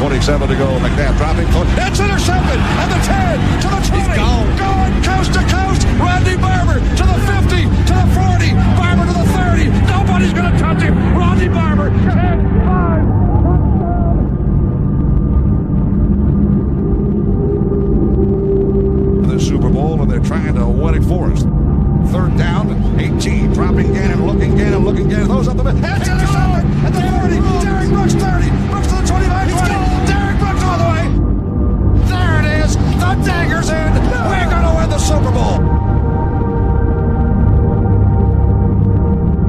2:27 to go. McNabb dropping foot. It's intercepted at the 10 to the 20. He's gone. Going coast to coast. Rodney Barber to the 50 to the 40. Barber to the 30. Nobody's going to touch him. Rodney Barber 10-5. The Super Bowl, and they're trying to win it for us. Third down, 18, dropping Gannon, looking Gannon, throws up the middle. It's intercepted at the 40. Derek Brooks 30. Brooks to the 25, 20. Derek Brooks all the way. There it is. The dagger's in. We're going to win the Super Bowl.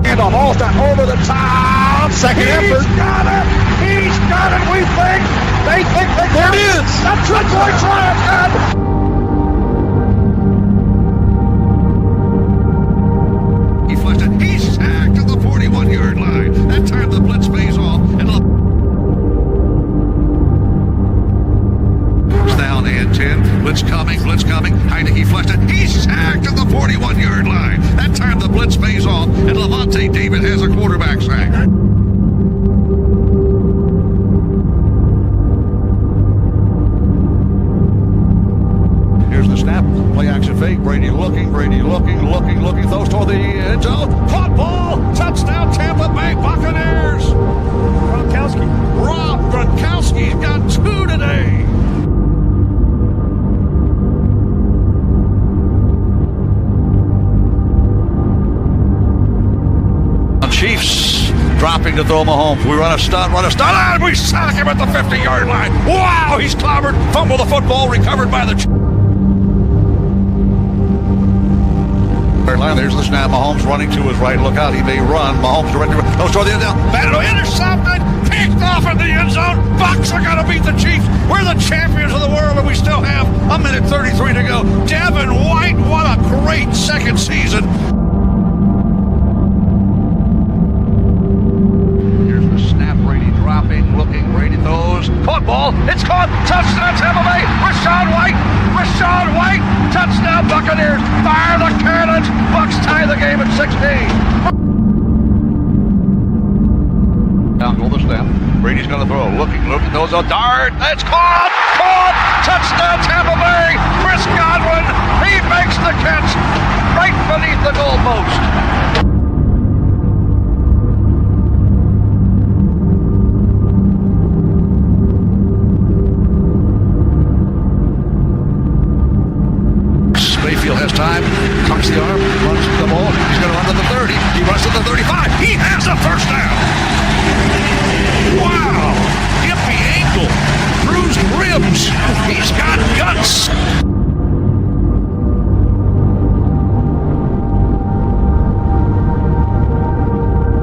And off over the top. Second effort. He's got it. He's got it, we think. They think there it is. That's the boy triumph. He's sacked at the 41-yard line. That time the blitz pays off. And it's down and 10. Blitz coming. Heineke flushed it. He's sacked at the 41-yard line. That time the blitz pays off. And Levante David has a quarterback sack. Here's the snap. Play action fake. Brady looking. Throws toward the end zone. Caught ball. Touchdown Tampa Bay Buccaneers. Rob Gronkowski's got 2 today. Chiefs dropping to throw Mahomes. We run a stunt, and we sack him at the 50-yard line. Wow, he's clobbered. Fumble the football, recovered by the line. There's the snap. Mahomes running to his right. Look out, he may run. Mahomes directly. Those toward the end down. Battle intercepted. Picked off in the end zone. Bucs are going to beat the Chiefs. We're the champions of the world, and we still have a minute 33 to go. Devin White, what a great second season. Here's the snap. Brady dropping, looking. Brady throws. Caught ball. It's caught. Touchdown Tampa Bay. Rachaad White. Touchdown Buccaneers. Fire the cannons. Bucs tie the game at 16. Down goal the snap. Brady's going to throw. Looking. Throws a dart. It's caught. Touchdown Tampa Bay. Chris Godwin. He makes the catch right beneath the goalpost. Mayfield has time, cocks the arm, runs the ball. He's going to run to the 30. He runs to the 35. He has a first down. Wow. Hippie ankle. Bruised ribs. He's got guts.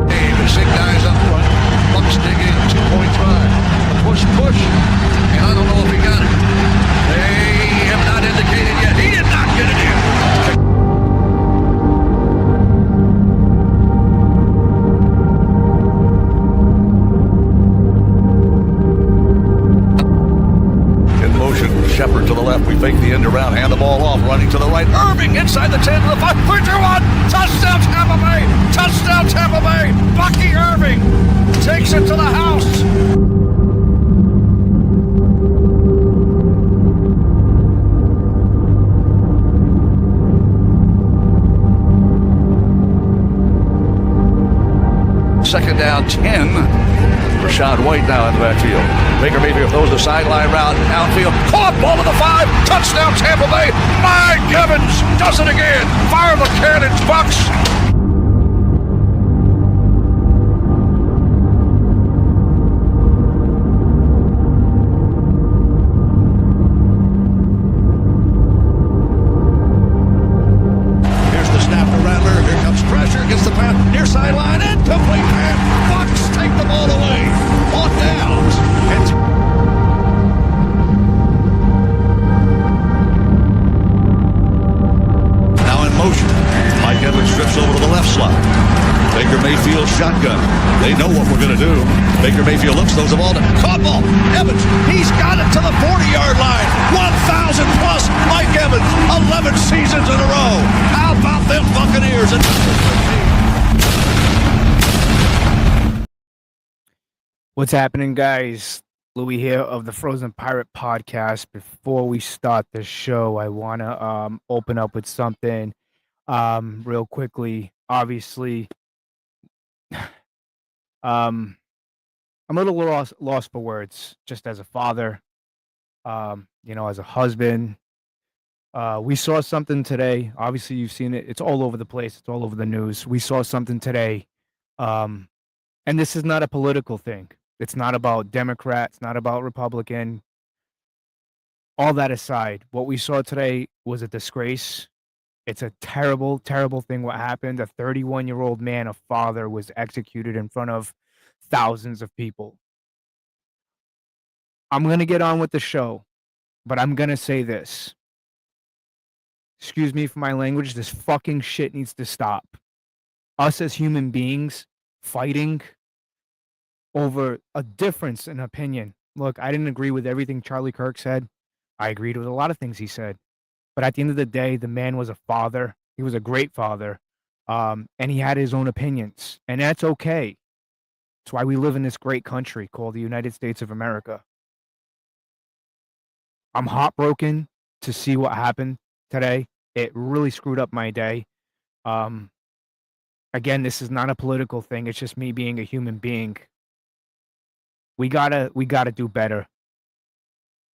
David, 6 guys up front. Bucs dig in. 2-point try. Push. And I don't know if he got it. They have not indicated yet. He did not get it in. In motion, Shepard to the left. We fake the end around, hand the ball off, running to the right. Irving inside the 10 to the 5. 3-2-1. Touchdown Tampa Bay. Touchdown Tampa Bay. Bucky Irving takes it to the house. Second down, 10. Rachaad White now in the backfield. Baker Mayfield throws the sideline route downfield. Caught ball to the 5. Touchdown Tampa Bay. Mike Evans does it again. Fire the cannons, Bucs. Here's the snap to Rattler. Here comes pressure. Gets the pass. Near sideline. Incomplete pass. Bucs take the ball away. On downs. Now in motion. Mike Evans strips over to the left slot. Baker Mayfield shotgun. They know what we're going to do. Baker Mayfield looks, throws the ball to caught ball. Evans, he's got it to the 40-yard line. 1,000 plus Mike Evans. 11 seasons in a row. How about them Buccaneers? What's happening, guys? Louis here of the Frozen Pirate Podcast. Before we start the show, I want to open up with something real quickly. Obviously, um, I'm a little lost for words just as a father, as a husband. We saw something today. Obviously, you've seen it. It's all over the place. It's all over the news. We saw something today. Um, and this is not a political thing. It's not about Democrats, not about Republican. All that aside, what we saw today was a disgrace. It's a terrible, terrible thing what happened. A 31-year-old man, a father, was executed in front of thousands of people. I'm going to get on with the show, but I'm going to say this. Excuse me for my language. This fucking shit needs to stop. Us as human beings fighting over a difference in opinion. Look, I didn't agree with everything Charlie Kirk said. I agreed with a lot of things he said. But at the end of the day, the man was a father. He was a great father. And he had his own opinions. And that's okay. That's why we live in this great country called the United States of America. I'm heartbroken to see what happened today. It really screwed up my day. Again, this is not a political thing. It's just me being a human being. We gotta do better.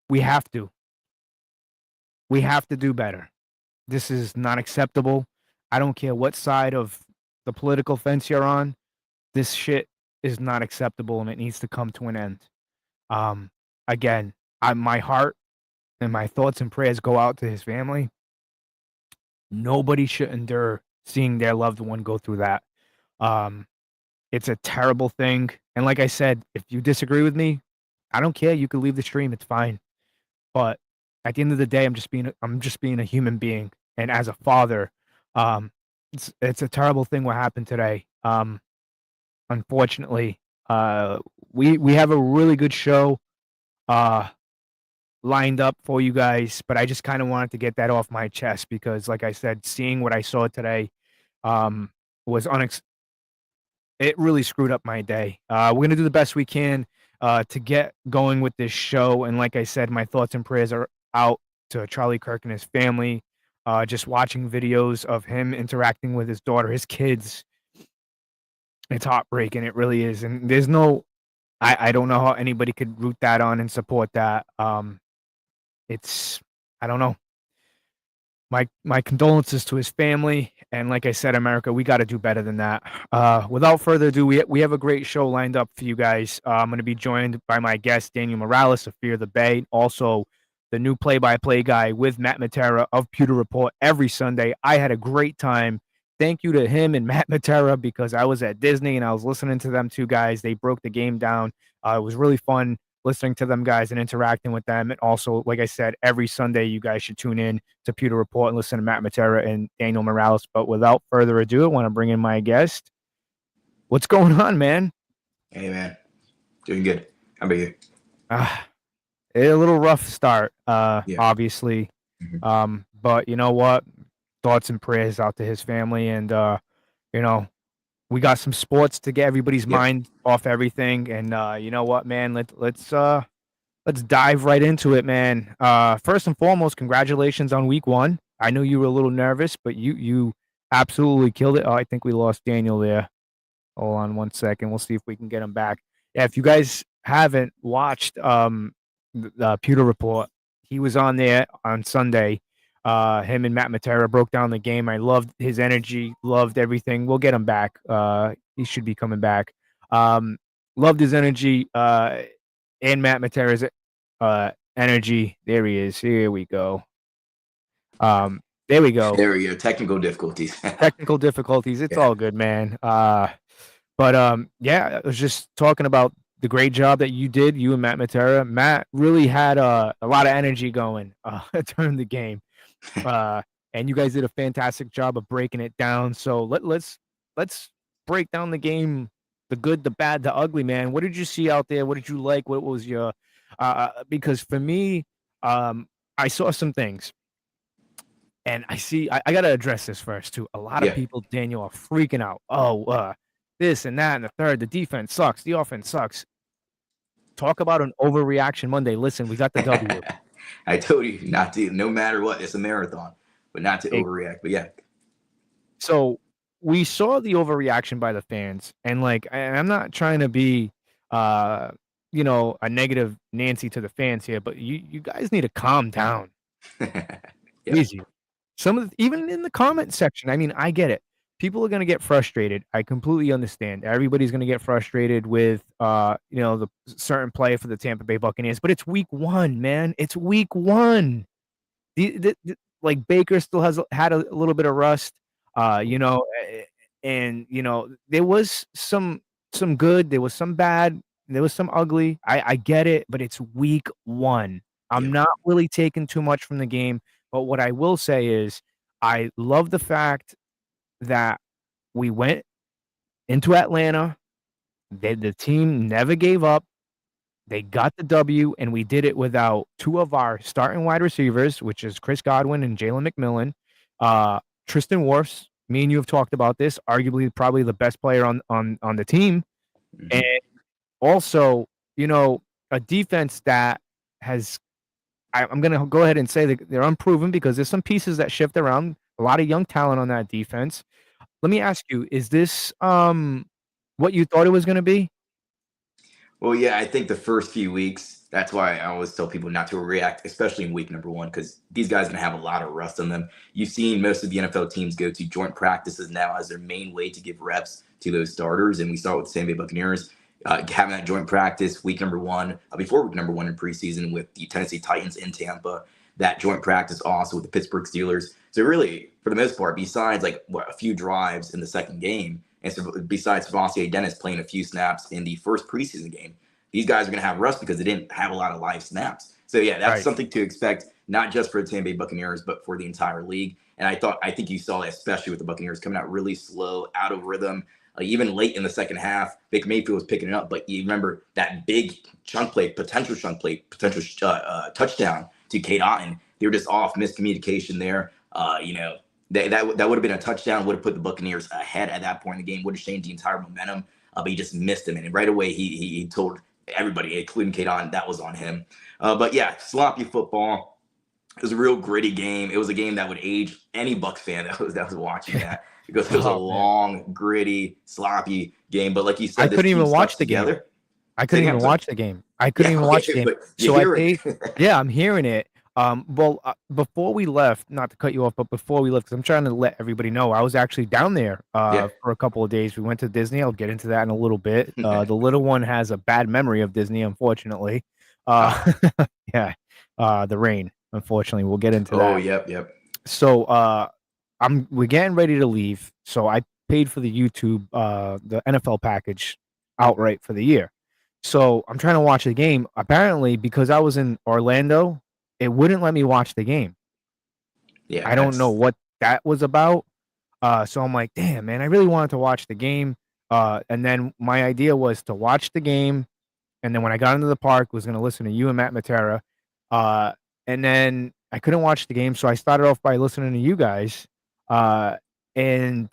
We have to. We have to do better. This is not acceptable. I don't care what side of the political fence you're on. This shit is not acceptable and it needs to come to an end. Again, my heart and my thoughts and prayers go out to his family. Nobody should endure seeing their loved one go through that. It's a terrible thing. And like I said, if you disagree with me, I don't care. You can leave the stream. It's fine. But at the end of the day, I'm just being a human being. And as a father, it's a terrible thing what happened today. Unfortunately, we have a really good show lined up for you guys, but I just kind of wanted to get that off my chest because, like I said, seeing what I saw today was it really screwed up my day. We're gonna do the best we can to get going with this show, and like I said, my thoughts and prayers are out to Charlie Kirk and his family. Just watching videos of him interacting with his daughter, his kids, it's heartbreaking. It really is, and there's no, I don't know how anybody could root that on and support that. It's, I don't know. My condolences to his family, and like I said, America, we got to do better than that. Without further ado, we have a great show lined up for you guys. I'm going to be joined by my guest Daniel Morales of Fear the Bay, also the new play-by-play guy with Matt Matera of Pewter Report every Sunday. I had a great time. Thank you to him and Matt Matera because I was at Disney and I was listening to them two guys. They broke the game down. It was really fun listening to them guys and interacting with them. And also, like I said, every Sunday you guys should tune in to Pewter Report and listen to Matt Matera and Daniel Morales. But without further ado, I want to bring in my guest. What's going on, man? Hey, man. Doing good. How about you? A little rough start, obviously. Mm-hmm. But you know what? Thoughts and prayers out to his family. And, we got some sports to get everybody's mind off everything. And you know what, man? Let's dive right into it, man. First and foremost, congratulations on week 1. I know you were a little nervous, but you absolutely killed it. Oh, I think we lost Daniel there. Hold on 1 second. We'll see if we can get him back. Yeah, if you guys haven't watched the Pewter Report, he was on there on Sunday. Him and Matt Matera broke down the game. I loved his energy, loved everything. We'll get him back. He should be coming back. Loved his energy and Matt Matera's energy. There he is. Here we go. There we go. There we go. Technical difficulties. Technical difficulties. It's all good, man. But yeah, I was just talking about the great job that you did, you and Matt Matera. Matt really had a lot of energy going during the game. And you guys did a fantastic job of breaking it down. So let's break down the game, the good, the bad, the ugly, man. What did you see out there? What did you like? What was your because for me, I saw some things. And I got to address this first, too. A lot of people, Daniel, are freaking out. Oh, this and that and the third. The defense sucks. The offense sucks. talk about an overreaction Monday. Listen, we got the W. I told you not to, no matter what. It's a marathon, but not to Hey, overreact. But yeah. so we saw the overreaction by the fans, and I'm not trying to be, a negative Nancy to the fans here, but you guys need to calm down. Yep. Easy. Even in the comment section, I mean, I get it. People are gonna get frustrated. I completely understand. Everybody's gonna get frustrated with, the certain play for the Tampa Bay Buccaneers, but it's week 1, man. It's week 1. Like Baker still had a little bit of rust, and there was some good, there was some bad, there was some ugly. I get it, but it's week 1. I'm Yep. not really taking too much from the game, but what I will say is I love the fact that we went into Atlanta. The team never gave up. They got the W, and we did it without 2 of our starting wide receivers, which is Chris Godwin and Jalen McMillan. Tristan Wirfs, me and you have talked about this, arguably probably the best player on the team. Mhm. And also, a defense that has I'm gonna go ahead and say that they're unproven because there's some pieces that shift around, a lot of young talent on that defense. Let me ask you, is this, what you thought it was gonna be? Well, yeah, I think the first few weeks, that's why I always tell people not to react, especially in week number 1, because these guys are going to have a lot of rust on them. You've seen most of the NFL teams go to joint practices now as their main way to give reps to those starters. And we saw it with the Tampa Bay Buccaneers having that joint practice week number 1, before week number 1 in preseason with the Tennessee Titans in Tampa, that joint practice also with the Pittsburgh Steelers. So really, for the most part, besides a few drives in the second game, and so besides Devontae Dennis playing a few snaps in the first preseason game, these guys are going to have rust because they didn't have a lot of live snaps. So yeah, that's Right. something to expect, not just for the Tampa Bay Buccaneers, but for the entire league. And I think you saw that especially with the Buccaneers coming out really slow, out of rhythm. Even late in the second half, Baker Mayfield was picking it up, but you remember that big potential touchdown to Kate Otten. They were just off, miscommunication there. That would have been a touchdown, would have put the Buccaneers ahead at that point in the game, would have changed the entire momentum, but he just missed him. And right away, he told everybody, including Kate Otten, that was on him. But yeah, sloppy football. It was a real gritty game. It was a game that would age any Bucs fan that was watching that because it was a long, gritty, sloppy game. But like you said, I couldn't even watch the together. game. I couldn't even watch the game. I couldn't even watch the game. So yeah, I'm hearing it. Before we left, not to cut you off, but before we left, because I'm trying to let everybody know, I was actually down there for a couple of days. We went to Disney. I'll get into that in a little bit. The little one has a bad memory of Disney, unfortunately. Yeah, the rain, unfortunately. We'll get into that. Oh, yep. So we're getting ready to leave. So I paid for the YouTube, the NFL package outright for the year. So I'm trying to watch the game. Apparently, because I was in Orlando, it wouldn't let me watch the game. Yeah, I don't know what that was about. So I'm like, damn, man, I really wanted to watch the game. And then my idea was to watch the game. And then when I got into the park, was going to listen to you and Matt Matera. And then I couldn't watch the game. So I started off by listening to you guys. And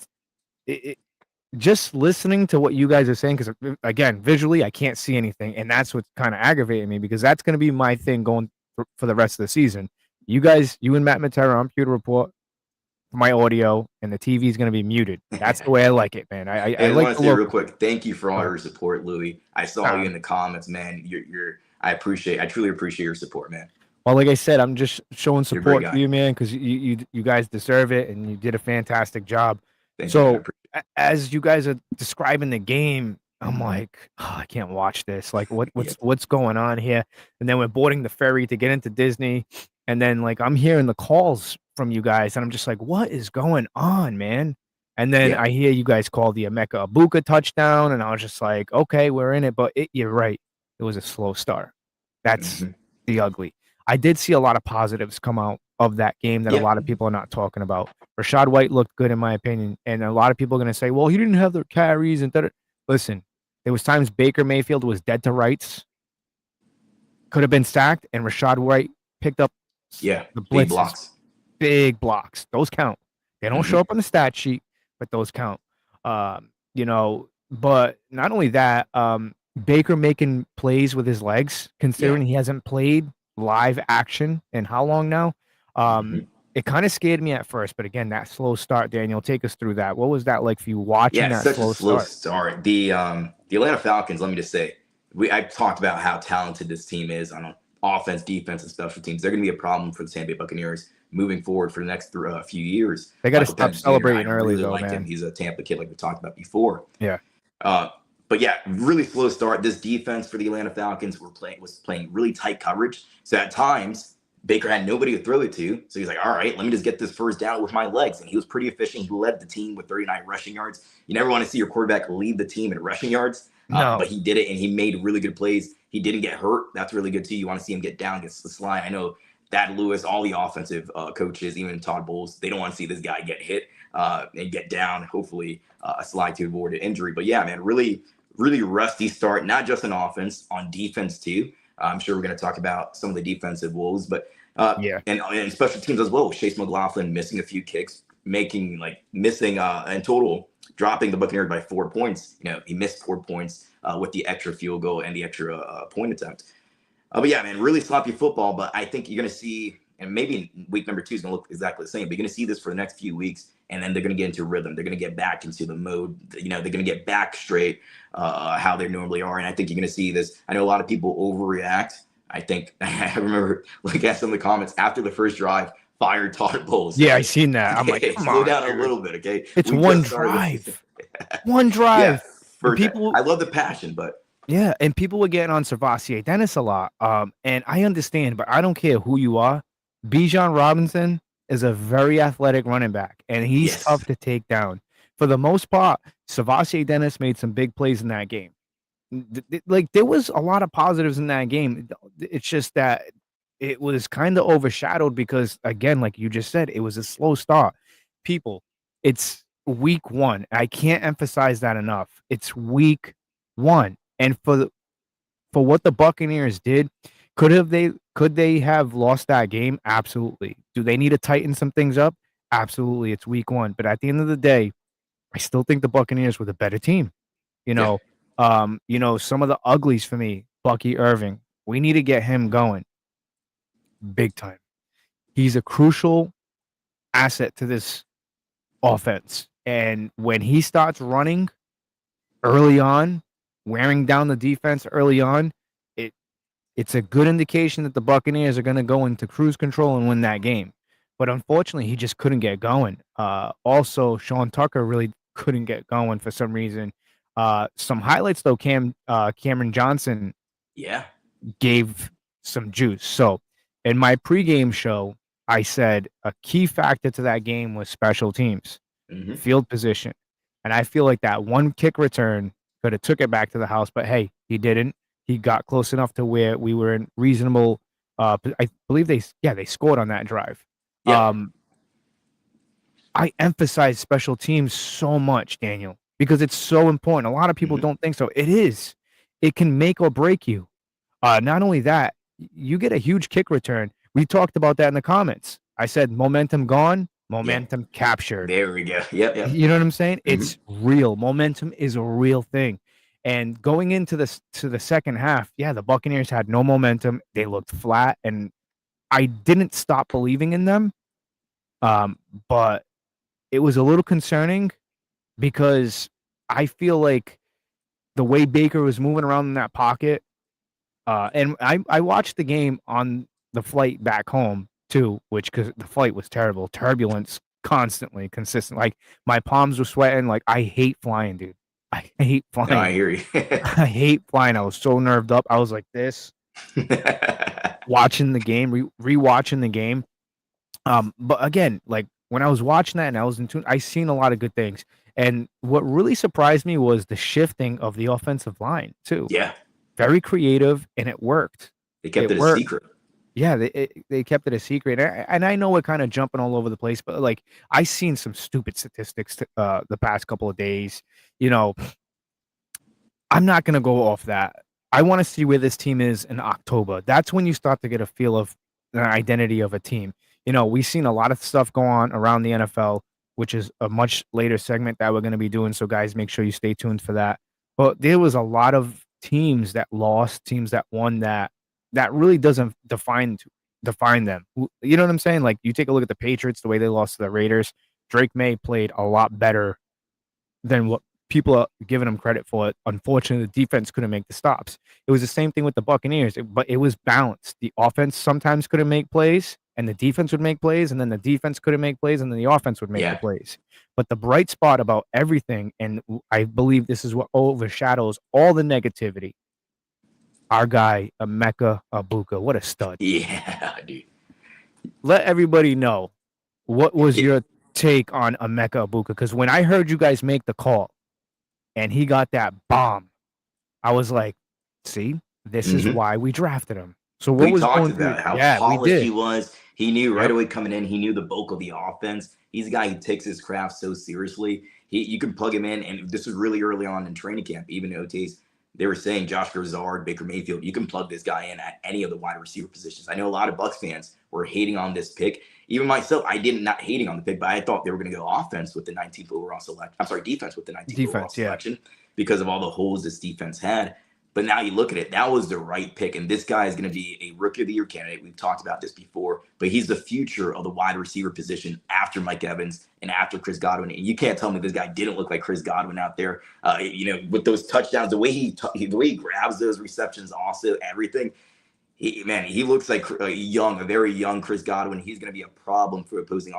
just listening to what you guys are saying, because again, visually, I can't see anything. And that's what's kind of aggravating me, because that's going to be my thing going for the rest of the season. You guys, you and Matt Matera on Pewter Report for my audio, and the TV is going to be muted. That's the way I like it, man. I like want to say real quick, thank you for all your support, Louis. I saw you in the comments, man. I truly appreciate your support, man. Well, like I said, I'm just showing support for you, man, because you guys deserve it, and you did a fantastic job. So as you guys are describing the game, I'm like, oh, I can't watch this. Like, what's going on here? And then we're boarding the ferry to get into Disney, and then I'm hearing the calls from you guys, and I'm just like, what is going on, man? And then I hear you guys call the Emeka Ibuka touchdown, and I was just like, okay, we're in it. But you're right, it was a slow start. That's the ugly. I did see a lot of positives come out of that game that a lot of people are not talking about. Rachaad White looked good, in my opinion, and a lot of people are going to say, well, he didn't have the carries and that. Listen, there was times Baker Mayfield was dead to rights, could have been sacked, and Rachaad White picked up the blitzes. Big blocks. Those count. They don't show up on the stat sheet, but those count. But not only that, Baker making plays with his legs, Yeah. considering he hasn't played live action in how long now? Mhm. It kind of scared me at first, but again, that slow start, Daniel, take us through that. What was that like for you watching Yeah, that such a slow slow start? start. The Atlanta Falcons, let me just say, I've talked about how talented this team is on offense, defense, and special teams. They're going to be a problem for the Tampa Bay Buccaneers moving forward for the next few years. They got to Michael stop Penix Jr., I celebrating early, really though, like him. man. He's a Tampa kid, like we talked about before. Yeah. Uh, but yeah, really slow start. This defense for the Atlanta Falcons was playing really tight coverage. So at times, Baker had nobody to throw it to. So he's like, all right, let me just get this first down with my legs. And he was pretty efficient. He led the team with 39 rushing yards. You never want to see your quarterback lead the team in rushing yards, No. but he did it, and he made really good plays. He didn't get hurt. That's really good too. You want to see him get down against the slide. I know Thad Lewis, all the offensive coaches, even Todd Bowles, they don't want to see this guy get hit and get down, hopefully a slide to avoid an injury. But yeah, man, really rusty start, not just on offense, on defense too. I'm sure we're going to talk about some of the defensive woes, but Yeah. and special teams as well. Chase McLaughlin missing a few kicks, missing in total, dropping the Buccaneers by 4 points. You know, he missed 4 points with the extra field goal and the extra point attempt. But yeah, man, really sloppy football. But I think you're going to see, and maybe week number 2 is going to look exactly the same, but you're going to see this for the next few weeks. And then they're going to get into rhythm. They're going to get back into the mode. You know, they're going to get back straight how they normally are. And I think you're going to see this. I know a lot of people overreact. I think I remember looking at some of the comments after the first drive, fired Todd Bowles. Yeah, I seen that. I'm like, come slow on, down dude. a little bit, okay? It's We one just started the drive. season. One drive. Yeah, And people, I love the passion, but yeah, and people were getting on Savasier Dennis a lot. And I understand, but I don't care who you are. Bijan Robinson is a very athletic running back, and he's yes, tough to take down. For the most part, Savasier Dennis made some big plays in that game. Like there was a lot of positives in that game. It's just that it was kind of overshadowed because, again, like you just said, it was a slow start. People, it's week 1. I can't emphasize that enough. It's week 1, and for what the Buccaneers did, could they have lost that game? Absolutely. Do they need to tighten some things up? Absolutely. It's week 1, but at the end of the day, I still think the Buccaneers were the better team. You yeah. know, some of the uglies for me, Bucky Irving. We need to get him going big time. He's a crucial asset to this offense. And when he starts running early on, wearing down the defense early on, it's a good indication that the Buccaneers are going to go into cruise control and win that game. But unfortunately, he just couldn't get going. Also, Sean Tucker really couldn't get going for some reason. Some highlights though, Cameron Johnson Yeah. gave some juice. So in my pregame show, I said a key factor to that game was special teams, Mm-hmm. field position. And I feel like that one kick return could have took it back to the house, but hey, he didn't. He got close enough to where we were in reasonable I believe they scored on that drive. Yeah. I emphasize special teams so much, Daniel, because it's so important. A lot of people don't think so. It is. It can make or break you. Not only that, you get a huge kick return. We talked about that in the comments. I said momentum gone, momentum captured. There we go. Yep. You know what I'm saying? It's real. Momentum is a real thing. And going into the second half, yeah, the Buccaneers had no momentum. They looked flat, and I didn't stop believing in them. But it was a little concerning because I feel like the way Baker was moving around in that pocket, and I watched the game on the flight back home too, because the flight was terrible, turbulence constantly, consistent. Like my palms were sweating. Like I hate flying, dude. I hate flying. No, I hear you. I hate flying. I was so nerved up. I was like this, watching the game, rewatching the game. But again, like when I was watching that and I was in tune, I seen a lot of good things. And what really surprised me was the shifting of the offensive line too. Yeah. Very creative, and it worked. They kept it a secret. Yeah, they kept it a secret. And I know we're kind of jumping all over the place, but like I seen some stupid statistics the past couple of days. You know, I'm not gonna go off that. I want to see where this team is in October. That's when you start to get a feel of the identity of a team. You know, we've seen a lot of stuff go on around the NFL, which is a much later segment that we're going to be doing. So, guys, make sure you stay tuned for that. But there was a lot of teams that lost, teams that won, that really doesn't define them. You know what I'm saying? Like, you take a look at the Patriots, the way they lost to the Raiders. Drake May played a lot better than what people are giving him credit for. Unfortunately, the defense couldn't make the stops. It was the same thing with the Buccaneers, but it was balanced. The offense sometimes couldn't make plays, and the defense would make plays, and then the defense couldn't make plays, and then the offense would make the plays. But the bright spot about everything, and I believe this is what overshadows all the negativity, our guy, Emeka Egbuka. What a stud. Yeah, dude. Let everybody know, what was your take on Emeka Egbuka? Because when I heard you guys make the call and he got that bomb, I was like, see, this is why we drafted him. So what we was talked going about through? how polished he did. was. He knew right away coming in. He knew the bulk of the offense. He's a guy who takes his craft so seriously. You can plug him in, and this was really early on in training camp, even OTs. They were saying Josh Grisard, Baker Mayfield, you can plug this guy in at any of the wide receiver positions. I know a lot of Bucs fans were hating on this pick. Even myself, I didn't not hating on the pick, but I thought they were going to go offense with the 19th overall selection. I'm sorry, defense with the 19th overall selection because of all the holes this defense had. But now you look at it, that was the right pick. And this guy is going to be a rookie of the year candidate. We've talked about this before, but he's the future of the wide receiver position after Mike Evans and after Chris Godwin. And you can't tell me this guy didn't look like Chris Godwin out there. With those touchdowns, the way he grabs those receptions, also everything. He looks like a very young Chris Godwin. He's going to be a problem for opposing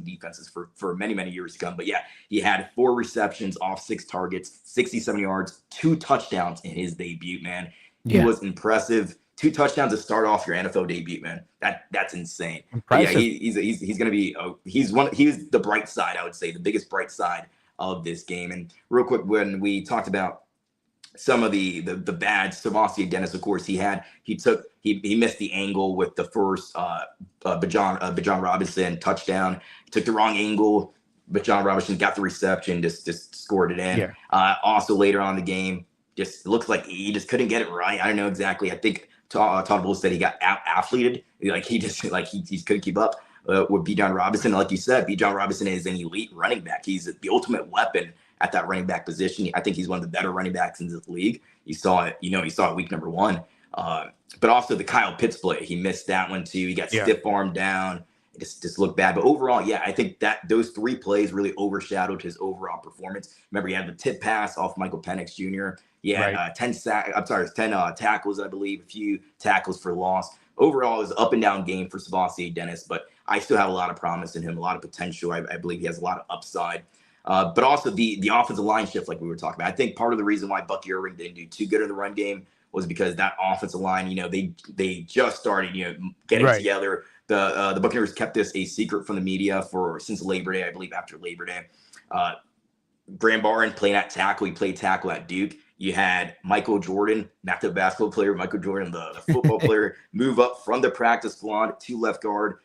defenses for many, many years to come. But yeah, he had 4 receptions off 6 targets, 67 yards, 2 touchdowns in his debut, man. He was impressive. 2 touchdowns to start off your NFL debut, man. That's insane. Yeah, he's going to be he's the bright side, I would say, the biggest bright side of this game. And real quick, when we talked about some of the bad, Savasi Dennis, of course, he missed the angle with the first Bijan Robinson touchdown. He took the wrong angle. Bijan Robinson got the reception, just scored it in. Also later on in the game, just looks like he just couldn't get it right. I don't know exactly. I think Todd Bowles said he got out-athleted. Like he couldn't keep up with Bijan Robinson. Like you said, Bijan Robinson is an elite running back. He's the ultimate weapon at that running back position. I think he's one of the better running backs in this league. You saw it, you saw it week number 1. But also the Kyle Pitts play, he missed that one too. He got stiff armed down. It just looked bad. But overall, yeah, I think that those 3 plays really overshadowed his overall performance. Remember, he had the tip pass off Michael Penix Jr. He had 10 tackles, I believe, a few tackles for loss. Overall, it was an up and down game for Savasi Dennis, but I still have a lot of promise in him, a lot of potential. I believe he has a lot of upside. But also the offensive line shift, like we were talking about. I think part of the reason why Bucky Irving didn't do too good in the run game was because that offensive line, they just started, getting together. The Buccaneers kept this a secret from the media since Labor Day, I believe, after Labor Day. Graham Barton playing at tackle. He played tackle at Duke. You had Michael Jordan, not the basketball player, Michael Jordan, the football player, move up from the practice squad to left guard.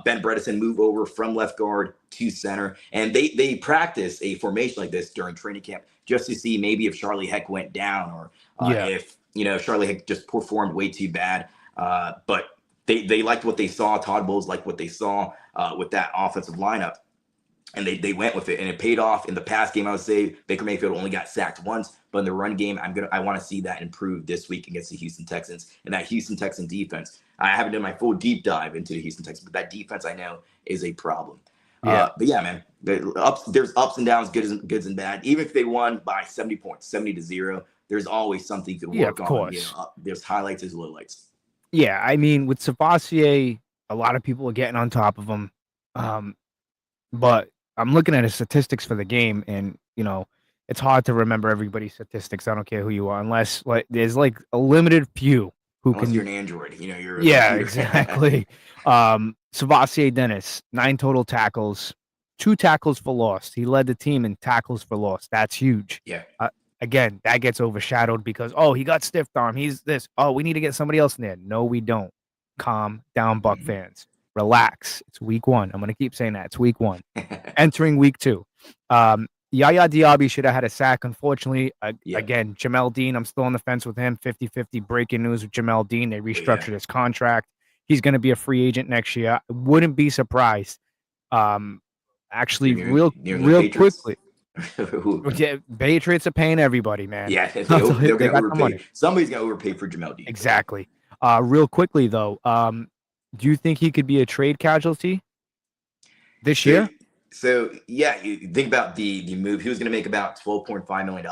Ben Bredesen move over from left guard to center. And they practice a formation like this during training camp just to see maybe if Charlie Heck went down or if, Charlie Heck just performed way too bad. But they liked what they saw. Todd Bowles liked what they saw with that offensive lineup. And they went with it, and it paid off. In the pass game, I would say Baker Mayfield only got sacked once, but in the run game, I want to see that improve this week against the Houston Texans. And that Houston Texan defense, I haven't done my full deep dive into the Houston Texans, but that defense I know is a problem. But yeah, man, there's ups and downs, goods and bad. Even if they won by 70 points, 70-0, there's always something you can work on. Course. There's highlights, there's lowlights. Yeah, I mean, with Savasier, a lot of people are getting on top of him, but I'm looking at his statistics for the game, and it's hard to remember everybody's statistics. I don't care who you are, unless there's a limited few who unless can. You're an Android, you're. Exactly. Savasier Dennis, 9 total tackles, 2 tackles for loss. He led the team in tackles for loss. That's huge. Yeah. Again, that gets overshadowed because he got stiffed arm. He's this. We need to get somebody else in there. No, we don't. Calm down, Buck fans. Relax. It's week 1. I'm going to keep saying that. It's week 1. Entering week 2. Yaya Diaby should have had a sack. Unfortunately, again, Jamel Dean, I'm still on the fence with him. 50-50 breaking news with Jamel Dean. They restructured his contract. He's going to be a free agent next year. I wouldn't be surprised. Actually, real quickly. Yeah, Patriots are paying everybody, man. Yeah, They're they're they going to got the overpay. money. Somebody's going to overpay for Jamel Dean. Exactly. Real quickly though, do you think he could be a trade casualty this So, year? so yeah, you think about the move. He was going to make about $12.5 million.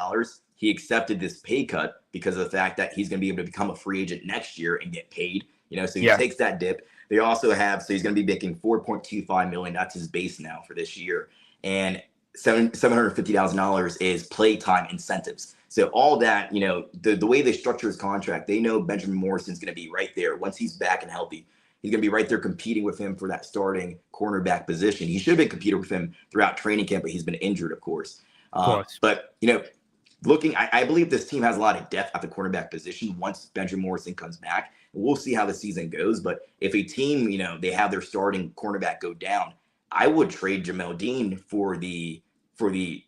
He accepted this pay cut because of the fact that he's going to be able to become a free agent next year and get paid. So he Yeah. takes that dip. They also have, so he's going to be making $4.25 million. That's his base now for this year, and $750,000 is play time incentives. So all that, the way they structure his contract, they know Benjamin Morrison's going to be right there once he's back and healthy. He's going to be right there competing with him for that starting cornerback position. He should have been competing with him throughout training camp, but he's been injured, of course. But, I believe this team has a lot of depth at the cornerback position once Benjamin Morrison comes back. We'll see how the season goes. But if a team, they have their starting cornerback go down, I would trade Jamel Dean for the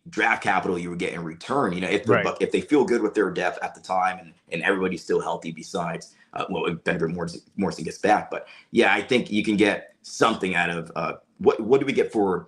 draft capital you would get in return. If they feel good with their depth at the time and everybody's still healthy besides Benjamin Morrison gets back. But yeah, I think you can get something out of what do we get for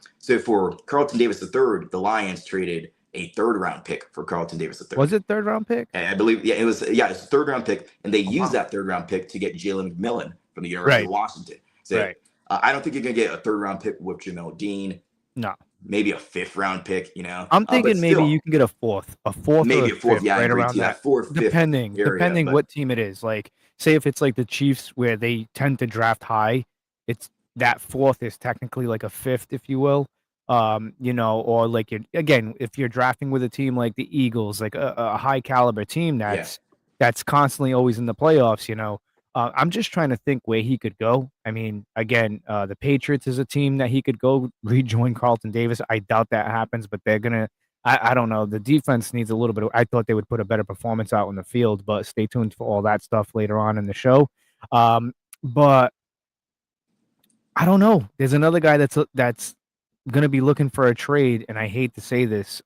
Carlton Davis III? The Lions traded a third-round pick for Carlton Davis III. Was it third-round pick? I believe, yeah, it was. Yeah, it's a third-round pick, and they used that third-round pick to get Jalen McMillan from the University of Washington. So I don't think you're going to get a third-round pick with Jamel Dean. No. Maybe a fifth-round pick. I'm thinking maybe you can get a fourth, maybe or a fourth. fifth, Yeah, right around that fourth, depending what team it is. Like, say if it's like the Chiefs where they tend to draft high, it's that fourth is technically like a fifth, if you will. Or like if you're drafting with a team like the Eagles, like a high caliber team that's constantly always in the playoffs, I'm just trying to think where he could go. I mean, again, the Patriots is a team that he could go rejoin Carlton Davis. I doubt that happens, but they're gonna. I don't know. The defense needs a little bit. I thought they would put a better performance out in the field, but stay tuned for all that stuff later on in the show. But I don't know. There's another guy that's going to be looking for a trade, and I hate to say this,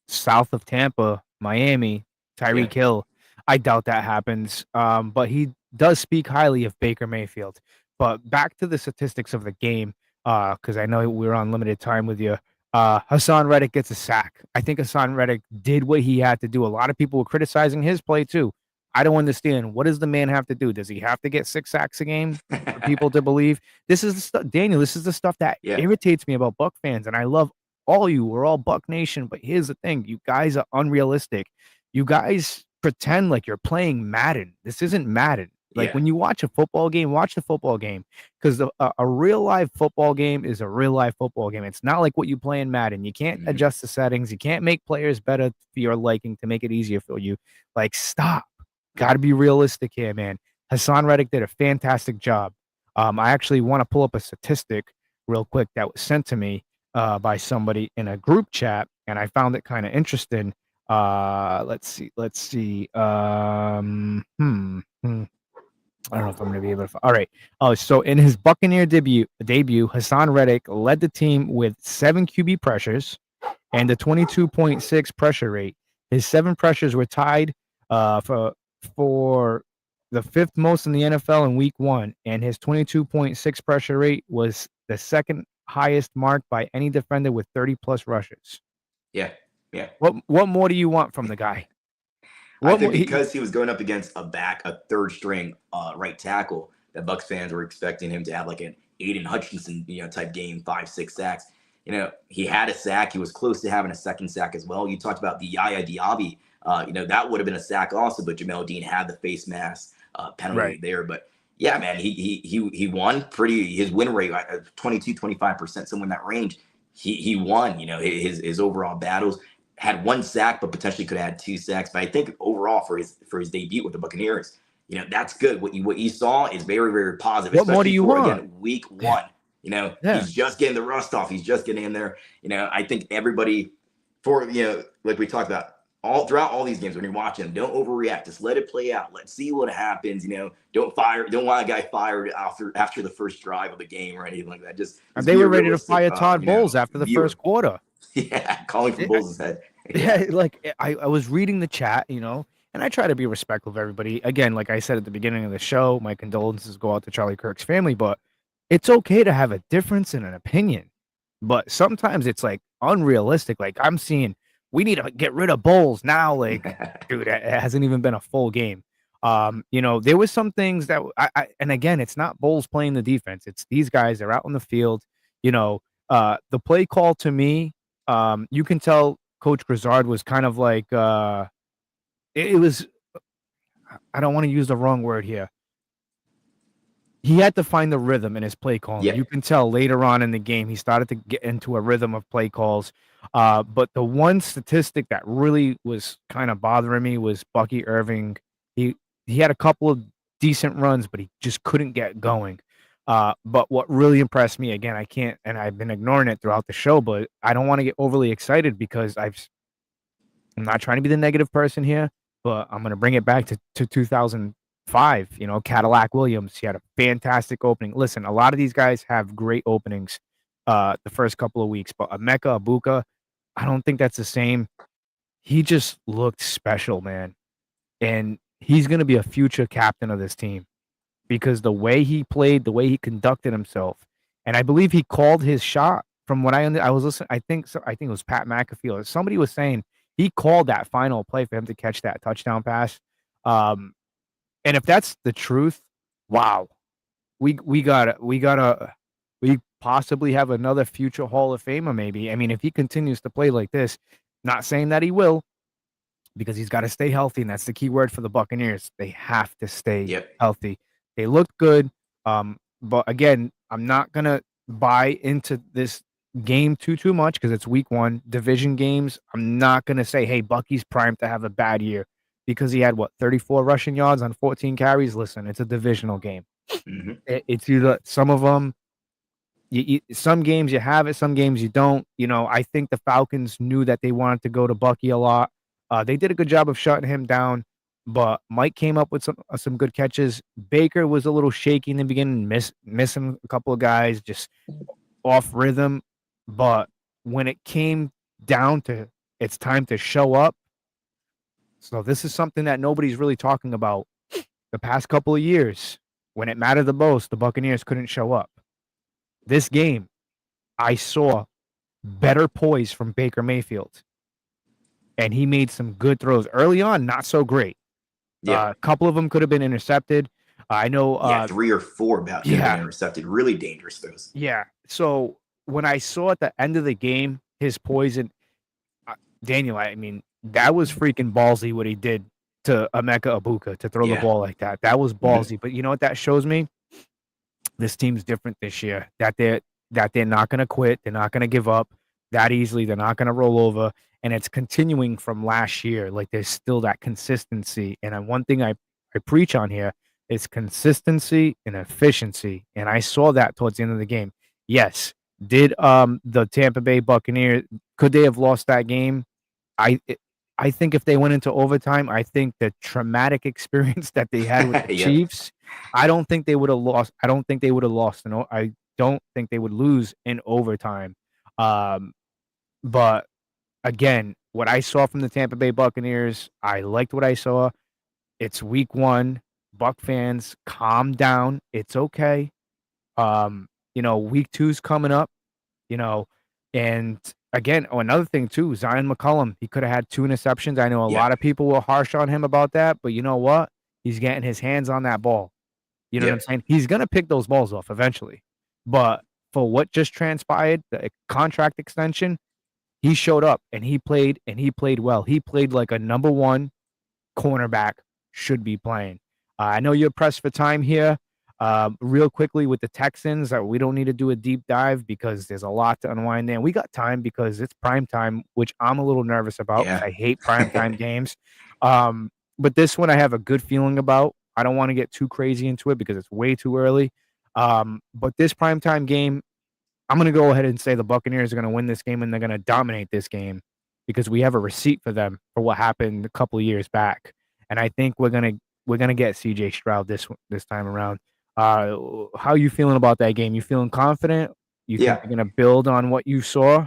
south of Tampa, Miami, Tyreek Hill. I doubt that happens, but he does speak highly of Baker Mayfield. But back to the statistics of the game, because I know we're on limited time with you. Hassan Reddick gets a sack. I think Hassan Reddick did what he had to do. A lot of people were criticizing his play too. I don't understand. What does the man have to do? Does he have to get 6 sacks a game for people to believe? This is the stuff, Daniel. This is the stuff that irritates me about Buck fans, and I love all you. We're all Buck Nation, but here's the thing: you guys are unrealistic. You guys pretend like you're playing Madden. This isn't Madden. Like when you watch a football game, watch the football game, because a real live football game is a real live football game. It's not like what you play in Madden. You can't adjust the settings. You can't make players better for your liking to make it easier for you. Like, stop. Got to be realistic here, man. Hassan Reddick did a fantastic job. I actually want to pull up a statistic real quick that was sent to me by somebody in a group chat, and I found it kind of interesting. Let's see. I don't know if I'm going to be able to. All right. Oh, so in his Buccaneer debut, Hassan Reddick led the team with 7 QB pressures and a 22.6 pressure rate. His 7 pressures were tied for the 5th most in the NFL in week 1, and his 22.6 pressure rate was the second highest mark by any defender with 30 plus rushes. Yeah. What more do you want from the guy? I think because he was going up against a third string right tackle, that Bucs fans were expecting him to have like an Aiden Hutchinson, type game, 5-6 sacks. He had a sack. He was close to having a second sack as well. You talked about the Yaya Diaby. That would have been a sack also, but Jamel Dean had the face mask penalty there. But yeah, man, he won his win rate, 22-25%, somewhere in that range. He won, his overall battles. Had 1 sack, but potentially could have had 2 sacks. But I think overall for his debut with the Buccaneers, that's good. What you saw is very, very positive. What more do you want? Again, week 1. He's just getting the rust off. He's just getting in there. I think everybody like we talked about throughout all these games, when you're watching, don't overreact. Just let it play out. Let's see what happens. Don't want a guy fired after the first drive of the game or anything like that. And they were ready to fire Todd Bowles after the first quarter. Yeah, calling for Bowles' head. Like I was reading the chat, and I try to be respectful of everybody. Again, like I said at the beginning of the show, my condolences go out to Charlie Kirk's family, but it's okay to have a difference in an opinion. But sometimes it's like unrealistic. Like I'm seeing, we need to get rid of Bowles now. Like, dude, it hasn't even been a full game. There was some things that and again, it's not Bowles playing the defense. It's these guys are out on the field. The play call to me, you can tell Coach Grizzard was kind of like, it was. I don't want to use the wrong word here. He had to find the rhythm in his play calling. Yeah. You can tell later on in the game, he started to get into a rhythm of play calls. But the one statistic that really was kind of bothering me was Bucky Irving. He had a couple of decent runs, but he just couldn't get going. But what really impressed me, again, and I've been ignoring it throughout the show, but I don't want to get overly excited because I'm not trying to be the negative person here, but I'm going to bring it back to 2005. Cadillac Williams, he had a fantastic opening. Listen, a lot of these guys have great openings the first couple of weeks, but Emeka Egbuka, I don't think that's the same. He just looked special, man. And he's going to be a future captain of this team because the way he played, the way he conducted himself, and I believe he called his shot. From what I was listening, I think it was Pat McAfee or somebody was saying he called that final play for him to catch that touchdown pass. And if that's the truth, wow, we possibly have another future Hall of Famer. Maybe. I mean, if he continues to play like this, not saying that he will, because he's got to stay healthy, and that's the key word for the Buccaneers. They have to stay healthy. They looked good, but again, I'm not gonna buy into this game too much because it's week 1 division games. I'm not gonna say, hey, Bucky's primed to have a bad year because he had 34 rushing yards on 14 carries. Listen, it's a divisional game. Mm-hmm. It's either some of them. Some games you have it, some games you don't. I think the Falcons knew that they wanted to go to Bucky a lot. They did a good job of shutting him down, but Mike came up with some good catches. Baker was a little shaky in the beginning, missing a couple of guys, just off rhythm. But when it came down to it's time to show up, so this is something that nobody's really talking about. The past couple of years, when it mattered the most, the Buccaneers couldn't show up. This game, I saw better poise from Baker Mayfield. And he made some good throws early on, not so great. Yeah. A couple of them could have been intercepted. I know. 3 or 4 about to have been intercepted. Really dangerous throws. Yeah. So when I saw at the end of the game his poise, and Daniel, I mean, that was freaking ballsy what he did to Emeka Egbuka to throw the ball like that. That was ballsy. Mm-hmm. But you know what that shows me? This team's different this year. That they're not going to quit. They're not going to give up that easily. They're not going to roll over. And it's continuing from last year. Like there's still that consistency. And one thing I preach on here is consistency and efficiency. And I saw that towards the end of the game. Yes. Did the Tampa Bay Buccaneers, could they have lost that game? I think if they went into overtime, I think the traumatic experience that they had with the Chiefs, I don't think they would have lost. I don't think they would have lost. I don't think they would lose in overtime. But again, what I saw from the Tampa Bay Buccaneers, I liked what I saw. It's week 1. Buck fans, calm down. It's okay. Week 2's coming up, and again, another thing too, Zion McCollum, he could have had 2 interceptions. I know a lot of people were harsh on him about that, but you know what? He's getting his hands on that ball. You know what I'm saying? He's going to pick those balls off eventually. But for what just transpired, the contract extension, he showed up and he played well. He played like a number 1 cornerback should be playing. I know you're pressed for time here. Real quickly with the Texans, we don't need to do a deep dive because there's a lot to unwind there. We got time because it's prime time, which I'm a little nervous about. I hate primetime games. But this one I have a good feeling about. I don't want to get too crazy into it because it's way too early. But this primetime game, I'm going to go ahead and say the Buccaneers are going to win this game and they're going to dominate this game because we have a receipt for them for what happened a couple of years back. And I think we're going to get CJ Stroud this time around. How are you feeling about that game? You feeling confident? You think you're going to build on what you saw?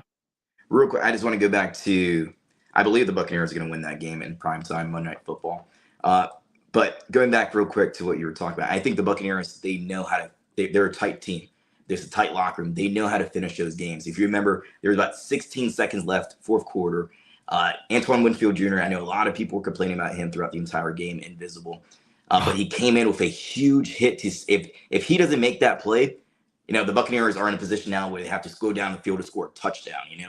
Real quick, I just want to go back to, I believe the Buccaneers are going to win that game in primetime Monday Night Football. But going back real quick to what you were talking about, I think the Buccaneers, they know how to, they're a tight team. There's a tight locker room. They know how to finish those games. If you remember, there was about 16 seconds left, fourth quarter. Antoine Winfield Jr., I know a lot of people were complaining about him throughout the entire game, invisible. But he came in with a huge hit. If he doesn't make that play, the Buccaneers are in a position now where they have to go down the field to score a touchdown, and it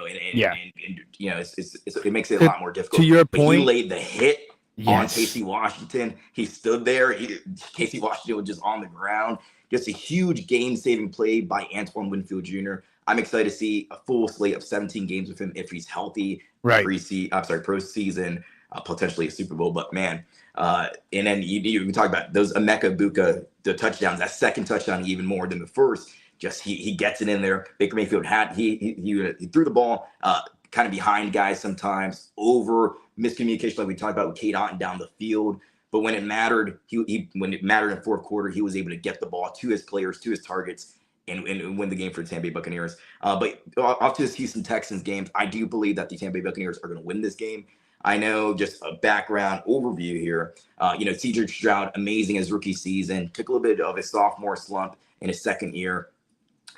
makes it a lot more difficult. To your but point, he laid the hit on yes. Casey Washington. He stood there. Casey Washington was just on the ground. Just a huge game-saving play by Antoine Winfield Jr. I'm excited to see a full slate of 17 games with him if he's healthy. Right. Postseason, potentially a Super Bowl. But man, and then you can talk about those Emeka Buka, the touchdowns. That second touchdown, even more than the first. Just he gets it in there. Baker Mayfield he threw the ball kind of behind guys sometimes, over miscommunication like we talked about with Cade Otton down the field. But when it mattered, when it mattered in fourth quarter, he was able to get the ball to his players, to his targets, and win the game for the Tampa Bay Buccaneers. But off to this Houston Texans game, I do believe that the Tampa Bay Buccaneers are going to win this game. I know, just a background overview here. C.J. Stroud, amazing his rookie season, took a little bit of a sophomore slump in his second year.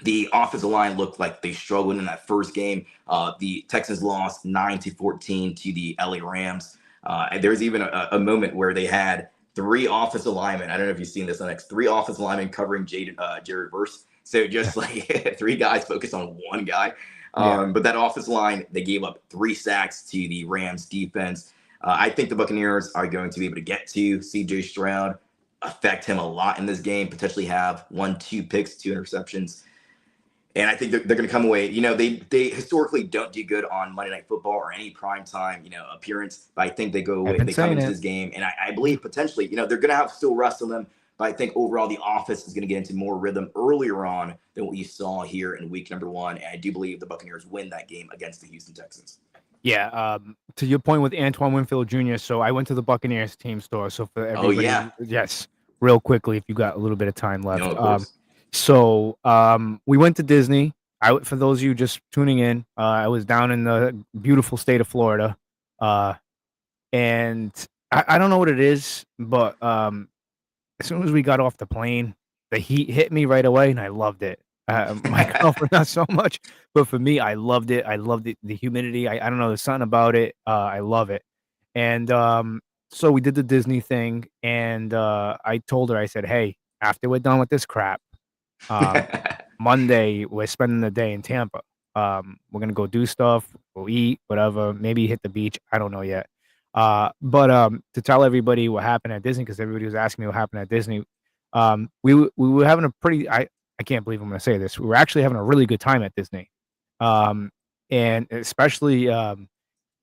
The offensive line looked like they struggled in that first game. The Texans lost 9-14 to the LA Rams. And there's even a moment where they had three offensive linemen. I don't know if you've seen this on X. Three offensive linemen covering Jared Verse. So just like three guys focused on one guy. But that offensive line, they gave up 3 sacks to the Rams defense. I think the Buccaneers are going to be able to get to C.J. Stroud, affect him a lot in this game, potentially have 1-2 picks, 2 interceptions. And I think they're going to come away. They historically don't do good on Monday Night Football or any primetime, appearance. But I think they go away. They come into this game. And I believe potentially, they're going to have still rust on them. But I think overall the offense is going to get into more rhythm earlier on than what you saw here in week number 1. And I do believe the Buccaneers win that game against the Houston Texans. Yeah. To your point with Antoine Winfield Jr., so I went to the Buccaneers team store. So for everybody, yes, real quickly, if you got a little bit of time left. Of course. So we went to Disney. For those of you just tuning in, I was down in the beautiful state of Florida. And I don't know what it is, but as soon as we got off the plane, the heat hit me right away, and I loved it. My girlfriend not so much, but for me, I loved it. I loved it. The humidity. I don't know. There's something about it. I love it. And so we did the Disney thing, and I told her, I said, hey, after we're done with this crap, Monday we're spending the day in Tampa. We're gonna go do stuff, we'll eat, whatever, maybe hit the beach. I don't know yet. But to tell everybody what happened at Disney, because everybody was asking me what happened at Disney, we were having a pretty I can't believe I'm gonna say this. We were actually having a really good time at Disney. And especially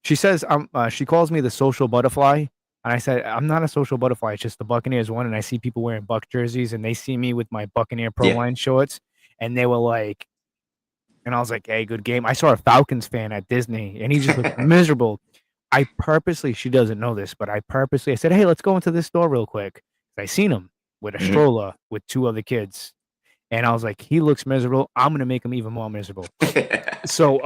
she says she calls me the social butterfly. And I said, I'm not a social butterfly. It's just the Buccaneers won. And I see people wearing Buck jerseys and they see me with my Buccaneer Pro Line shorts. And they were like, and I was like, hey, good game. I saw a Falcons fan at Disney and he just looked miserable. I purposely, she doesn't know this, but I said, hey, let's go into this store real quick. I seen him with a stroller with 2 other kids. And I was like, he looks miserable. I'm going to make him even more miserable. So,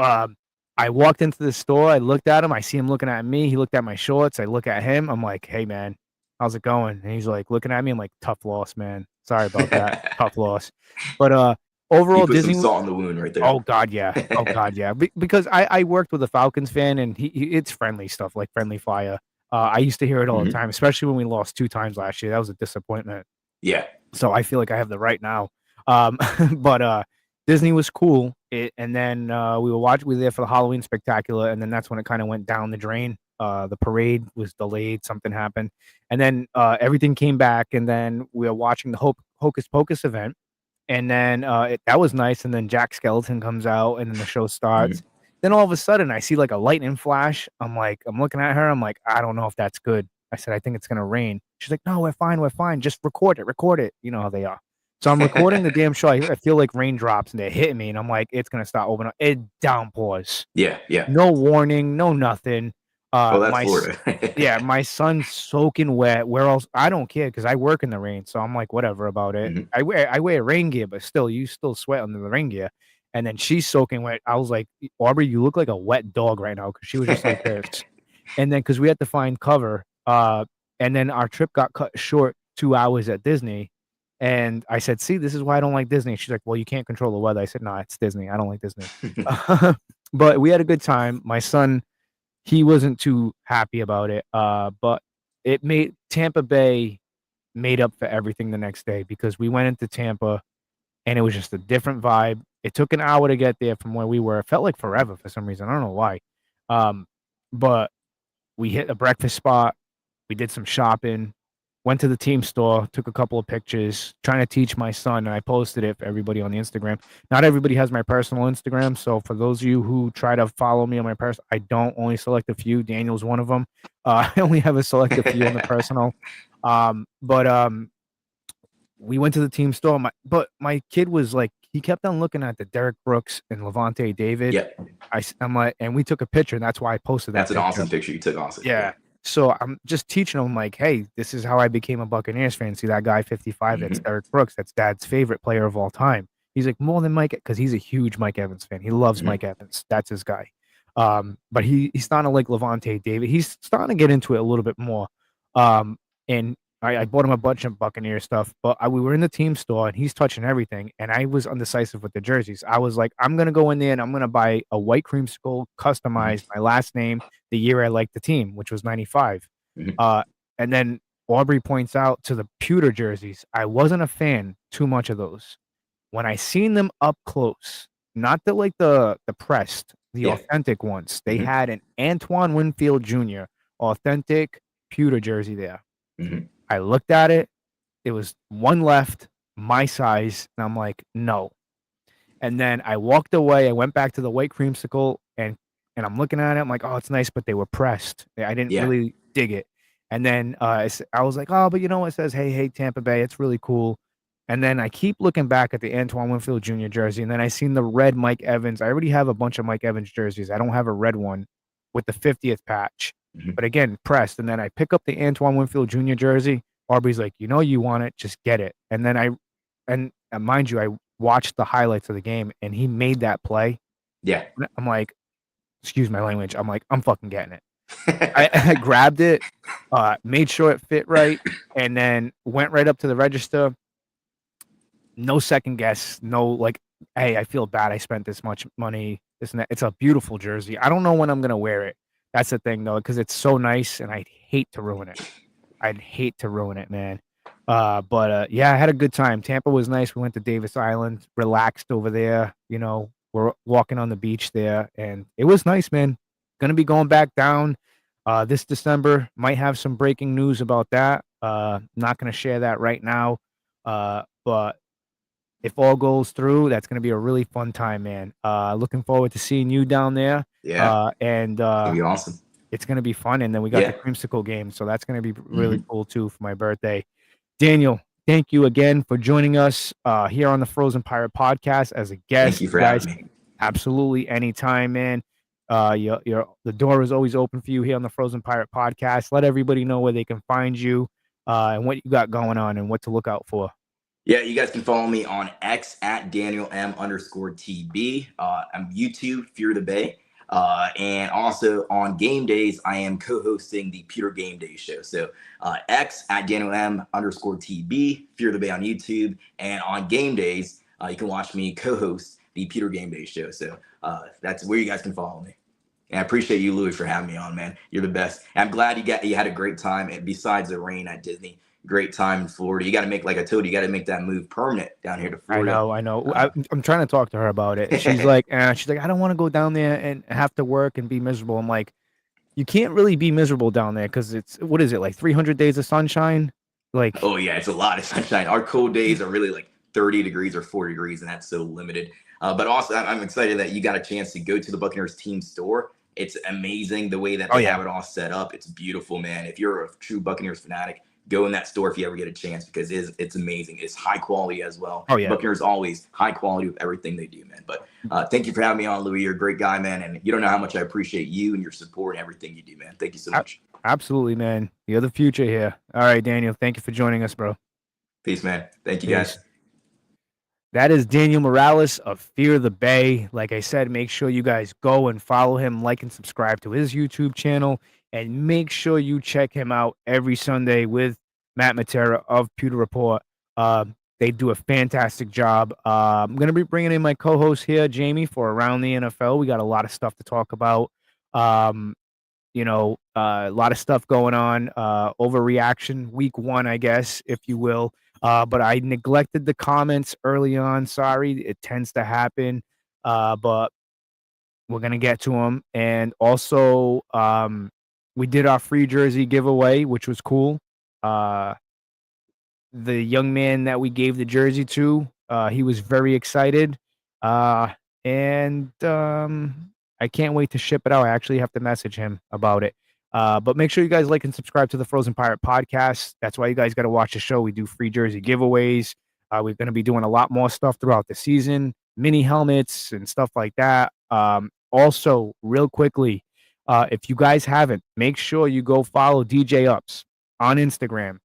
I walked into the store. I looked at him. I see him looking at me. He looked at my shorts. I look at him. I'm like, hey, man, how's it going? And he's like looking at me. I'm like, tough loss, man. Sorry about that. Tough loss. But overall, Disney. Some salt in the wound right there. Oh, God, yeah. Oh, God, yeah. Because I worked with a Falcons fan, and it's friendly stuff, like friendly fire. I used to hear it all the time, especially when we lost 2 times last year. That was a disappointment. Yeah. So I feel like I have the right now. But Disney was cool. And then we were there for the Halloween Spectacular, and then that's when it kind of went down the drain. The parade was delayed. Something happened. And then everything came back, and then we were watching the Hocus Pocus event. And then that was nice. And then Jack Skeleton comes out, and then the show starts. Then all of a sudden, I see like a lightning flash. I'm looking at her. I'm like, I don't know if that's good. I said, I think it's going to rain. She's like, no, we're fine. Just record it. You know how they are. So I'm recording the damn show. I feel like raindrops and they're hitting me. And I'm like, it's going to start opening up. It downpours. Yeah. No warning, no nothing. That's Florida. Yeah, my son's soaking wet. Where else? I don't care because I work in the rain. So I'm like, whatever about it. I wear rain gear, but still, you still sweat under the rain gear. And then she's soaking wet. I was like, Aubrey, you look like a wet dog right now because she was just like this. And then because we had to find cover. And then our trip got cut short 2 hours at Disney. And I said, see, this is why I don't like Disney. She's like, well, you can't control the weather. I said, no, it's Disney. I don't like Disney. But we had a good time. My son, he wasn't too happy about it. But it made Tampa Bay made up for everything the next day because we went into Tampa and it was just a different vibe. It took an hour to get there from where we were. It felt like forever for some reason. I don't know why. But we hit a breakfast spot. We did some shopping, went to the team store, took a couple of pictures, trying to teach my son, and I posted it for everybody on the Instagram. Not everybody has my personal Instagram, so for those of you who try to follow me on my personal, I don't only select a few. Daniel's one of them. I only have a selected few on the personal. We went to the team store. My kid was like, he kept on looking at the Derek Brooks and Levante David. Yeah. I'm like, and we took a picture, and that's why I posted that. That's an awesome picture you took, awesome. Yeah. So I'm just teaching him like, hey, this is how I became a Buccaneers fan. See that guy 55? That's Derek Brooks. That's Dad's favorite player of all time. He's like, more than Mike, because he's a huge Mike Evans fan. He loves Mike Evans. That's his guy. But he's starting to like Levante David. He's starting to get into it a little bit more. And I bought him a bunch of Buccaneer stuff, but we were in the team store and he's touching everything. And I was undecisive with the jerseys. I was like, I'm going to go in there and I'm going to buy a white creamsicle, customized my last name, the year I liked the team, which was 95. And then Aubrey points out to the pewter jerseys. I wasn't a fan too much of those. When I seen them up close, not the pressed, the authentic ones, they had an Antoine Winfield Jr. authentic pewter jersey there. I looked at it. It was one left, my size, and I'm like, no. And then I walked away. I went back to the white creamsicle, and I'm looking at it. I'm like, oh, it's nice, but they were pressed. I didn't really dig it. And then I was like, oh, but you know what? It says, hey, Tampa Bay. It's really cool. And then I keep looking back at the Antoine Winfield Jr. jersey, and then I seen the red Mike Evans. I already have a bunch of Mike Evans jerseys. I don't have a red one with the 50th patch. But again, pressed. And then I pick up the Antoine Winfield Jr. jersey. Aubrey's like, you know, you want it, just get it. And then mind you, I watched the highlights of the game and he made that play. Yeah. I'm like, excuse my language. I'm like, I'm fucking getting it. I grabbed it, made sure it fit right, and then went right up to the register. No second guess. No, like, hey, I feel bad I spent this much money. This and that. It's a beautiful jersey. I don't know when I'm going to wear it. That's the thing, though, because it's so nice, and I'd hate to ruin it. I'd hate to ruin it, man. But yeah, I had a good time. Tampa was nice. We went to Davis Island, relaxed over there. You know, we're walking on the beach there, and it was nice, man. Gonna be going back down this December. Might have some breaking news about that. Not gonna share that right now. But if all goes through, that's gonna be a really fun time, man. Looking forward to seeing you down there. Yeah. And it'll be awesome. It's going to be fun. And then we got the creamsicle game. So that's going to be really cool, too, for my birthday. Daniel, thank you again for joining us here on the Frozen Pirate Podcast as a guest. Thank you for having me. Absolutely. Anytime, man. The door is always open for you here on the Frozen Pirate Podcast. Let everybody know where they can find you and what you got going on and what to look out for. Yeah, you guys can follow me on X at DanielM_TB. I'm YouTube, Fear the Bay. And also on game days, I am co-hosting the Pewter Game Day show. So X at DanielM_TB, Fear the Bay on YouTube. And on game days, you can watch me co-host the Pewter Game Day show. So that's where you guys can follow me. And I appreciate you, Louis, for having me on, man. You're the best. And I'm glad you had a great time. And besides the rain at Disney, great time in Florida. You got to make, like I told you, got to make that move permanent down here to Florida. I know. I'm trying to talk to her about it. She's like, I don't want to go down there and have to work and be miserable. I'm like, you can't really be miserable down there because it's, what is it, like 300 days of sunshine? Like, oh yeah, it's a lot of sunshine. Our cold days are really like 30 degrees or 40 degrees, and that's so limited. But also, I'm excited that you got a chance to go to the Buccaneers team store. It's amazing the way that they have it all set up. It's beautiful, man. If you're a true Buccaneers fanatic, go in that store if you ever get a chance because it's amazing. It's high quality as well. Oh yeah, Buccaneers always high quality with everything they do, man. But thank you for having me on, Louis. You're a great guy, man, and you don't know how much I appreciate you and your support and everything you do, man. Thank you so much. Absolutely, man. You're the future here. All right, Daniel. Thank you for joining us, bro. Peace, man. Thank you, guys. That is Daniel Morales of Fear the Bay. Like I said, make sure you guys go and follow him, like and subscribe to his YouTube channel, and make sure you check him out every Sunday with Matt Matera of Pewter Report. They do a fantastic job. I'm going to be bringing in my co-host here, Jamie, for Around the NFL. We got a lot of stuff to talk about. A lot of stuff going on. Overreaction week 1, I guess, if you will. But I neglected the comments early on. Sorry, it tends to happen. But we're going to get to them. And also, we did our free jersey giveaway, which was cool. The young man that we gave the jersey to, he was very excited. And I can't wait to ship it out. I actually have to message him about it. But make sure you guys like and subscribe to the Frozen Pirate podcast. That's why you guys got to watch the show. We do free jersey giveaways. We're going to be doing a lot more stuff throughout the season, mini helmets and stuff like that. Also, real quickly, if you guys haven't, make sure you go follow DJ Ups on Instagram.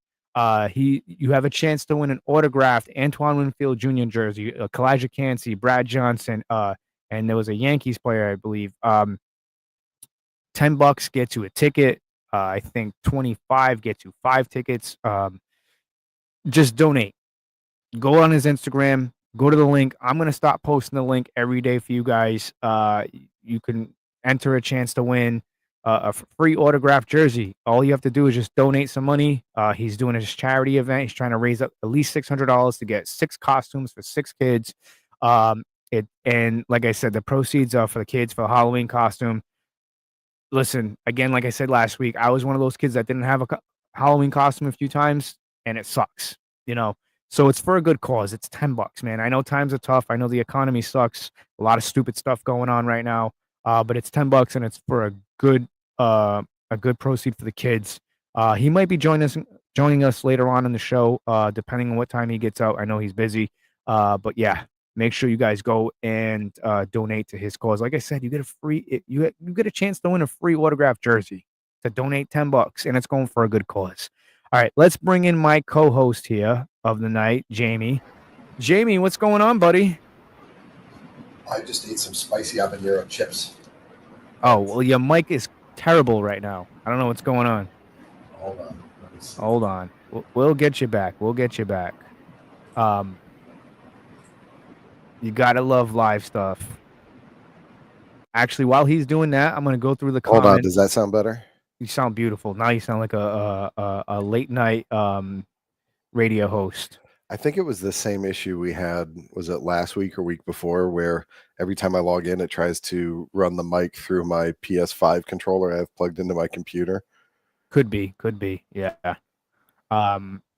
You have a chance to win an autographed Antoine Winfield Jr. jersey, Kalijah Cansey, Brad Johnson, and there was a Yankees player, I believe. $10 gets you a ticket. I think 25 gets you 5 tickets. Just donate. Go on his Instagram. Go to the link. I'm gonna stop posting the link every day for you guys. You can enter a chance to win a free autographed jersey. All you have to do is just donate some money. He's doing his charity event. He's trying to raise up at least $600 to get 6 costumes for 6 kids. And like I said, the proceeds are for the kids for the Halloween costume. Listen, again, like I said last week, I was one of those kids that didn't have a Halloween costume a few times, and it sucks, So it's for a good cause. It's $10, man. I know times are tough. I know the economy sucks. A lot of stupid stuff going on right now. But it's $10, and it's for a good proceed for the kids. He might be joining us later on in the show, depending on what time he gets out. I know he's busy. But yeah, make sure you guys go and donate to his cause. Like I said, you get a chance to win a free autographed jersey to donate $10, and it's going for a good cause. All right, let's bring in my co-host here of the night, Jamie. Jamie, what's going on, buddy? I just ate some spicy habanero chips. Oh, well, your mic is terrible right now. I don't know what's going on. Hold on. Hold on. We'll get you back. You gotta love live stuff. Actually, while he's doing that, I'm gonna go through the comments. Hold on. Does that sound better? You sound beautiful. Now you sound like a late night radio host. I think it was the same issue we had, was it last week or week before, where every time I log in, it tries to run the mic through my PS5 controller I have plugged into my computer. Could be. Yeah.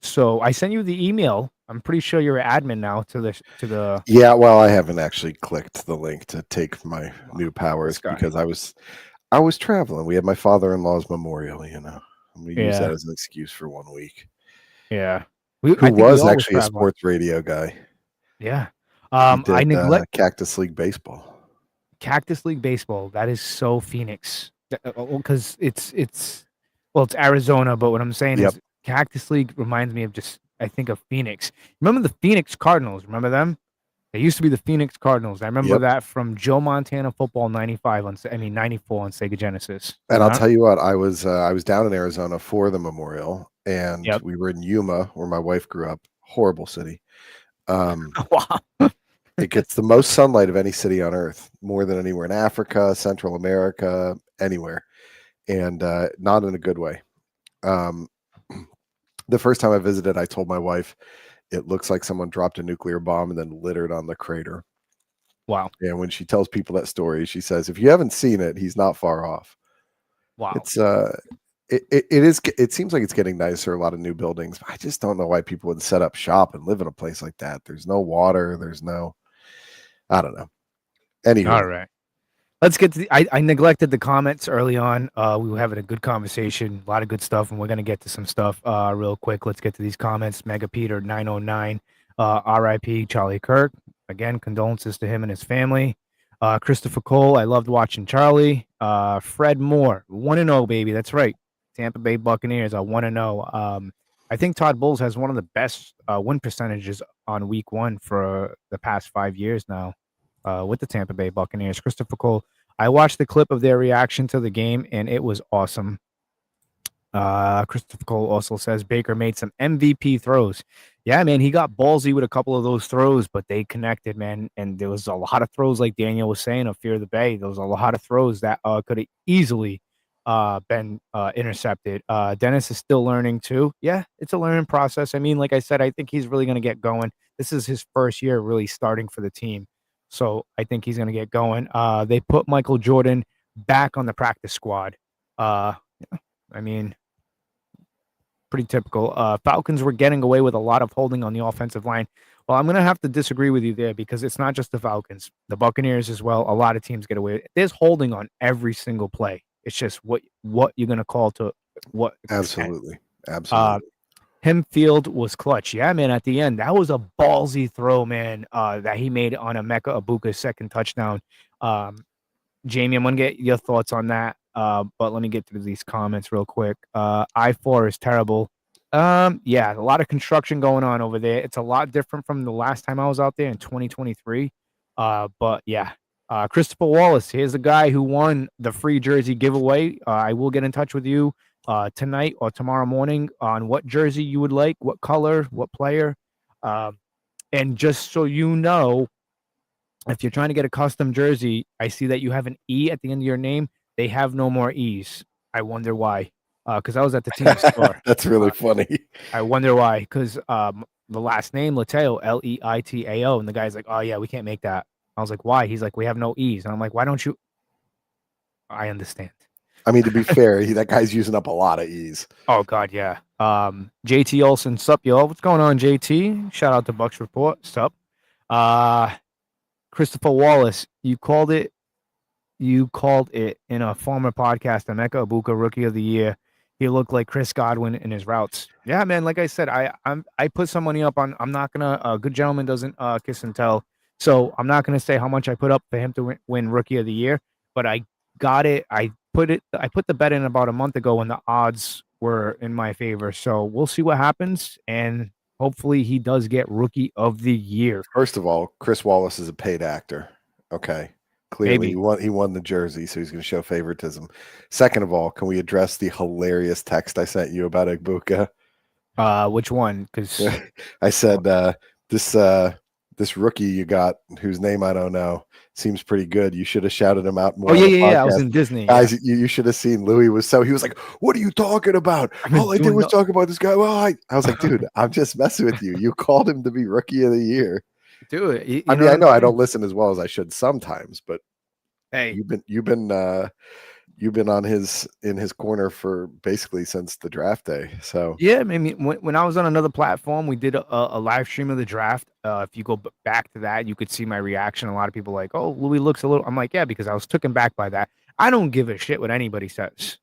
So I sent you the email. I'm pretty sure you're an admin now to the. Yeah, well, I haven't actually clicked the link to take my new powers because I was traveling. We had my father-in-law's memorial, and we use that as an excuse for 1 week. Yeah. Who was actually a sports radio guy. Yeah. I neglect Cactus League Baseball. Cactus League Baseball. That is so Phoenix. Because it's Arizona, but what I'm saying is Cactus League reminds me of I think of Phoenix. Remember the Phoenix Cardinals? Remember them? They used to be the Phoenix Cardinals. I remember that from Joe Montana Football 94 on Sega Genesis. And I'll tell you what, I was down in Arizona for the memorial, and we were in Yuma, where my wife grew up. Horrible city. Wow. It gets the most sunlight of any city on earth, more than anywhere in Africa, Central America, anywhere, and not in a good way. The first time I visited, I told my wife, it looks like someone dropped a nuclear bomb and then littered on the crater. Wow. And when she tells people that story, she says, if you haven't seen it, he's not far off. Wow. It's it seems like it's getting nicer, a lot of new buildings. I just don't know why people would set up shop and live in a place like that. There's no water, I don't know. Anyway. All right. Let's get to I neglected the comments early on. We were having a good conversation, a lot of good stuff, and we're going to get to some stuff real quick. Let's get to these comments. Mega Peter 909, RIP Charlie Kirk. Again, condolences to him and his family. Christopher Cole, I loved watching Charlie. Fred Moore, 1-0, baby. That's right. Tampa Bay Buccaneers are 1-0. I think Todd Bowles has one of the best win percentages on week 1 for the past 5 years now. With the Tampa Bay Buccaneers. Christopher Cole, I watched the clip of their reaction to the game, and it was awesome. Christopher Cole also says Baker made some MVP throws. Yeah, man, he got ballsy with a couple of those throws, but they connected, man. And there was a lot of throws, like Daniel was saying, of Fear of the Bay. There was a lot of throws that could have easily been intercepted. Dennis is still learning too. Yeah, it's a learning process. I mean, like I said, I think he's really going to get going. This is his first year really starting for the team. So I think he's going to get going. They put Michael Jordan back on the practice squad. I mean, pretty typical. Falcons were getting away with a lot of holding on the offensive line. Well, I'm going to have to disagree with you there because it's not just the Falcons. The Buccaneers as well. A lot of teams get away. There's holding on every single play. It's just what you're going to call to what extent. Absolutely. Hemfield was clutch. Yeah, man, at the end. That was a ballsy throw, man, that he made on Emeka Egbuka's second touchdown. Jamie, I'm going to get your thoughts on that. But let me get through these comments real quick. I-4 is terrible. Yeah, a lot of construction going on over there. It's a lot different from the last time I was out there in 2023. But yeah, Christopher Wallace, here's the guy who won the free jersey giveaway. I will get in touch with you tonight or tomorrow morning on what jersey you would like, what color, what player. And just so you know, if you're trying to get a custom jersey, I see that you have an E at the end of your name. They have no more E's. I wonder why. Because I was at the team store. That's really funny. I wonder why. Because the last name, Leitao, Leitao, and the guy's like, oh, yeah, we can't make that. I was like, why? He's like, we have no E's. And I'm like, why don't you? I understand. I mean, to be fair, that guy's using up a lot of E's. Oh, God, yeah. JT Olson, sup, y'all? What's going on, JT? Shout out to Bucks Report. Sup. Christopher Wallace, you called it in a former podcast, Emeka Egbuka Rookie of the Year. He looked like Chris Godwin in his routes. Yeah, man. Like I said, I put some money up on. I'm not gonna. A good gentleman doesn't kiss and tell. So I'm not gonna say how much I put up for him to win Rookie of the Year. But I got it. I put the bet in about a month ago when the odds were in my favor. So we'll see what happens, and hopefully he does get Rookie of the Year. First of all, Chris Wallace is a paid actor. Okay. Clearly, he won the jersey, so he's going to show favoritism. Second of all, can we address the hilarious text I sent you about Egbuka? Which one? Because I said this rookie you got, whose name I don't know, seems pretty good. You should have shouted him out more. Oh yeah. I was in Disney. Guys, you should have seen Louis he was like, "What are you talking about? All I did was talk about this guy." Well, I was like, "Dude, I'm just messing with you. You called him to be Rookie of the Year." Dude, I mean, I know I don't listen as well as I should sometimes, but hey, you've been in his corner for basically since the draft day. So yeah, I mean, when I was on another platform, we did a live stream of the draft. If you go back to that, you could see my reaction. A lot of people like, "Oh, Louis looks a little." I'm like, "Yeah," because I was taken back by that. I don't give a shit what anybody says.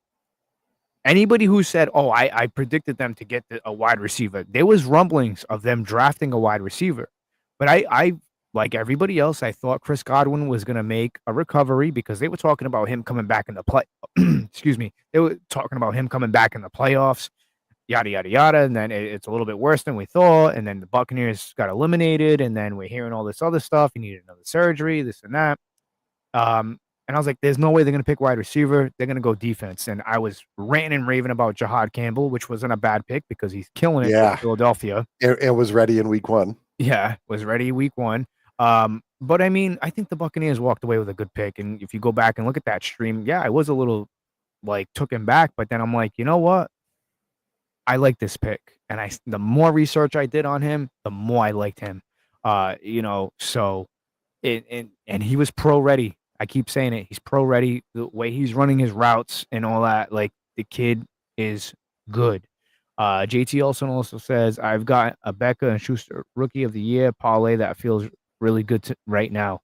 Anybody who said, "Oh, I predicted them to get a wide receiver," there was rumblings of them drafting a wide receiver. But I like everybody else, I thought Chris Godwin was going to make a recovery because they were talking about him coming back in the play. Excuse me. They were talking about him coming back in the playoffs, yada, yada, yada. And then it's a little bit worse than we thought. And then the Buccaneers got eliminated. And then we're hearing all this other stuff. He needed another surgery, this and that. And I was like, there's no way they're going to pick wide receiver. They're going to go defense. And I was ranting and raving about Jahad Campbell, which wasn't a bad pick because he's killing it in Philadelphia. It was ready in week 1. Yeah, was ready week 1. But I mean, I think the Buccaneers walked away with a good pick. And if you go back and look at that stream, yeah, I was a little took him back, but then I'm like, you know what? I like this pick. And the more research I did on him, the more I liked him. So and he was pro ready. I keep saying it. He's pro ready. The way he's running his routes and all that, the kid is good. JT also says, I've got a Becca and Schuster Rookie of the Year parlay that feels really good right now.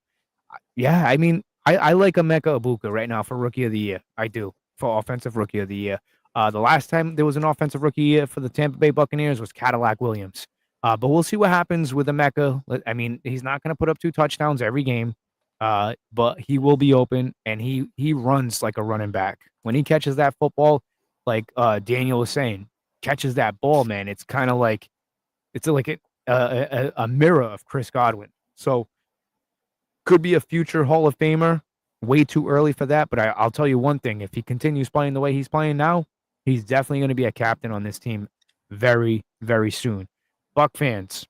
Yeah, I mean, I like Emeka Egbuka right now for Rookie of the Year. I do, for Offensive Rookie of the Year. The last time there was an Offensive Rookie Year for the Tampa Bay Buccaneers was Cadillac Williams. But we'll see what happens with Emeka. I mean, he's not going to put up 2 touchdowns every game, but he will be open, and he runs like a running back. When he catches that football, like Daniel was saying, catches that ball, man, it's kind of like it's like a mirror of Chris Godwin. So could be a future Hall of Famer. Way too early for that, but I'll tell you one thing: if he continues playing the way he's playing now, he's definitely going to be a captain on this team very, very soon. Buck fans,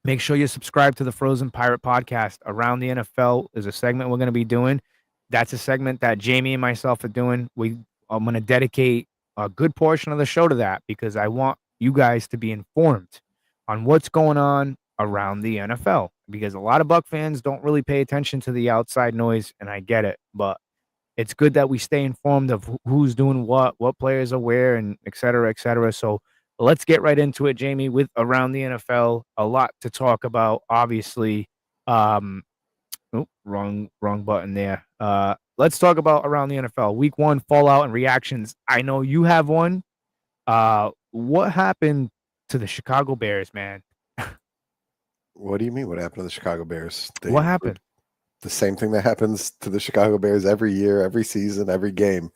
make sure you subscribe to the Frozen Pirate podcast. Around the NFL is a segment we're going to be doing. That's a segment that Jamie and myself are doing. I'm going to dedicate a good portion of the show to that because I want you guys to be informed on what's going on around the NFL, because a lot of Buck fans don't really pay attention to the outside noise, and I get it, but it's good that we stay informed of who's doing what players are where, and et cetera, et cetera. So let's get right into it, Jamie, with Around the NFL. A lot to talk about, obviously. Wrong button there. Let's talk about Around the NFL. Week 1 fallout and reactions. I know you have one. What happened to the Chicago Bears, man? What do you mean? What happened to the Chicago Bears? What happened? The same thing that happens to the Chicago Bears every year, every season, every game.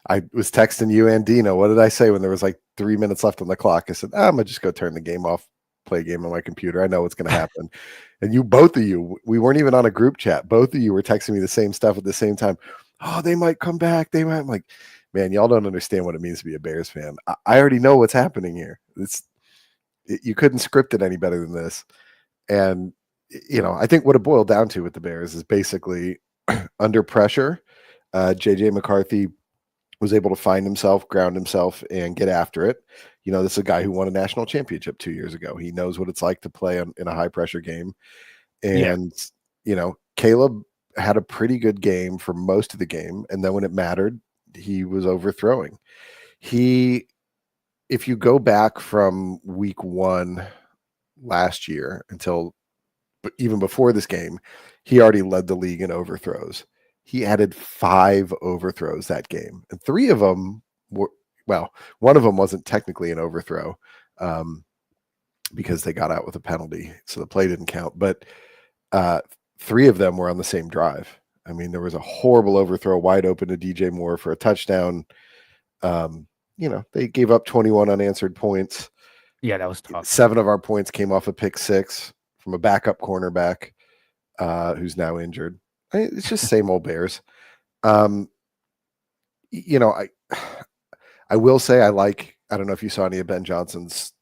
I was texting you and Dino. What did I say when there was like 3 minutes left on the clock? I said, I'm going to just go turn the game off, play a game on my computer. I know what's going to happen. And both of you, we weren't even on a group chat. Both of you were texting me the same stuff at the same time. Oh, they might come back. They might. I'm like, man, y'all don't understand what it means to be a Bears fan. I already know what's happening here. You couldn't script it any better than this. And, I think what it boiled down to with the Bears is basically under pressure. JJ McCarthy was able to find himself, ground himself, and get after it. This is a guy who won a national championship 2 years ago. He knows what it's like to play in a high pressure game. And, Caleb had a pretty good game for most of the game. And then when it mattered, he was overthrowing. If you go back from week 1 last year until even before this game, he already led the league in overthrows. He added 5 overthrows that game, and 3 of them were, one of them wasn't technically an overthrow because they got out with a penalty, so the play didn't count. But 3 of them were on the same drive. I mean, there was a horrible overthrow wide open to DJ Moore for a touchdown. They gave up 21 unanswered points. Yeah, that was tough. 7 of our points came off a pick 6 from a backup cornerback who's now injured. It's just same old Bears. I will say I don't know if you saw any of Ben Johnson's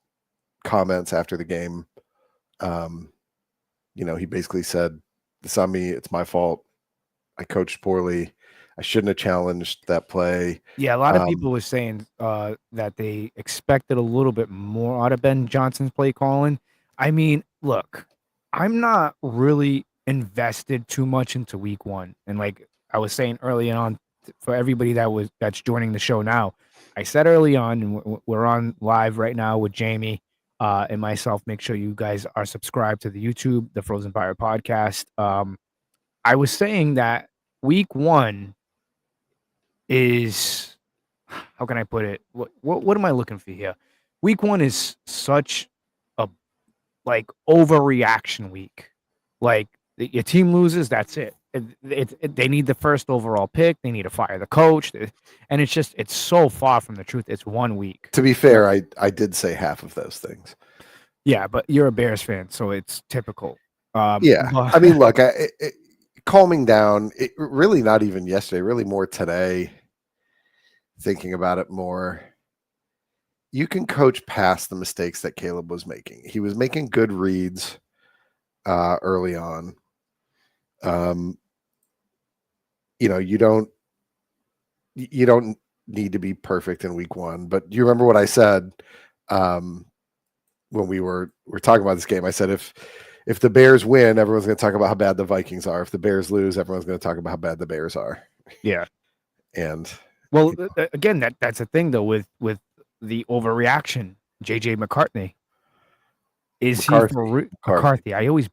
comments after the game. He basically said, "It's on me. It's my fault. I coached poorly. I shouldn't have challenged that play." Yeah, a lot of people were saying that they expected a little bit more out of Ben Johnson's play calling. I mean, look, I'm not really invested too much into week 1. And like I was saying early on, for everybody that's joining the show now, I said early on, and we're on live right now with Jamie and myself. Make sure you guys are subscribed to the YouTube, the Frozen Pirate podcast. I was saying that week 1 is, how can I put it? What am I looking for here? Week 1 is such a overreaction week. Like your team loses, that's it. They need the first overall pick. They need to fire the coach, and it's so far from the truth. It's 1 week. To be fair, I did say half of those things. Yeah, but you're a Bears fan, so it's typical. Yeah, I mean, look, calming down. Really, not even yesterday. Really, more today. Thinking about it more, you can coach past the mistakes that Caleb was making. He was making good reads early on. You don't need to be perfect in week 1, but do you remember what I said when we were talking about this game? I said if the Bears win, everyone's going to talk about how bad the Vikings are. If the Bears lose, everyone's going to talk about how bad the Bears are. Yeah. And well, again, that's the thing though with the overreaction. JJ McCartney. Is McCarthy. he for McCarthy? I always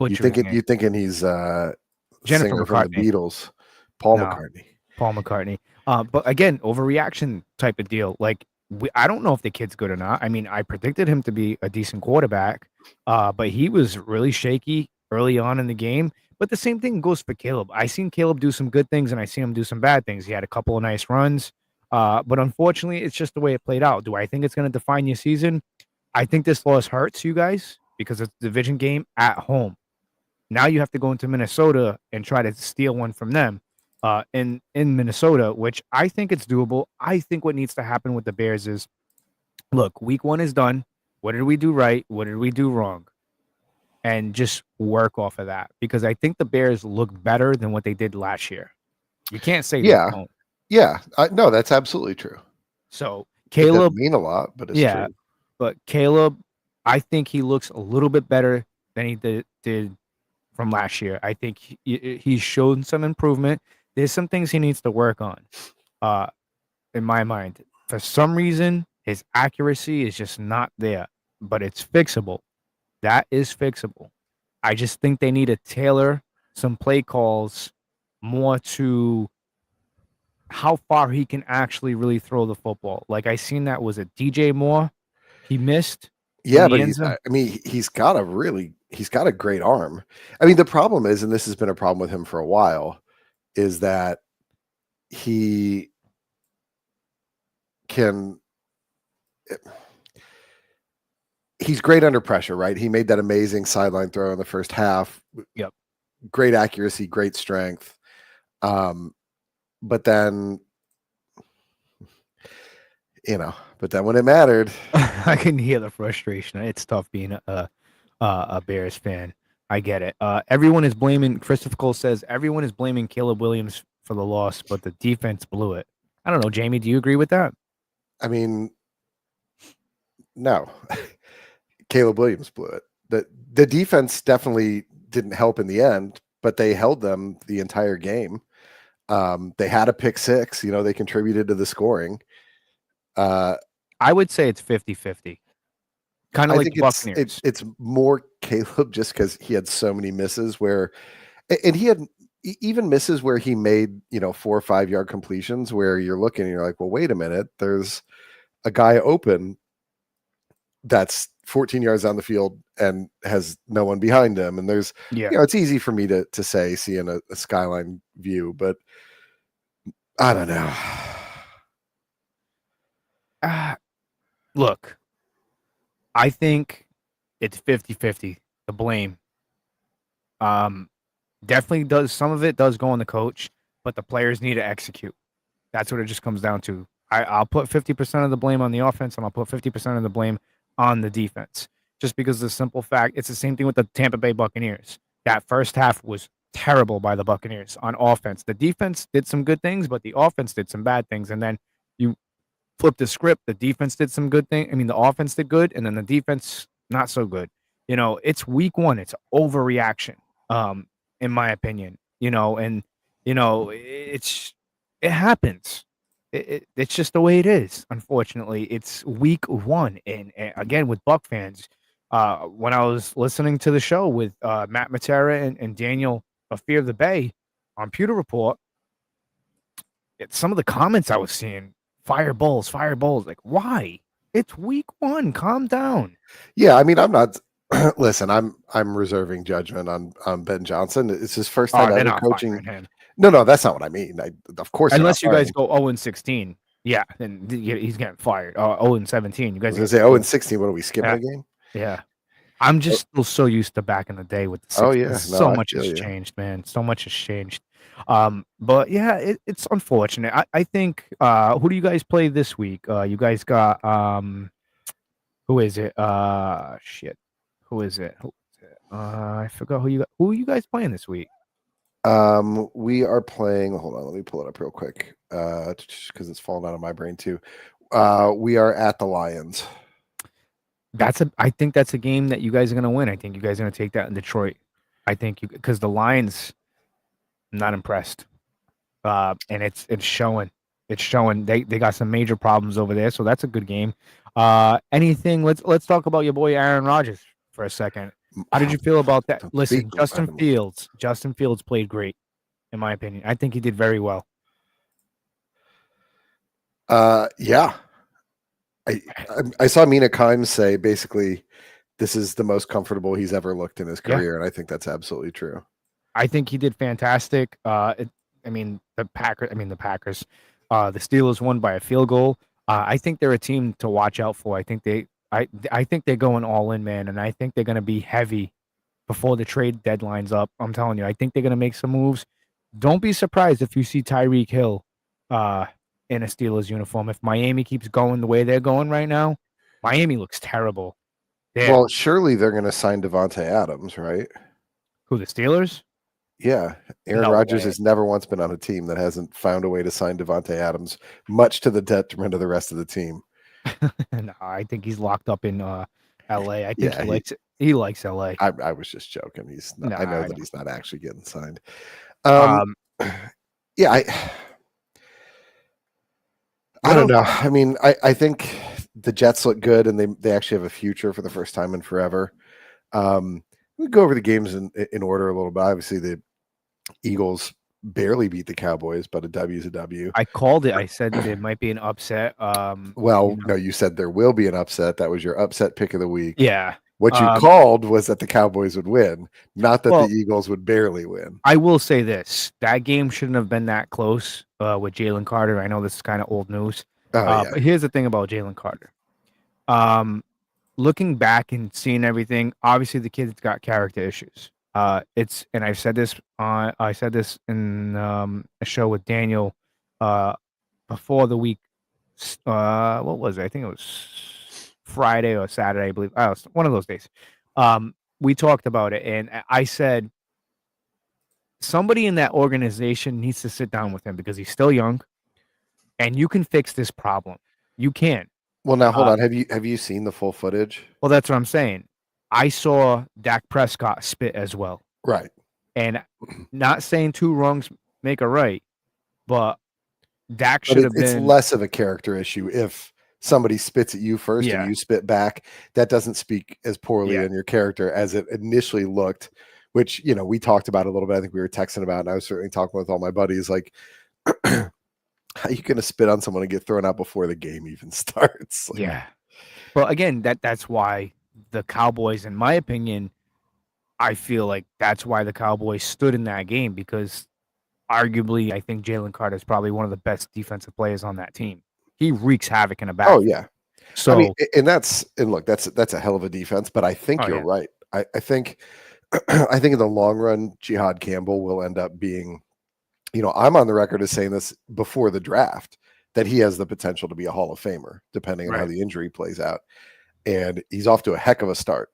butcher it. You thinking he's Jennifer singer McCartney from the Beatles, Paul No. McCartney. Paul McCartney. But again, overreaction type of deal. Like I don't know if the kid's good or not. I mean, I predicted him to be a decent quarterback, but he was really shaky early on in the game. But the same thing goes for Caleb. I seen Caleb do some good things, and I seen him do some bad things. He had a couple of nice runs, but unfortunately, it's just the way it played out. Do I think it's going to define your season? I think this loss hurts you guys because it's a division game at home. Now you have to go into Minnesota and try to steal one from them in Minnesota, which I think it's doable. I think what needs to happen with the Bears is, look, week 1 is done. What did we do right? What did we do wrong? And just work off of that, because I think the Bears look better than what they did last year. You can't say they Yeah. don't. Yeah. No, that's absolutely true. So It doesn't Caleb, mean a lot, but it's yeah, true. but Caleb, I think he looks a little bit better than he did from last year. I think he's shown some improvement. There's some things he needs to work on, in my mind. For some reason, his accuracy is just not there, but it's fixable. That is fixable. I just think they need to tailor some play calls more to how far he can actually really throw the football. Like I seen that was a DJ Moore. He missed in Yeah, the but end zone. he's got a great arm. I mean, the problem is, and this has been a problem with him for a while, is that he can he's great under pressure, right? He made that amazing sideline throw in the first half. Yep. Great accuracy, great strength. But then, but then when it mattered, I can hear the frustration. It's tough being a Bears fan. I get it. Everyone is blaming. Christopher Cole says everyone is blaming Caleb Williams for the loss, but the defense blew it. I don't know, Jamie. Do you agree with that? I mean, no. Caleb Williams blew it. The defense definitely didn't help in the end, but they held them the entire game. They had a pick six. They contributed to the scoring. I would say it's 50-50. Kind of like the Buccaneers. It's more Caleb just because he had so many misses and he had even misses where he made 4 or 5 yard completions where you're looking and you're like, well, wait a minute, there's a guy open that's 14 yards down the field and has no one behind him. And there's, it's easy for me to say, seeing a skyline view, but I don't know. Look, I think it's 50-50, the blame. Definitely does. Some of it does go on the coach, but the players need to execute. That's what it just comes down to. I'll put 50% of the blame on the offense, and I'll put 50% of the blame on the defense. Just because of the simple fact, it's the same thing with the Tampa Bay Buccaneers. That first half was terrible by the Buccaneers on offense. The defense did some good things, but the offense did some bad things. And then you flip the script. The defense did some good things. I mean, the offense did good, and then the defense not so good. It's week one. It's overreaction, in my opinion. It happens. It's just the way it is. Unfortunately, it's week one, and again with Buck fans. When I was listening to the show with Matt Matera and Daniel of Fear of the Bay on Pewter Report, some of the comments I was seeing, fire Bulls. Like, why? It's week one. Calm down. Yeah, I mean, I'm not. Listen, I'm reserving judgment on Ben Johnson. It's his first time ever coaching. Him. No, that's not what I mean. Of course, unless you guys go 0-16, yeah, then he's getting fired. 0-17, you guys. I was gonna say 0-16. What are we skipping a game? Yeah, I'm just still so used to back in the day with the 60s. Oh yeah, so much has changed, man. So much has changed. But yeah, it's unfortunate. I think. Who do you guys play this week? You guys got who is it? Shit. Who is it? I forgot who are you guys playing this week? We are playing. Hold on, let me pull it up real quick. Because it's fallen out of my brain too. We are at the Lions. I think that's a game that you guys are gonna win. I think you guys are gonna take that in Detroit. I think because the Lions, I'm not impressed. And it's showing. It's showing. They got some major problems over there, so that's a good game. Anything? Let's talk about your boy Aaron Rodgers for a second. How did you feel about that? Listen, Justin Fields played great, in my opinion. I think he did very well. Yeah. I saw Mina Kimes say basically this is the most comfortable he's ever looked in his career, and I think that's absolutely true. I think he did fantastic. The Packers. The Steelers won by a field goal. I think they're a team to watch out for. I think they're going all in, man, and I think they're going to be heavy before the trade deadline's up. I'm telling you, I think they're going to make some moves. Don't be surprised if you see Tyreek Hill in a Steelers uniform. If Miami keeps going the way they're going right now, Miami looks terrible. Yeah. Well, surely they're going to sign Devontae Adams, right? Who, the Steelers? Yeah. Aaron No Rodgers way. has never once been on a team that hasn't found a way to sign Devontae Adams, much to the detriment of the rest of the team. No, I think he's locked up in LA. I think Yeah, he likes LA. I was just joking. He's not, No, I know I that know. he's not actually getting signed. Um, Yeah, I don't know. I mean, I think the Jets look good, and they actually have a future for the first time in forever. We go over the games in order a little bit. Obviously, the Eagles barely beat the Cowboys, but a W is a W. I called it. I said there might be an upset. Well, no, you said there will be an upset. That was your upset pick of the week. Yeah. What you called was that the Cowboys would win, not that Well, the Eagles would barely win. I will say this: that game shouldn't have been that close with Jalen Carter. I know this is kind of old news, Oh, yeah. but here's the thing about Jalen Carter. Looking back and seeing everything, obviously the kid's got character issues. And I said this in a show with Daniel before the week. What was it? I think it was Friday or Saturday, I believe. Oh, one of those days. We talked about it, and I said somebody in that organization needs to sit down with him because he's still young, and you can fix this problem. You can. Well, now hold on. Have you seen the full footage? Well, that's what I'm saying. I saw Dak Prescott spit as well. Right. And not saying two wrongs make a right, but Dak should have been. It's less of a character issue if somebody spits at you first and you spit back. That doesn't speak as poorly in your character as it initially looked, which, we talked about a little bit. I think we were texting about, and I was certainly talking with all my buddies, like, how are you going to spit on someone and get thrown out before the game even starts? Like, yeah. But again, that's why the Cowboys, in my opinion, I feel like that's why the Cowboys stood in that game, because arguably I think Jalen Carter is probably one of the best defensive players on that team. He wreaks havoc in the backfield. Oh, yeah. So, I mean, and look, that's a hell of a defense, but I think you're right. I think in the long run, Jihad Campbell will end up being, I'm on the record as saying this before the draft, that he has the potential to be a Hall of Famer, depending on how the injury plays out. And he's off to a heck of a start.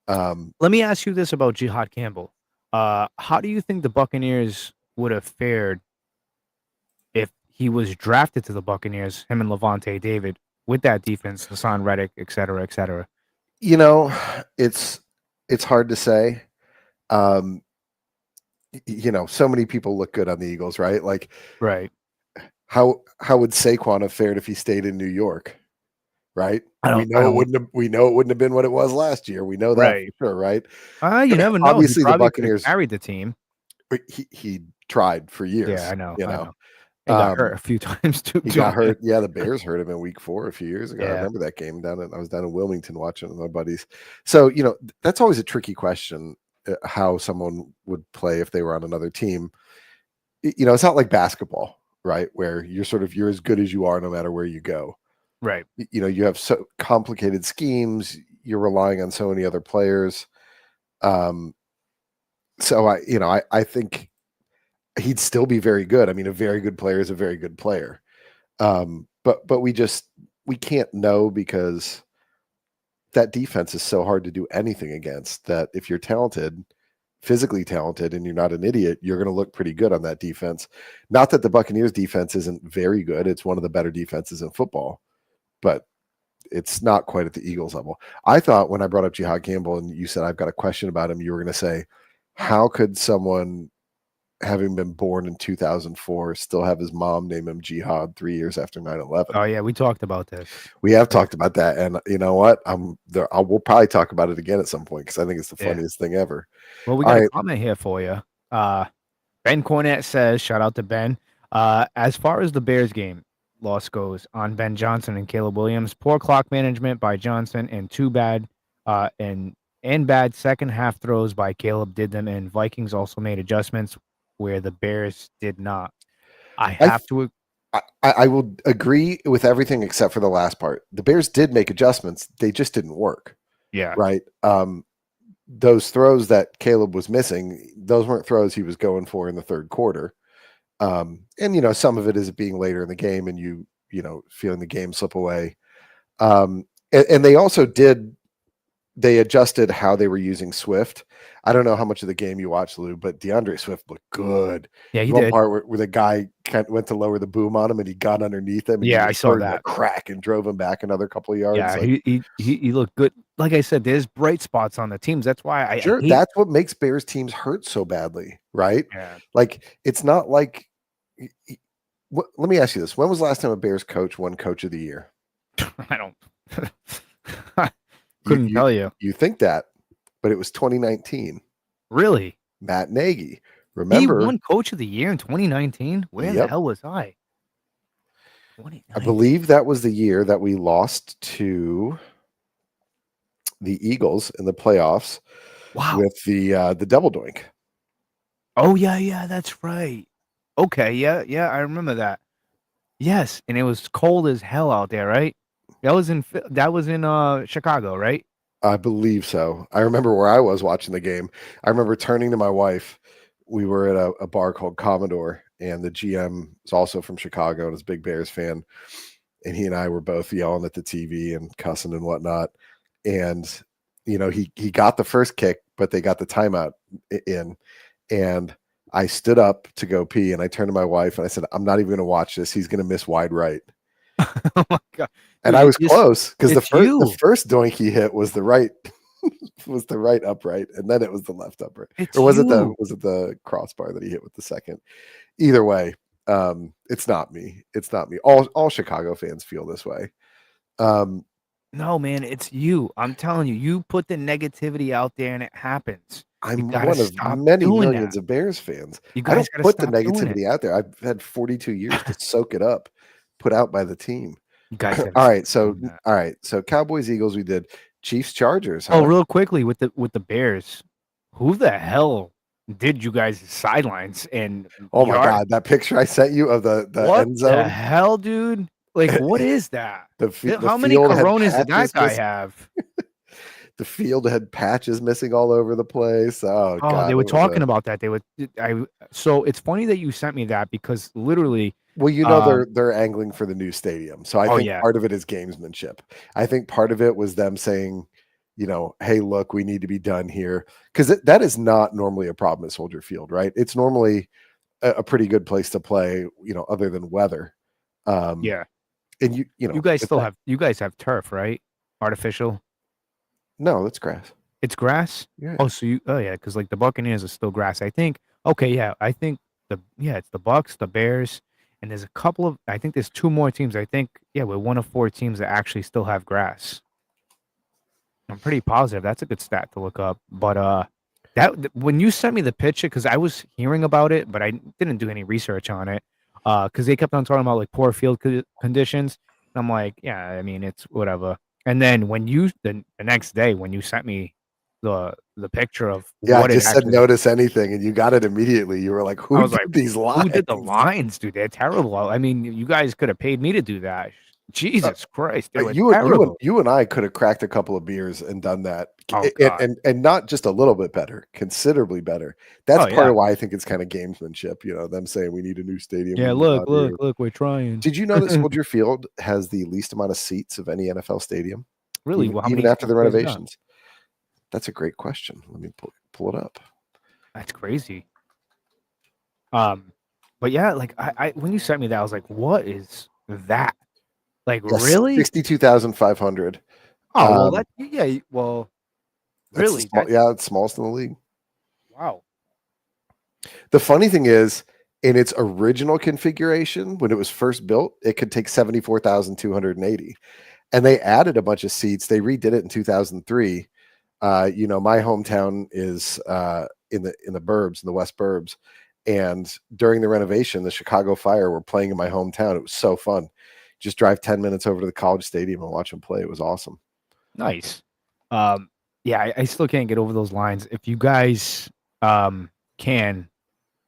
Let me ask you this about Jihad Campbell. How do you think the Buccaneers would have fared if he was drafted to the Buccaneers, him and Levante David, with that defense, Hassan Reddick, et cetera, et cetera? It's hard to say. So many people look good on the Eagles, right? Like, right. How would Saquon have fared if he stayed in New York? Right? We know it wouldn't have been what it was last year. We know that for sure, right? You never know. Obviously, the Buccaneers carried the team. He tried for years. Yeah, I know. You know, he got hurt a few times too. He got hurt. Yeah, the Bears hurt him in Week 4 a few years ago. Yeah. I remember that game I was down in Wilmington watching with my buddies. So that's always a tricky question. How someone would play if they were on another team. It's not like basketball, right? Where you're as good as you are no matter where you go. Right. You have so complicated schemes. You're relying on so many other players. So I think he'd still be very good. I mean, a very good player is a very good player. But we can't know, because that defense is so hard to do anything against, that if you're talented, physically talented, and you're not an idiot, you're going to look pretty good on that defense. Not that the Buccaneers defense isn't very good. It's one of the better defenses in football, but it's not quite at the Eagles level. I thought when I brought up Jihad Campbell and you said, I've got a question about him, you were going to say, how could someone, having been born in 2004, still have his mom name him Jihad 3 years after 9/11? Oh yeah, we talked about this. We have talked about that, and you know what? We'll probably talk about it again at some point, because I think it's the funniest thing ever. Well, we got a comment here for you. Ben Cornett says, shout out to Ben. As far as the Bears game loss goes, on Ben Johnson and Caleb Williams, poor clock management by Johnson, and too bad and bad second half throws by Caleb did them in. Vikings also made adjustments where the Bears did not. I will agree with everything except for the last part. The Bears did make adjustments. They just didn't work. Yeah. Right. Those throws that Caleb was missing, those weren't throws he was going for in the third quarter. And some of it is being later in the game and feeling the game slip away. And they also did they adjusted how they were using Swift. I don't know how much of the game you watched, Lou, but DeAndre Swift looked good. Yeah, he One did. part where the guy went to lower the boom on him and he got underneath him. And Yeah, he I saw heard a that. crack and drove him back another couple of yards. Yeah, Like, he looked good. Like I said, there's bright spots on the teams. That's why I sure, hate. that's what makes Bears teams hurt so badly, right? Yeah. Like, it's not like. Let me ask you this: when was the last time a Bears coach won Coach of the Year? I don't. Couldn't tell you. You think that, but it was 2019. Really? Matt Nagy. Remember, he won Coach of the Year in 2019. Where the Yep. hell was I? I believe that was the year that we lost to the Eagles in the playoffs. Wow. With the double doink. Oh yeah, that's right. Okay, yeah, I remember that. Yes, and it was cold as hell out there, right? That was in Chicago, right? I believe so. I remember where I was watching the game. I remember turning to my wife. We were at a bar called Commodore, and the GM is also from Chicago and is a big Bears fan. And he and I were both yelling at the TV and cussing and whatnot. And, you know, he got the first kick, but they got the timeout in. And I stood up to go pee, and I turned to my wife and I said, I'm not even going to watch this. He's going to miss wide right. Oh my god! And Dude, I was close because the you. first doink he hit was the right was the right upright, and then it was the left upright. It's Or was it you. the crossbar that he hit with the second? Either way, it's not me. It's not me. All Chicago fans feel this way. No, man, it's you. I'm telling you, you put the negativity out there, and it happens. I'm gotta one of stop many doing millions that. of Bears fans. You I guys don't gotta put the stop doing it. negativity out there. I've had 42 years to soak it up, put out by the team. You guys gotta All stop right, doing that. so Cowboys Eagles we did. Chiefs Chargers. Oh, Huh? real quickly with the Bears, who the hell did you guys sidelines and Oh my God, that picture I sent you of the what end the zone. hell, dude? Like, what is that? The How many field had Coronas did that patches guy missing. have? The field had patches missing all over the place. Oh God, They were it was talking about that. So it's funny that you sent me that because literally, well, you know, they're angling for the new stadium. So I think yeah. part of it is gamesmanship. I think part of it was them saying, you know, hey, look, we need to be done here. Because that is not normally a problem at Soldier Field, right? It's normally a pretty good place to play, you know, other than weather. Yeah. And you know, You guys have turf, right? Artificial. No, that's grass. It's grass. Yeah. Yeah, because like the Buccaneers are still grass. I think. Okay, yeah, I think it's the Bucks, the Bears, and there's a couple of. I think there's two more teams. I think we're one of four teams that actually still have grass. I'm pretty positive. That's a good stat to look up. But when you sent me the picture, because I was hearing about it, but I didn't do any research on it. Because they kept on talking about like poor field conditions. And I'm like, yeah, I mean it's whatever. And then when the next day when you sent me the picture of what I just said notice anything, and you got it immediately. You were like, "Who did these lines? Who did the lines, dude? They're terrible." I mean, you guys could have paid me to do that. Jesus Christ, they were terrible. You and I could have cracked a couple of beers and done that, Oh, God. and not just a little bit better, considerably better. That's part of why I think it's kind of gamesmanship. You know, them saying we need a new stadium. Yeah, look, we're trying. Did you know that Soldier Field has the least amount of seats of any NFL stadium? Really? Even after the renovations? That's a great question. Let me pull it up. That's crazy. But yeah, like I when you sent me that, I was like, what is that? Like, really? 62,500. Oh, well, really? It's smallest in the league. Wow. The funny thing is, in its original configuration, when it was first built, it could take 74,280. And they added a bunch of seats. They redid it in 2003. You know, my hometown is in the burbs, in the West Burbs. And during the renovation, the Chicago Fire were playing in my hometown. It was so fun. Just drive 10 minutes over to the College Stadium and watch them play. It was awesome. Nice. Yeah, I still can't get over those lines. If you guys can,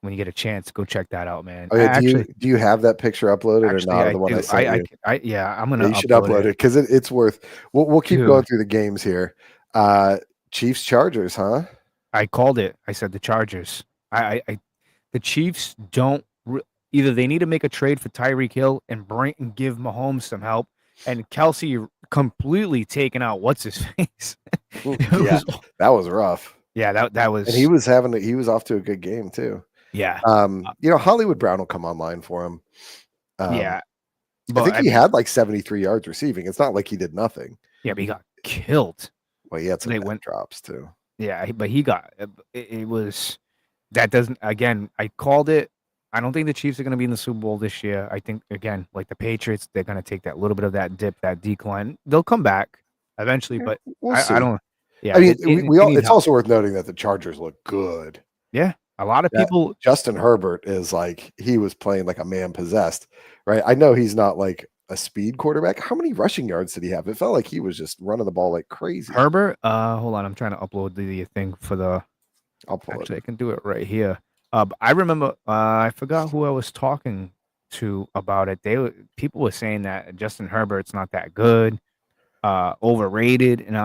when you get a chance, go check that out, man. Oh, yeah, do you have that picture uploaded or not? The one I sent you? I'm gonna. You should upload it because it's worth. We'll keep going through the games here. Chiefs Chargers, huh? I called it. I said the Chargers. The Chiefs don't. Either they need to make a trade for Tyreek Hill and give Mahomes some help, and Kelsey completely taken out what's his face. It Yeah, was- that was rough. yeah, that was And he was off to a good game too. yeah, Hollywood Brown will come online for him. yeah. I But think I he mean, had like 73 yards receiving. It's not like he did nothing. yeah, but he got killed. Well, he had some They bad went, drops too. yeah, but he got it was that doesn't again. I called it. I don't think the Chiefs are going to be in the Super Bowl this year. I think again, like the Patriots, they're going to take that little bit of that dip, that decline. They'll come back eventually, Yeah, but we'll I see. don't. Yeah, I mean, they need it's help. also worth noting that the Chargers look good. Yeah, a lot of people. Justin Herbert is like he was playing like a man possessed, right? I know he's not like a speed quarterback. How many rushing yards did he have? It felt like he was just running the ball like crazy. Herbert, hold on, I'm trying to upload the thing for the. I'll pull Actually, I it. can do it right here. But I remember, I forgot who I was talking to about it. People were saying that Justin Herbert's not that good, overrated, and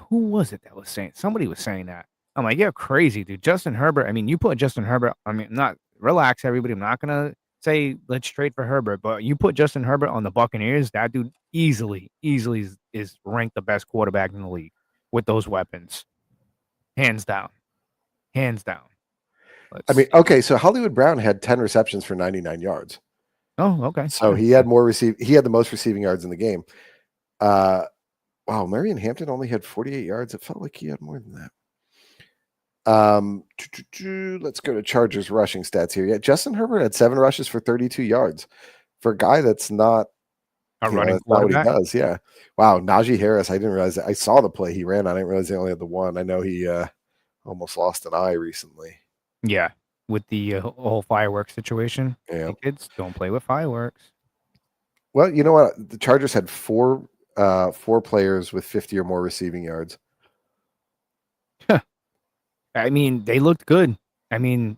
who was it that was saying? Somebody was saying that. I'm like, you're crazy, dude. Justin Herbert. I mean, you put Justin Herbert. I mean, not relax, everybody. I'm not gonna say let's trade for Herbert, but you put Justin Herbert on the Buccaneers. That dude easily is ranked the best quarterback in the league with those weapons, hands down, hands down. I mean, okay, so Hollywood Brown had 10 receptions for 99 yards. Oh, okay. So he had he had the most receiving yards in the game. Wow, Marion Hampton only had 48 yards. It felt like he had more than that. Let's go to Chargers rushing stats here. Yeah, Justin Herbert had 7 rushes for 32 yards. For a guy that's not A running that's not what he quarterback. does. Yeah. Wow, Najee Harris. I didn't realize that. I saw the play he ran. I didn't realize he only had the one. I know he almost lost an eye recently. Yeah, with the whole fireworks situation. Yeah. Hey, kids, don't play with fireworks. Well, you know what? The Chargers had four players with 50 or more receiving yards. I mean, they looked good. I mean,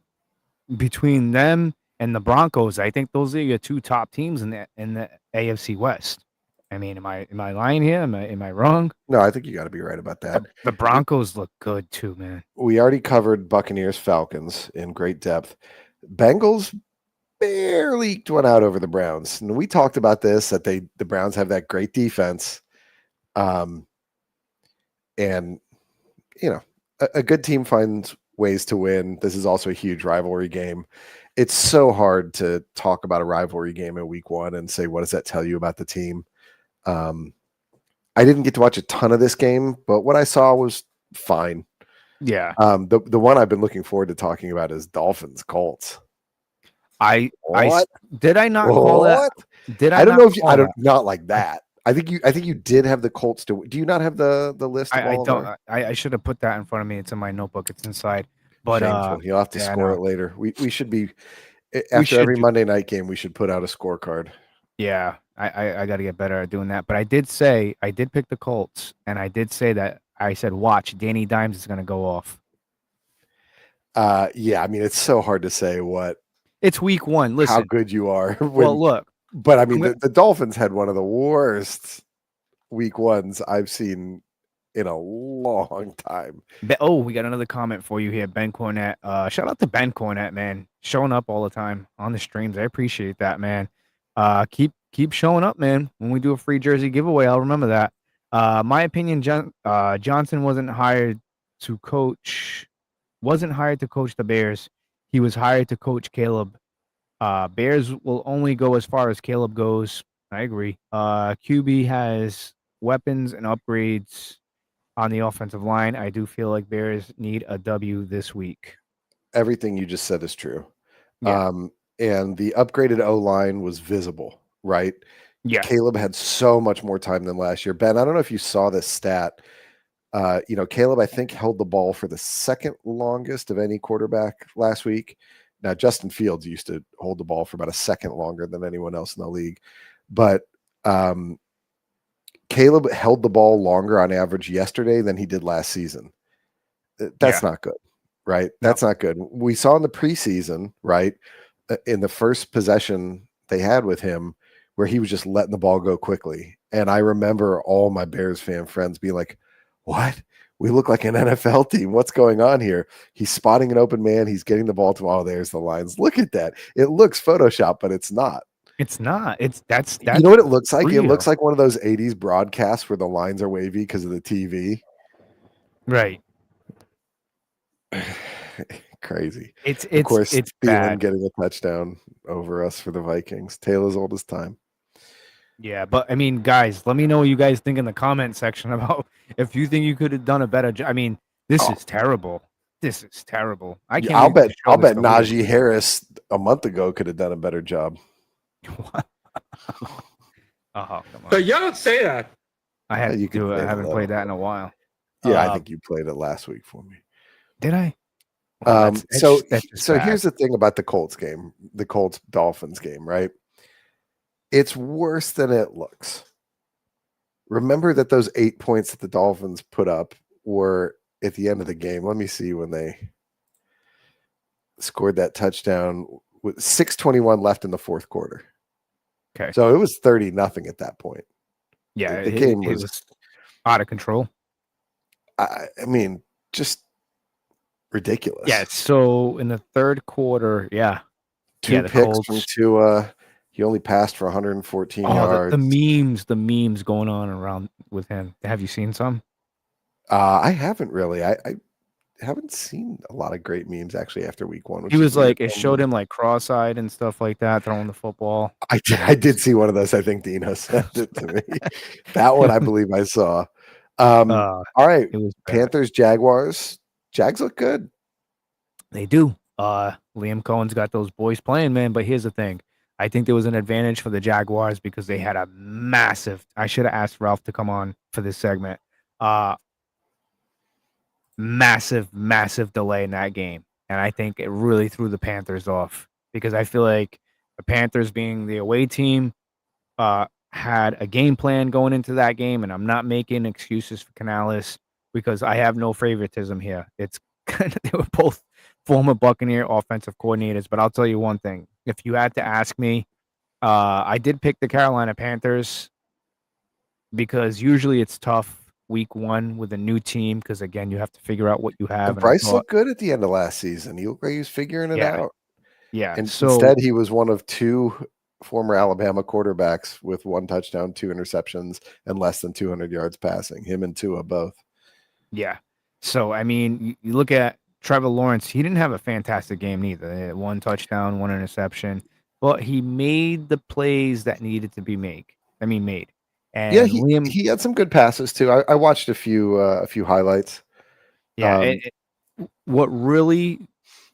between them and the Broncos, I think those are your 2 top teams in the AFC West. I mean, am I lying here? Am I wrong? No, I think you got to be right about that. The Broncos look good too, man. We already covered Buccaneers Falcons in great depth. Bengals barely eked one out over the Browns. And we talked about this, that the Browns have that great defense. And you know, a good team finds ways to win. This is also a huge rivalry game. It's so hard to talk about a rivalry game in week 1 and say, what does that tell you about the team? I didn't get to watch a ton of this game, but what I saw was fine. Yeah. The one I've been looking forward to talking about is Dolphins Colts. I did I not what? call that? Did I? I don't not know if you, call I don't that? not like that. I think you did have the Colts to. Do you not have the list? Of I all don't. Of I should have put that in front of me. It's in my notebook. It's inside. But Shameful. You'll have to yeah, score no. it later. We should be after should every do- Monday night game. We should put out a scorecard. Yeah, I got to get better at doing that. But I did pick the Colts, and I did say that I said, watch, Danny Dimes is going to go off. Yeah, I mean it's so hard to say It's week 1. Listen, how good you are. well, look, but I mean the Dolphins had one of the worst week 1s I've seen in a long time. we got another comment for you here, Ben Cornett. Shout out to Ben Cornett, man, showing up all the time on the streams. I appreciate that, man. Keep showing up, man. When we do a free jersey giveaway, I'll remember that. My opinion, Johnson wasn't hired to coach the Bears. He was hired to coach Caleb. Bears will only go as far as Caleb goes. I agree. QB has weapons and upgrades on the offensive line. I do feel like Bears need a W this week. Everything you just said is true. Yeah. And the upgraded O-line was visible, right? Yeah. Caleb had so much more time than last year. Ben, I don't know if you saw this stat. Caleb, I think, held the ball for the second longest of any quarterback last week. Now, Justin Fields used to hold the ball for about a second longer than anyone else in the league. But Caleb held the ball longer on average yesterday than he did last season. That's not good, right? That's not good. We saw in the preseason, right, in the first possession they had with him where he was just letting the ball go quickly. And I remember all my Bears fan friends being like, what? We look like an NFL team. What's going on here? He's spotting an open man. He's getting the ball to, there's the lines. Look at that. It looks Photoshop, but it's not. It's not. That's you know what it looks like? real. It looks like one of those 80s broadcasts where the lines are wavy because of the TV. Right. Crazy. It's Of course, it's Thielen bad. getting a touchdown over us for the Vikings. Tale as old as time. Yeah, but I mean, guys, let me know what you guys think in the comment section about if you think you could have done a better job. I mean, this Oh, is terrible. This is terrible. I yeah, can't wait to show I'll this bet to Leo. Najee Harris a month ago could have done a better job. What? Oh, come So on. you don't say that. I had You to could do it. say I it haven't low. played that in a while. Yeah, I think you played it last week for me. Did I? Well, So that's just bad. here's the thing about the Colts game, the Colts Dolphins game, right? It's worse than it looks. Remember that those 8 points that the Dolphins put up were at the end of the game. Let me see when they scored that touchdown with 6:21 left in the fourth quarter. Okay. So it was 30-0 at that point. Yeah, the game it was was out of control. I mean, just ridiculous. Yeah. So in the third quarter, yeah. Two the picks from Colts. Tua. He only passed for 114 yards. The memes going on around with him. Have you seen some? I haven't really. I haven't seen a lot of great memes actually after week one. He was like, it showed him like cross-eyed and stuff like that, throwing the football. I did see one of those. I think Dino sent it to me. That one I believe I saw. All right, It was bad. Panthers, Jaguars. Jags look good. They do. Liam Cohen's got those boys playing, man. But here's the thing. I think there was an advantage for the Jaguars because they had a massive. I should have asked Ralph to come on for this segment. Massive delay in that game, and I think it really threw the Panthers off because I feel like the Panthers, being the away team, had a game plan going into that game, and I'm not making excuses for Canales because I have no favoritism here. It's they were both former Buccaneer offensive coordinators, but I'll tell you one thing. If you had to ask me, I did pick the Carolina Panthers because usually it's tough week one with a new team because, again, you have to figure out what you have. And Bryce looked good at the end of last season. He looked like he was figuring it out. Yeah. And instead, he was one of two former Alabama quarterbacks with 1 touchdown, 2 interceptions, and less than 200 yards passing. Him and Tua both. Yeah. So, I mean, you look at Trevor Lawrence. He didn't have a fantastic game neither. He had 1 touchdown, 1 interception, but he made the plays that needed to be made. And yeah, he had some good passes too. I watched a few highlights. Yeah, what really,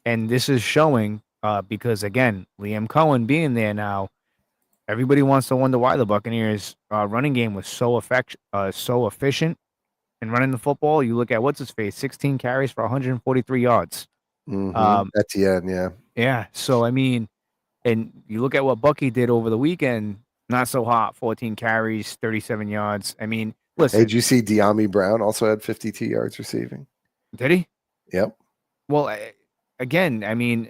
and this is showing because again, Liam Cohen being there now, everybody wants to wonder why the Buccaneers' running game was so efficient in running the football. You look at what's his face, 16 carries for 143 yards. Etienne, yeah. Yeah. So I mean, and you look at what Bucky did over the weekend. Not so hot. 14 carries, 37 yards. I mean, listen. Hey, did you see De'Ami Brown also had 52 yards receiving? Did he? Yep. Well, again, I mean,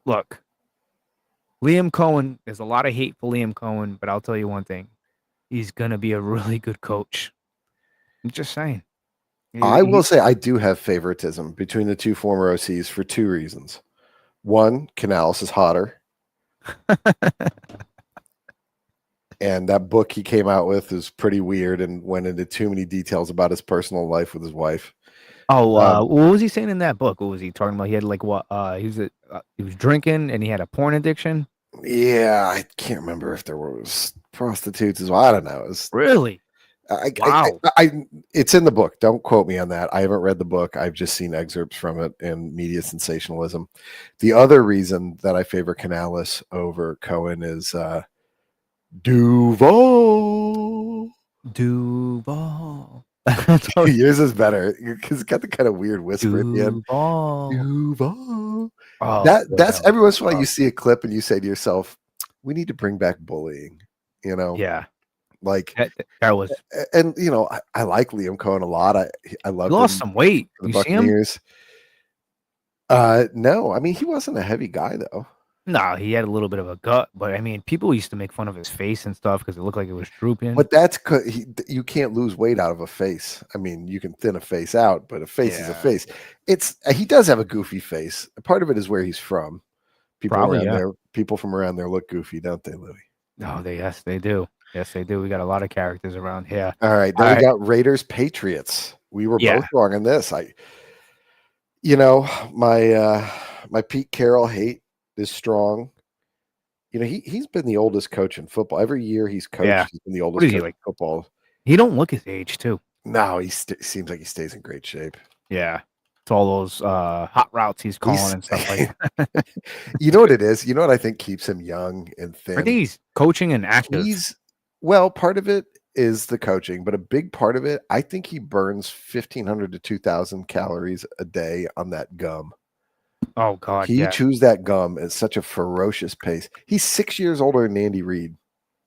look, Liam Cohen, there's a lot of hate for Liam Cohen, but I'll tell you one thing. He's going to be a really good coach. I'm just saying. I will say I do have favoritism between the two former OCs for 2 reasons. One, Canales is hotter. And that book he came out with is pretty weird and went into too many details about his personal life with his wife. Oh, what was he saying in that book? What was he talking about? He had like what? He was drinking and he had a porn addiction. Yeah, I can't remember if there was prostitutes as well. I don't know. Really? Wow. It's in the book. Don't quote me on that. I haven't read the book. I've just seen excerpts from it and media sensationalism. The other reason that I favor Canales over Cohen is Duval. Yours is better because it's got the kind of weird whisper at the end. Duval. Oh, that's every once in a while you see a clip and you say to yourself, we need to bring back bullying, you know? Yeah. Like that was, and you know, I like Liam Cohen a lot. I love. He lost some weight. The Buccaneers. No, I mean he wasn't a heavy guy though. No, he had a little bit of a gut, but I mean, people used to make fun of his face and stuff because it looked like it was drooping. But that's you can't lose weight out of a face. I mean, you can thin a face out, but a face is a face. He does have a goofy face. Part of it is where he's from. People from around there look goofy, don't they, Louis? No, yes, they do. Yes, they do. We got a lot of characters around here. All right, then we got Raiders Patriots. We were both wrong on this. My Pete Carroll hate is strong. He's been the oldest coach in football. Every year he's coached, he's been the oldest coach in football. He don't look his age, too. No, he seems like he stays in great shape. Yeah. It's all those hot routes he's calling and stuff like that. You know what it is? You know what I think keeps him young and thin? I think he's coaching and active. Part of it is the coaching, but a big part of it, I think he burns 1,500 to 2,000 calories a day on that gum. Oh, God, he chews that gum at such a ferocious pace. He's 6 years older than Andy Reid.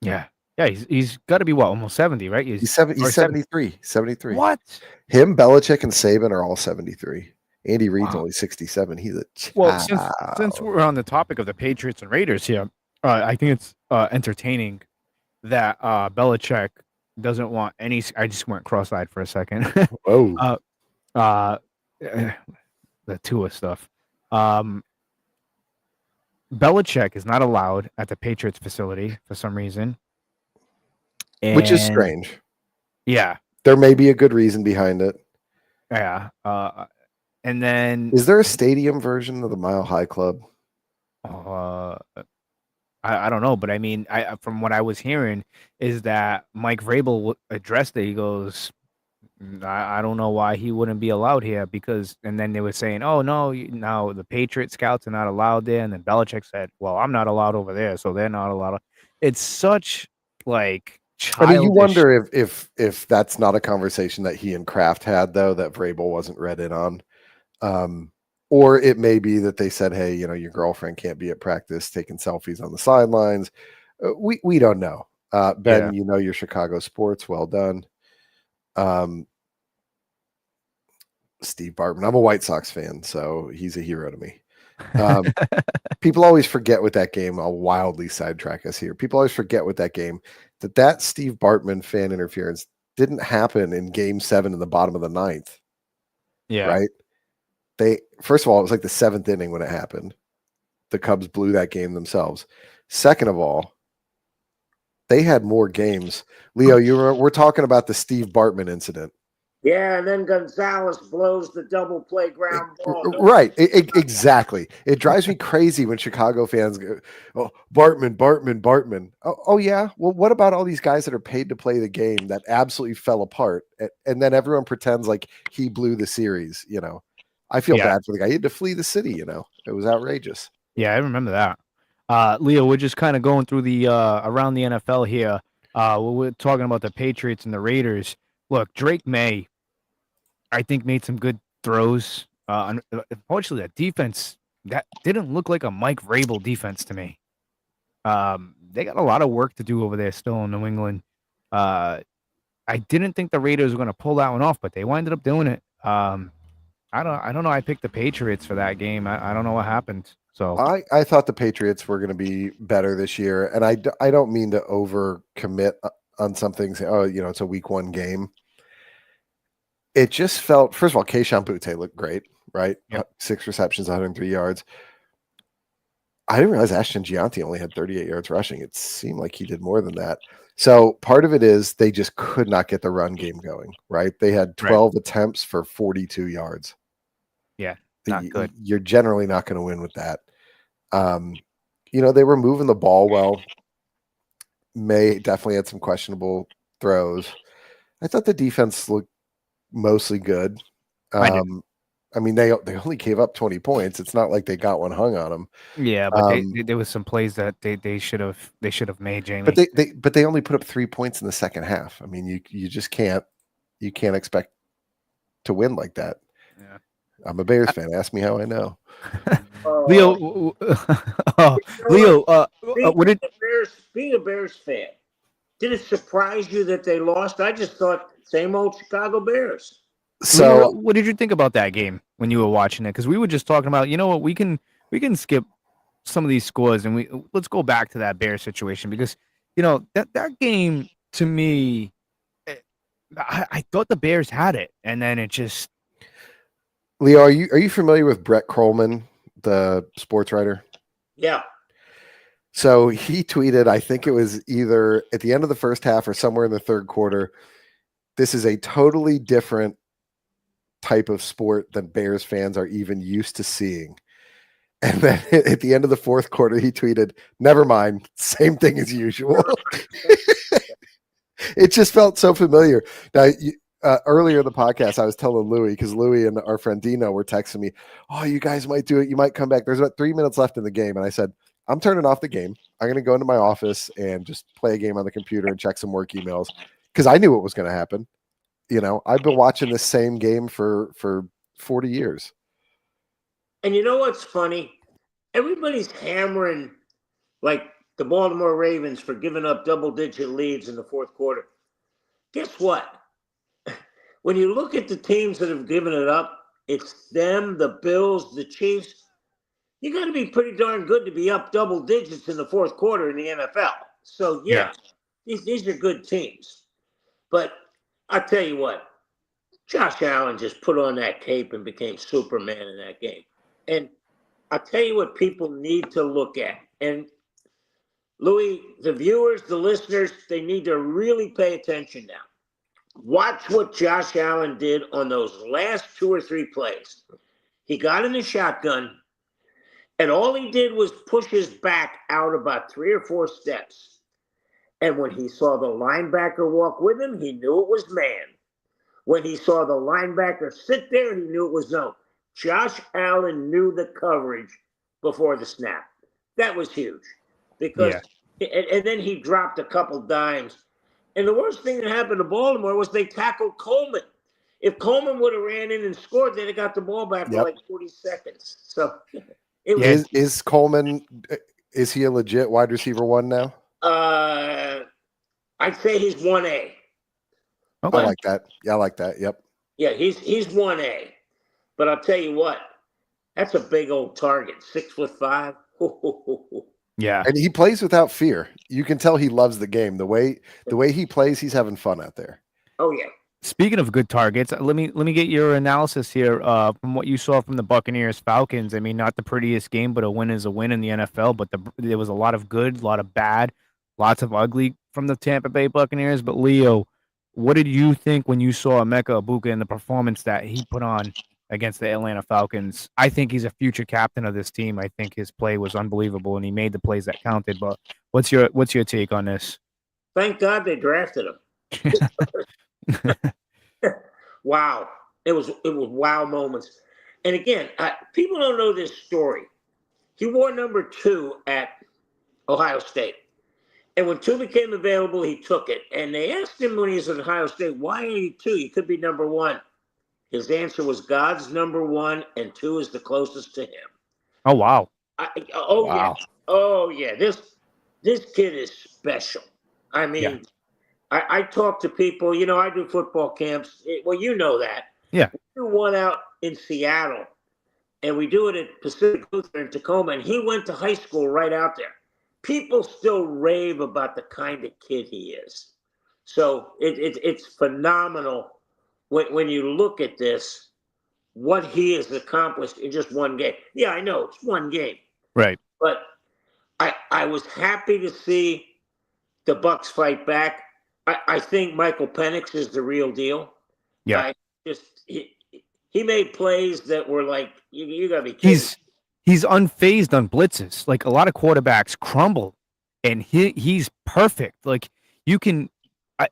Yeah. Yeah, he's got to be, almost 70, right? He's 73. 73. What? Him, Belichick, and Saban are all 73. Andy Reid's only 67. He's a child. Well, since we're on the topic of the Patriots and Raiders here, I think it's entertaining that Belichick doesn't want any. I just went cross-eyed for a second. Whoa. The Tua stuff. Belichick is not allowed at the Patriots facility for some reason. Which is strange. Yeah. There may be a good reason behind it. Yeah. And then is there a stadium version of the Mile High Club? I don't know, but I mean, from what I was hearing is that Mike Vrabel addressed it. He goes, I don't know why he wouldn't be allowed here and then they were saying, oh no, now the Patriot scouts are not allowed there. And then Belichick said, well, I'm not allowed over there, so they're not allowed. It's such like childish. I mean, you wonder if that's not a conversation that he and Kraft had though, that Vrabel wasn't read in on. Or it may be that they said, hey, your girlfriend can't be at practice taking selfies on the sidelines. We don't know. Ben, your Chicago sports. Well done. Steve Bartman. I'm a White Sox fan, so he's a hero to me. People always forget with that game. I'll wildly sidetrack us here. People always forget with that game that Steve Bartman fan interference didn't happen in Game 7 in the bottom of the ninth. Yeah. Right. First of all, it was like the 7th inning when it happened. The Cubs blew that game themselves. Second of all, they had more games. Leo, we're talking about the Steve Bartman incident. Yeah, and then Gonzalez blows the double play ground ball. Right, exactly. It drives me crazy when Chicago fans go, "Oh, Bartman." Oh, yeah. Well, what about all these guys that are paid to play the game that absolutely fell apart, and then everyone pretends like he blew the series? I feel bad for the guy. He had to flee the city. It was outrageous. Yeah, I remember that. Leo, we're just kind of going through the around the NFL here. We're talking about the Patriots and the Raiders. Look, Drake May, I think, made some good throws. Unfortunately, that defense, that didn't look like a Mike Vrabel defense to me. They got a lot of work to do over there still in New England. I didn't think the Raiders were going to pull that one off, but they winded up doing it. I don't know. I picked the Patriots for that game. I don't know what happened. So I thought the Patriots were going to be better this year, and I don't mean to over commit on something. Say, it's a week 1 game. It just felt, first of all, Keyshawn Butte looked great, right? Yep. 6 receptions, 103 yards. I didn't realize Ashton Gianti only had 38 yards rushing. It seemed like he did more than that. So part of it is they just could not get the run game going, right? They had 12 attempts for 42 yards. Yeah, not good. You're generally not going to win with that. They were moving the ball well. May definitely had some questionable throws. I thought the defense looked mostly good. I mean, they only gave up 20 points. It's not like they got one hung on them. Yeah, but there was some plays that they should have made, Jamie. But they only put up 3 points in the second half. I mean, you just can't expect to win like that. Yeah. I'm a Bears fan. Ask me how I know. Leo, being a Bears fan, did it surprise you that they lost? I just thought same old Chicago Bears. So, what did you think about that game when you were watching it? Because we were just talking about, what, we can skip some of these scores and let's go back to that Bears situation because that game to me, I thought the Bears had it, and then it just. Leo, are you familiar with Brett Krollman, the sports writer? Yeah. So he tweeted, I think it was either at the end of the first half or somewhere in the third quarter, this is a totally different type of sport than Bears fans are even used to seeing. And then at the end of the fourth quarter, he tweeted, never mind, same thing as usual. It just felt so familiar. Now, earlier in the podcast, I was telling Louie, because Louie and our friend Dino were texting me, oh, you guys might do it. You might come back. There's about 3 minutes left in the game. And I said, I'm turning off the game. I'm going to go into my office and just play a game on the computer and check some work emails, because I knew what was going to happen. You know, I've been watching this same game for 40 years. And you know what's funny? Everybody's hammering like the Baltimore Ravens for giving up double-digit leads in the fourth quarter. Guess what? When you look at the teams that have given it up, it's them, the Bills, the Chiefs. You got to be pretty darn good to be up double digits in the fourth quarter in the NFL. So, yeah. These are good teams. But I'll tell you what, Josh Allen just put on that cape and became Superman in that game. And I'll tell you what people need to look at. And Louis, the viewers, the listeners, they need to really pay attention now. Watch what Josh Allen did on those last 2 or 3 plays. He got in the shotgun, and all he did was push his back out about 3 or 4 steps. And when he saw the linebacker walk with him, he knew it was man. When he saw the linebacker sit there, he knew it was zone. Josh Allen knew the coverage before the snap. That was huge. Because, and then he dropped a couple dimes. And the worst thing that happened to Baltimore was they tackled Coleman. If Coleman would have ran in and scored, they'd have got the ball back for like 40 seconds. So is Coleman, is he a legit wide receiver 1 now? I'd say he's 1A. Okay. I like that. Yeah, I like that. Yep. Yeah, he's 1A. But I'll tell you what, that's a big old target, 6'5". Yeah. And he plays without fear. You can tell he loves the game. The way he plays, he's having fun out there. Oh yeah. Speaking of good targets, let me get your analysis here from what you saw from the Buccaneers Falcons. I mean, not the prettiest game, but a win is a win in the NFL. But there was a lot of good, a lot of bad, lots of ugly from the Tampa Bay Buccaneers. But Leo, what did you think when you saw Emeka Egbuka and the performance that he put on against the Atlanta Falcons? I think he's a future captain of this team. I think his play was unbelievable, and he made the plays that counted. But what's your take on this? Thank God they drafted him. Wow. It was wow moments. And again, people don't know this story. He wore number 2 at Ohio State. And when 2 became available, he took it. And they asked him when he was at Ohio State, why are you 2? You could be number 1. His answer was God's number 1, and 2 is the closest to him. Oh, wow. Wow. Yeah. Oh, yeah. This kid is special. I mean, yeah. I talk to people, I do football camps. Well, you know that. Yeah. We do one out in Seattle, and we do it at Pacific Lutheran in Tacoma, and he went to high school right out there. People still rave about the kind of kid he is. So it's phenomenal when you look at this, what he has accomplished in just one game. Yeah, I know, it's one game. Right. But I was happy to see the Bucs fight back. I think Michael Penix is the real deal. Yeah. He made plays that were like, you got to be kidding. He's unfazed on blitzes. Like a lot of quarterbacks crumble, and he's perfect. Like you can,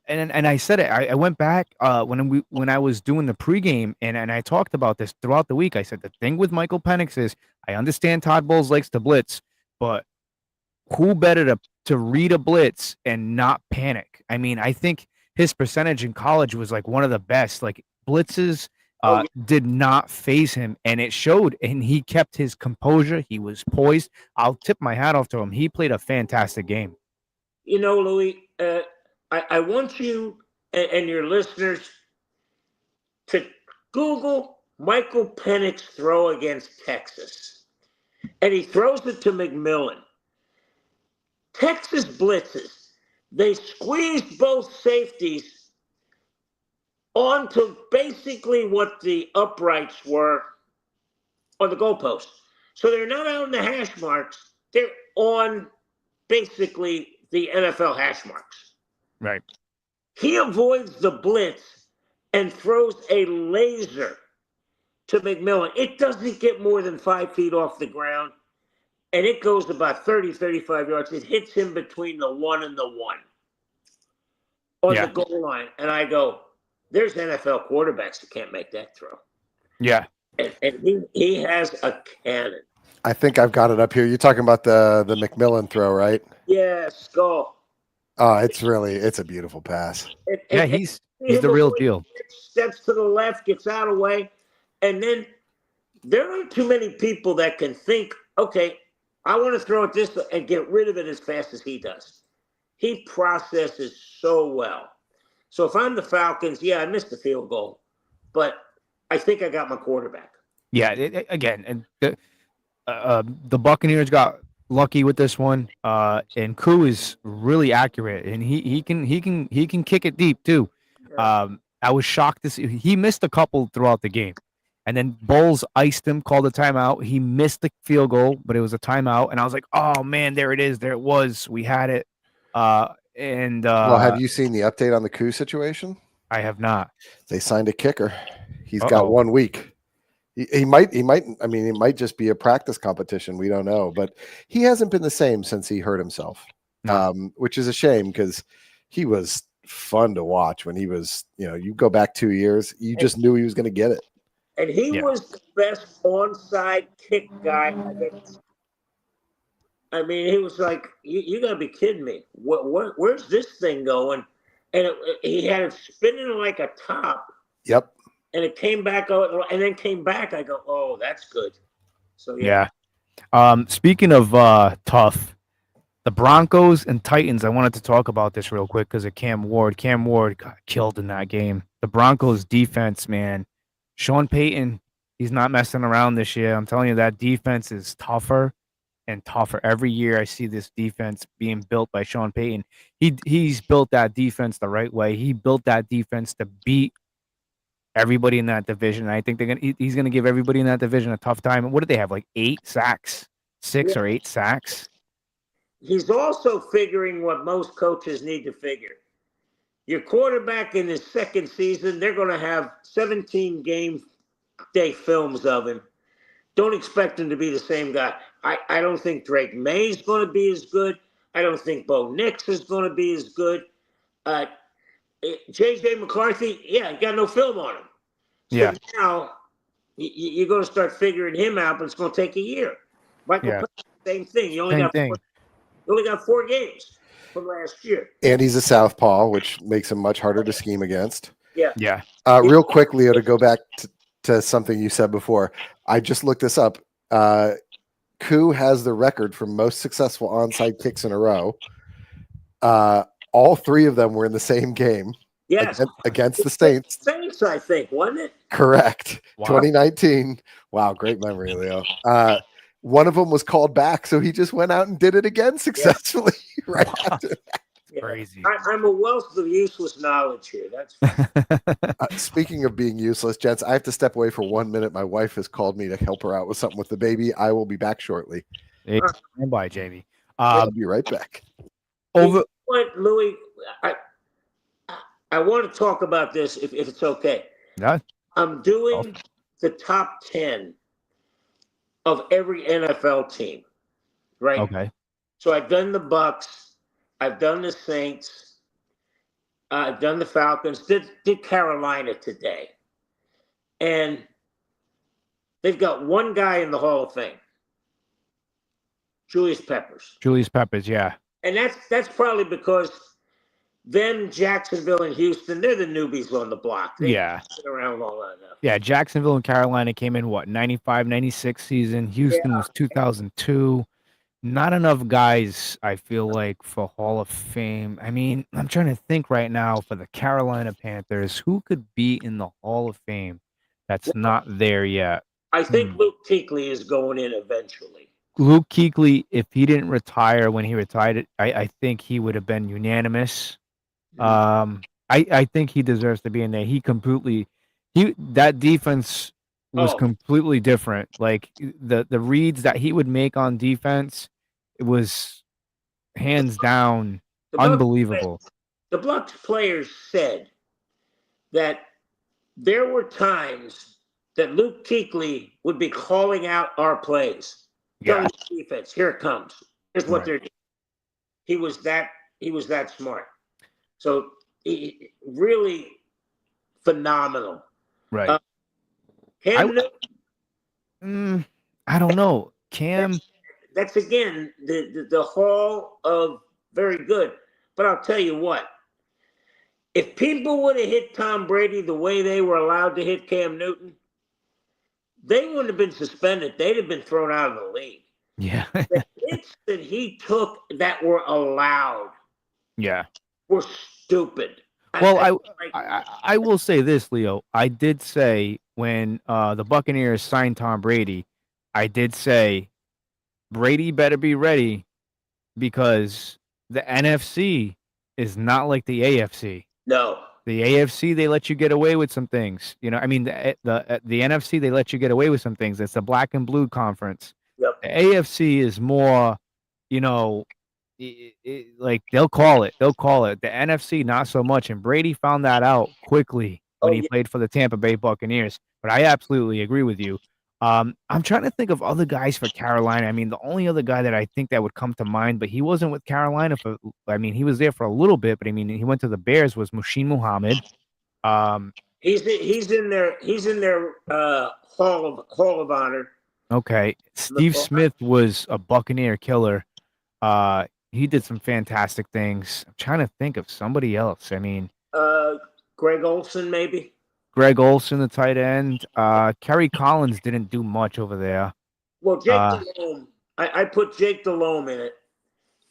and I said it. I went back when I was doing the pregame, and I talked about this throughout the week. I said the thing with Michael Penix is I understand Todd Bowles likes to blitz, but who better to read a blitz and not panic? I mean, I think his percentage in college was like one of the best. Like blitzes did not phase him, and it showed. And he kept his composure. He was poised. I'll tip my hat off to him. He played a fantastic game. Louis, I want you and your listeners to Google Michael Penix throw against Texas, and he throws it to McMillan. Texas blitzes. They squeezed both safeties onto basically what the uprights were on the goalpost. So they're not out in the hash marks. They're on basically the NFL hash marks. Right. He avoids the blitz and throws a laser to McMillan. It doesn't get more than 5 feet off the ground, and it goes about 30, 35 yards. It hits him between the 1 and the 1 on the goal line. And I go, there's NFL quarterbacks that can't make that throw. Yeah. And he has a cannon. I think I've got it up here. You're talking about the McMillan throw, right? Yeah, skull. Oh, it's a beautiful pass. He's the real deal. Steps to the left, gets out of the way, and then there aren't too many people that can think, okay, I want to throw it this way and get rid of it as fast as he does. He processes so well. So if I'm the Falcons, I missed the field goal, but I think I got my quarterback. Yeah, again, and the Buccaneers got lucky with this one, and Koo is really accurate, and he can kick it deep too. I was shocked to see he missed a couple throughout the game, and then Bowles iced him, called a timeout. He missed the field goal, but it was a timeout, and I was like, oh man, there it is, there it was, we had it. Well, have you seen the update on the Koo situation? I have not. They signed a kicker. He's got 1 week. He might. I mean, it might just be a practice competition. We don't know, but he hasn't been the same since he hurt himself, which is a shame because he was fun to watch when he was. You go back 2 years, you just knew he was going to get it. And he was the best onside kick guy I've ever seen. I mean, he was like, "You got to be kidding me! Where's this thing going?" And he had it spinning like a top. Yep. And it came back out, and then came back. I go, oh, that's good. So yeah. Speaking of tough, the Broncos and Titans. I wanted to talk about this real quick because of Cam Ward. Cam Ward got killed in that game. The Broncos defense, man. Sean Payton, he's not messing around this year. I'm telling you, that defense is tougher and tougher. Every year I see this defense being built by Sean Payton. He's built that defense the right way. He built that defense to beat everybody in that division. I think he's gonna give everybody in that division a tough time. What did they have? Like 8 sacks, 6 or 8 sacks. He's also figuring what most coaches need to figure. Your quarterback in his second season, they're going to have 17 game day films of him. Don't expect him to be the same guy. I don't think Drake May is going to be as good. I don't think Bo Nix is going to be as good. J.J. McCarthy, got no film on him. So now you're going to start figuring him out, but it's going to take a year. Michael, same thing. You only got 4 games from last year. And he's a southpaw, which makes him much harder to scheme against. Yeah. Real quick, Leo, to go back to something you said before. I just looked this up. Koo has the record for most successful onside kicks in a row. All 3 of them were in the same game. Yes. Against the Saints. Saints, I think, wasn't it? Correct. Wow. 2019. Wow, great memory, Leo. One of them was called back, so he just went out and did it again successfully right after that. Crazy. I'm a wealth of useless knowledge here. That's speaking of being useless, gents, I have to step away for 1 minute. My wife has called me to help her out with something with the baby. I will be back shortly. Hey, stand by, Jamie. I'll be right back. What, Louis? I want to talk about this if it's okay. Yeah. I'm doing the top 10 of every NFL team, right? Okay. So I've done the Bucs, I've done the Saints, I've done the Falcons, did Carolina today. And they've got one guy in the Hall of Fame, Julius Peppers. Julius Peppers, yeah. And that's probably because them, Jacksonville, and Houston, they're the newbies on the block. They've been around long enough. Yeah, Jacksonville and Carolina came in, 95, 96 season. Houston was 2002. Not enough guys, I feel like, for Hall of Fame. I mean, I'm trying to think right now for the Carolina Panthers, who could be in the Hall of Fame that's not there yet? I think Luke Kuechly is going in eventually. Luke Kuechly, if he didn't retire when he retired, I think he would have been unanimous. I think he deserves to be in there. That defense was completely different. Like the reads that he would make on defense, it was hands down, The Bucs unbelievable. the Bucs players said that there were times that Luke Kuechly would be calling out our plays. Yeah. Telling the defense, here it comes. Here's what Right. they're doing. He was that smart. So really phenomenal. Right. Cam Newton, I don't know. Cam. that's again the hall of very good. But I'll tell you what, if people would have hit Tom Brady the way they were allowed to hit Cam Newton, they wouldn't have been suspended. They'd have been thrown out of the league. Yeah. The hits that he took that were allowed Yeah. were stupid. Well, I will say this, Leo. I did say when the Buccaneers signed Tom Brady, I did say Brady better be ready because the NFC is not like the AFC. No. The AFC, they let you get away with some things. You know, I mean, the NFC, they let you get away with some things. It's a black and blue conference. Yep. The AFC is more, you know, like they'll call it. They'll call it. The NFC, not so much. And Brady found that out quickly when he played for the Tampa Bay Buccaneers. But I absolutely agree with you. I'm trying to think of other guys for Carolina. I mean, the only other guy that I think that would come to mind, but he wasn't with Carolina for. I mean, he was there for a little bit, but I mean, he went to the Bears. Was Muhsin Muhammad? He's in their hall of honor. Okay, Steve Smith was a Buccaneer killer. He did some fantastic things. I'm trying to think of somebody else. I mean, Greg Olsen, maybe. Greg Olsen, the tight end. Kerry Collins didn't do much over there. Well, Jake Delhomme. I put Jake Delhomme in it.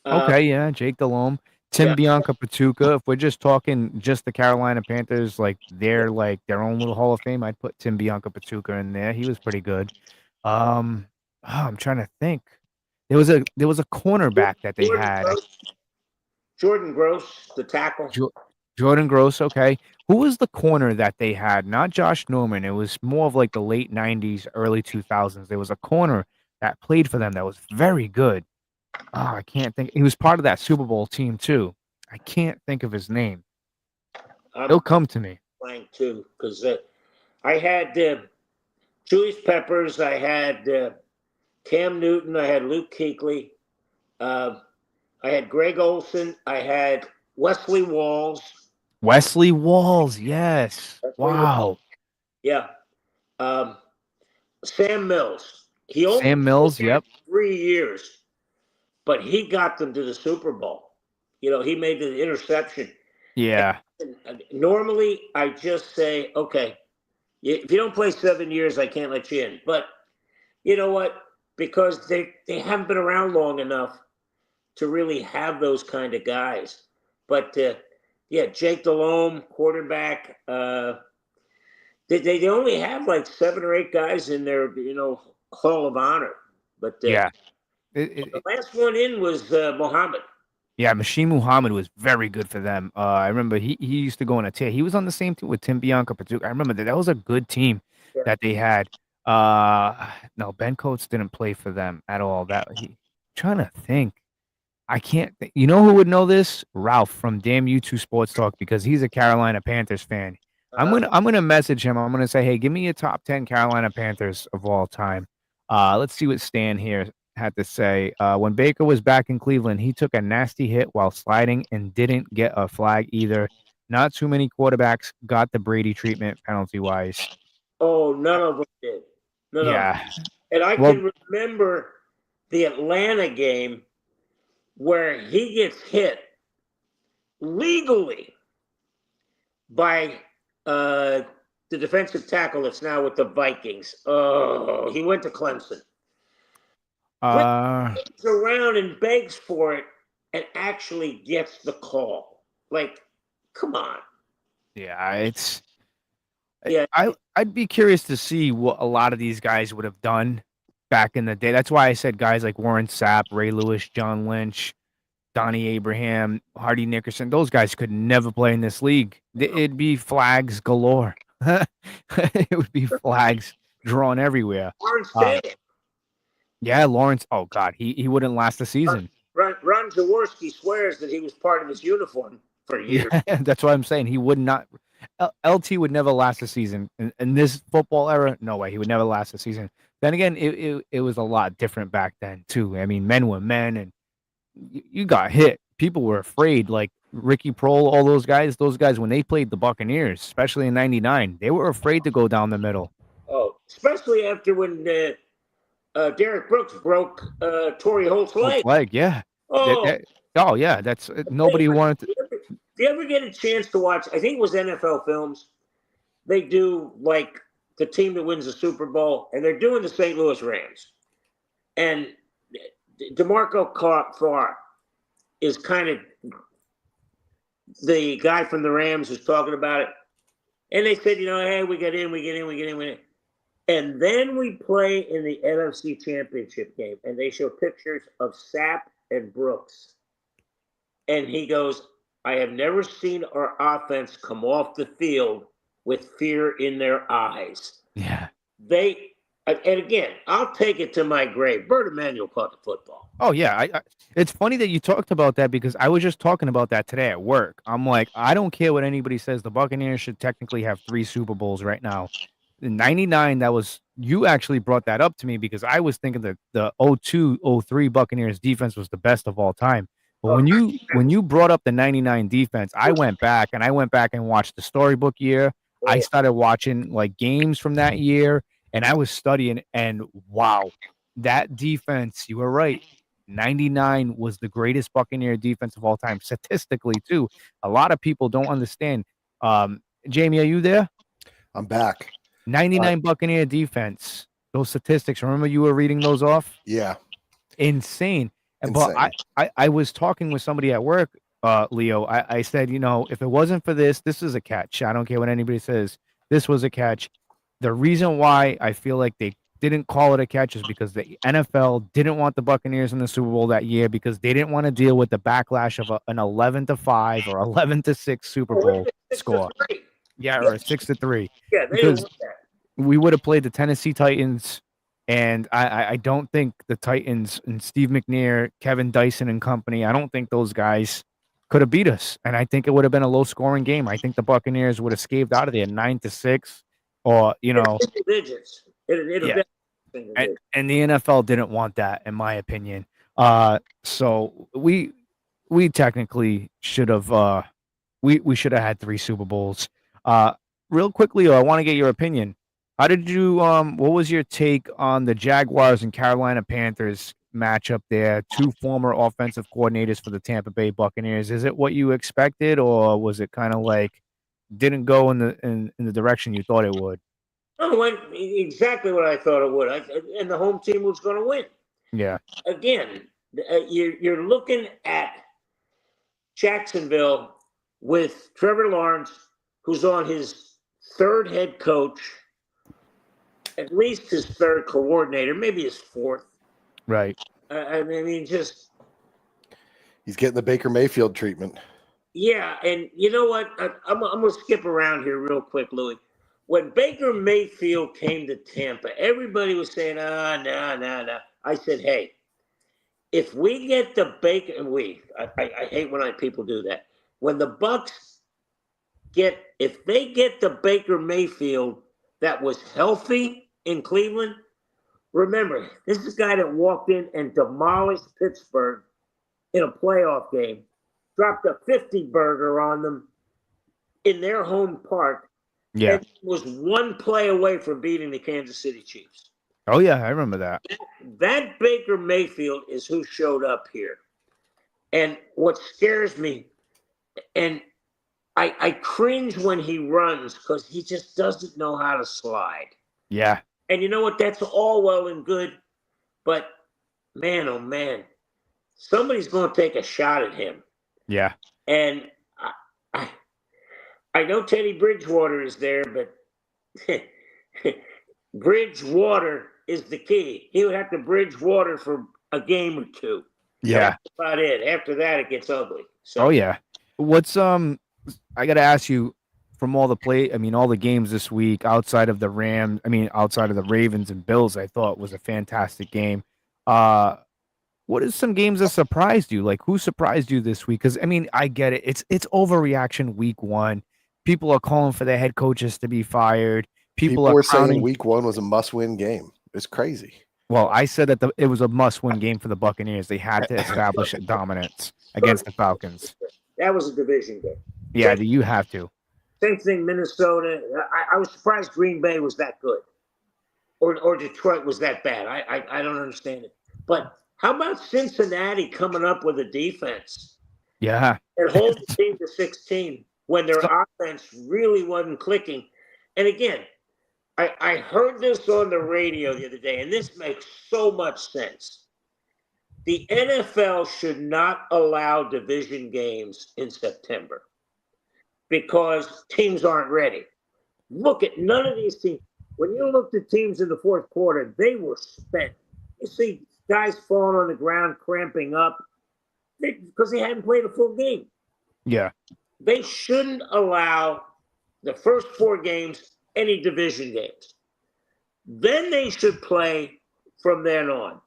Okay, yeah, Jake Delhomme. Tim Bianca-Patuka. If we're just talking just the Carolina Panthers, like they're like their own little Hall of Fame, I'd put Tim Bianca-Patuka in there. He was pretty good. I'm trying to think. There was a cornerback that they had. Jordan Gross, the tackle. Jordan Gross, okay. Who was the corner that they had? Not Josh Norman. It was more of like the late 90s, early 2000s. There was a corner that played for them that was very good. I can't think. He was part of that Super Bowl team too. I can't think of his name. He'll come to me. Blank too, because I had Julius Peppers. I had Cam Newton. I had Luke Kuechly. I had Greg Olsen. I had Wesley Walls. Wesley Walls, yes. Wow. Yeah. Sam Mills. Sam Mills, yep. 3 years, but he got them to the Super Bowl. You know, he made the interception. Yeah. And normally, I just say, okay, if you don't play 7 years, I can't let you in. But you know what? Because they haven't been around long enough to really have those kind of guys. But Jake Delhomme, quarterback. They only have like 7 or 8 guys in their Hall of Honor. But the last one in was Muhammad. Yeah, Muhsin Muhammad was very good for them. I remember he used to go on a tear. He was on the same team with Tim Bianca-Patuka. I remember that was a good team that they had. No, Ben Coates didn't play for them at all. Trying to think. I can't think. You know who would know this? Ralph from Damn You2 Sports Talk, because he's a Carolina Panthers fan. I'm gonna message him. I'm gonna say, hey, give me your top 10 Carolina Panthers of all time. Let's see what Stan here had to say. When Baker was back in Cleveland, he took a nasty hit while sliding and didn't get a flag either. Not too many quarterbacks got the Brady treatment penalty-wise. Oh, none of them did. None of them. And I can remember the Atlanta game where he gets hit legally by the defensive tackle that's now with the Vikings. Oh, he went to Clemson. Goes around and begs for it and actually gets the call. Like, come on. Yeah, I'd be curious to see what a lot of these guys would have done back in the day. That's why I said guys like Warren Sapp, Ray Lewis, John Lynch, Donnie Abraham, Hardy Nickerson, those guys could never play in this league. It'd be flags galore. It would be flags drawn everywhere. Lawrence Taylor. Yeah, Lawrence. Oh God, he wouldn't last the season. Right, Ron Jaworski swears that he was part of his uniform for years. Yeah, that's what I'm saying. He would not. LT would never last a season in this football era. No way, he would never last a season. Then again, it was a lot different back then too. I mean, men were men, and you got hit. People were afraid. Like Ricky Prohl, all those guys. Those guys when they played the Buccaneers, especially in '99, they were afraid to go down the middle. Oh, especially after when Derek Brooks broke Torrey Holt's leg. Yeah. Oh, Oh yeah, that's nobody wanted to. Do you ever get a chance to watch? I think it was NFL Films. They do like the team that wins the Super Bowl, and they're doing the St. Louis Rams. And DeMarco Farr is kind of the guy from the Rams who's talking about it. And they said, hey, we get in. And then we play in the NFC Championship game, and they show pictures of Sapp and Brooks. And he goes, I have never seen our offense come off the field with fear in their eyes. Yeah. And again, I'll take it to my grave. Bert Emanuel caught the football. Oh yeah, it's funny that you talked about that because I was just talking about that today at work. I'm like, I don't care what anybody says. The Buccaneers should technically have 3 Super Bowls right now. In '99, you actually brought that up to me because I was thinking that the 02-03 Buccaneers defense was the best of all time. But when you brought up the '99 defense, I went back and watched the storybook year. I started watching like games from that year, and I was studying. And wow, that defense! You were right. '99 was the greatest Buccaneer defense of all time, statistically too. A lot of people don't understand. Jamie, are you there? I'm back. 99 Buccaneer defense. Those statistics. Remember you were reading those off? Yeah. Insane. But I was talking with somebody at work, Leo. I said, if it wasn't for this is a catch. I don't care what anybody says. This was a catch. The reason why I feel like they didn't call it a catch is because the NFL didn't want the Buccaneers in the Super Bowl that year because they didn't want to deal with the backlash of an 11-5 or 11-6 Super Bowl score. Yeah, or a 6-3. Yeah, they didn't want that. We would have played the Tennessee Titans, and I don't think the Titans and Steve McNair, Kevin Dyson and company, I don't think those guys could have beat us. And I think it would have been a low-scoring game. I think the Buccaneers would have scaved out of there 9-6 or, Single digits. And the NFL didn't want that, in my opinion. So we technically should have we should have had 3 Super Bowls. Real quickly, I want to get your opinion. How did you what was your take on the Jaguars and Carolina Panthers matchup there? 2 former offensive coordinators for the Tampa Bay Buccaneers. Is it what you expected, or was it kind of like didn't go in the direction you thought it would? No, it went exactly what I thought it would. And the home team was going to win. Yeah. Again, you're looking at Jacksonville with Trevor Lawrence, who's on his 3rd head coach, at least his 3rd coordinator, maybe his 4th. Right. I mean, just he's getting the Baker Mayfield treatment. Yeah, and you know what? I'm going to skip around here real quick, Louis. When Baker Mayfield came to Tampa, everybody was saying, no. I said, hey, if we get the Baker, and I hate when people do that. When the Bucs if they get the Baker Mayfield that was healthy in Cleveland, remember, this is a guy that walked in and demolished Pittsburgh in a playoff game, dropped a 50-burger on them in their home park, and was 1 play away from beating the Kansas City Chiefs. Oh, yeah, I remember that. That Baker Mayfield is who showed up here. And what scares me, and I cringe when he runs because he just doesn't know how to slide. Yeah. And you know what? That's all well and good. But, man, oh, man, somebody's going to take a shot at him. Yeah. And I know Teddy Bridgewater is there, but Bridgewater is the key. He would have to bridge water for a game or 2. Yeah. That's about it. After that, it gets ugly. So, oh, yeah. What's I got to ask you, from all the games this week outside of the Ravens and Bills, I thought was a fantastic game. what is some games that surprised you? Like, who surprised you this week? Because I mean, I get it. It's overreaction week one. People are calling for their head coaches to be fired. People are were saying crowning. week one was a must-win game. It's crazy. Well, I said that it was a must-win game for the Buccaneers. They had to establish a dominance against the Falcons. That was a division game. Yeah, you have to. Same thing, Minnesota. I was surprised Green Bay was that good, or Detroit was that bad. I don't understand it. But how about Cincinnati coming up with a defense Yeah. and holding the team to 16 when their offense really wasn't clicking? And again, I heard this on the radio the other day, and this makes so much sense. The NFL should not allow division games in September because teams aren't ready. Look at none of these teams. When you looked at teams in the fourth quarter, they were spent. You see guys falling on the ground, cramping up because they hadn't played a full game. Yeah. They shouldn't allow the first 4 games any division games. Then they should play from then on.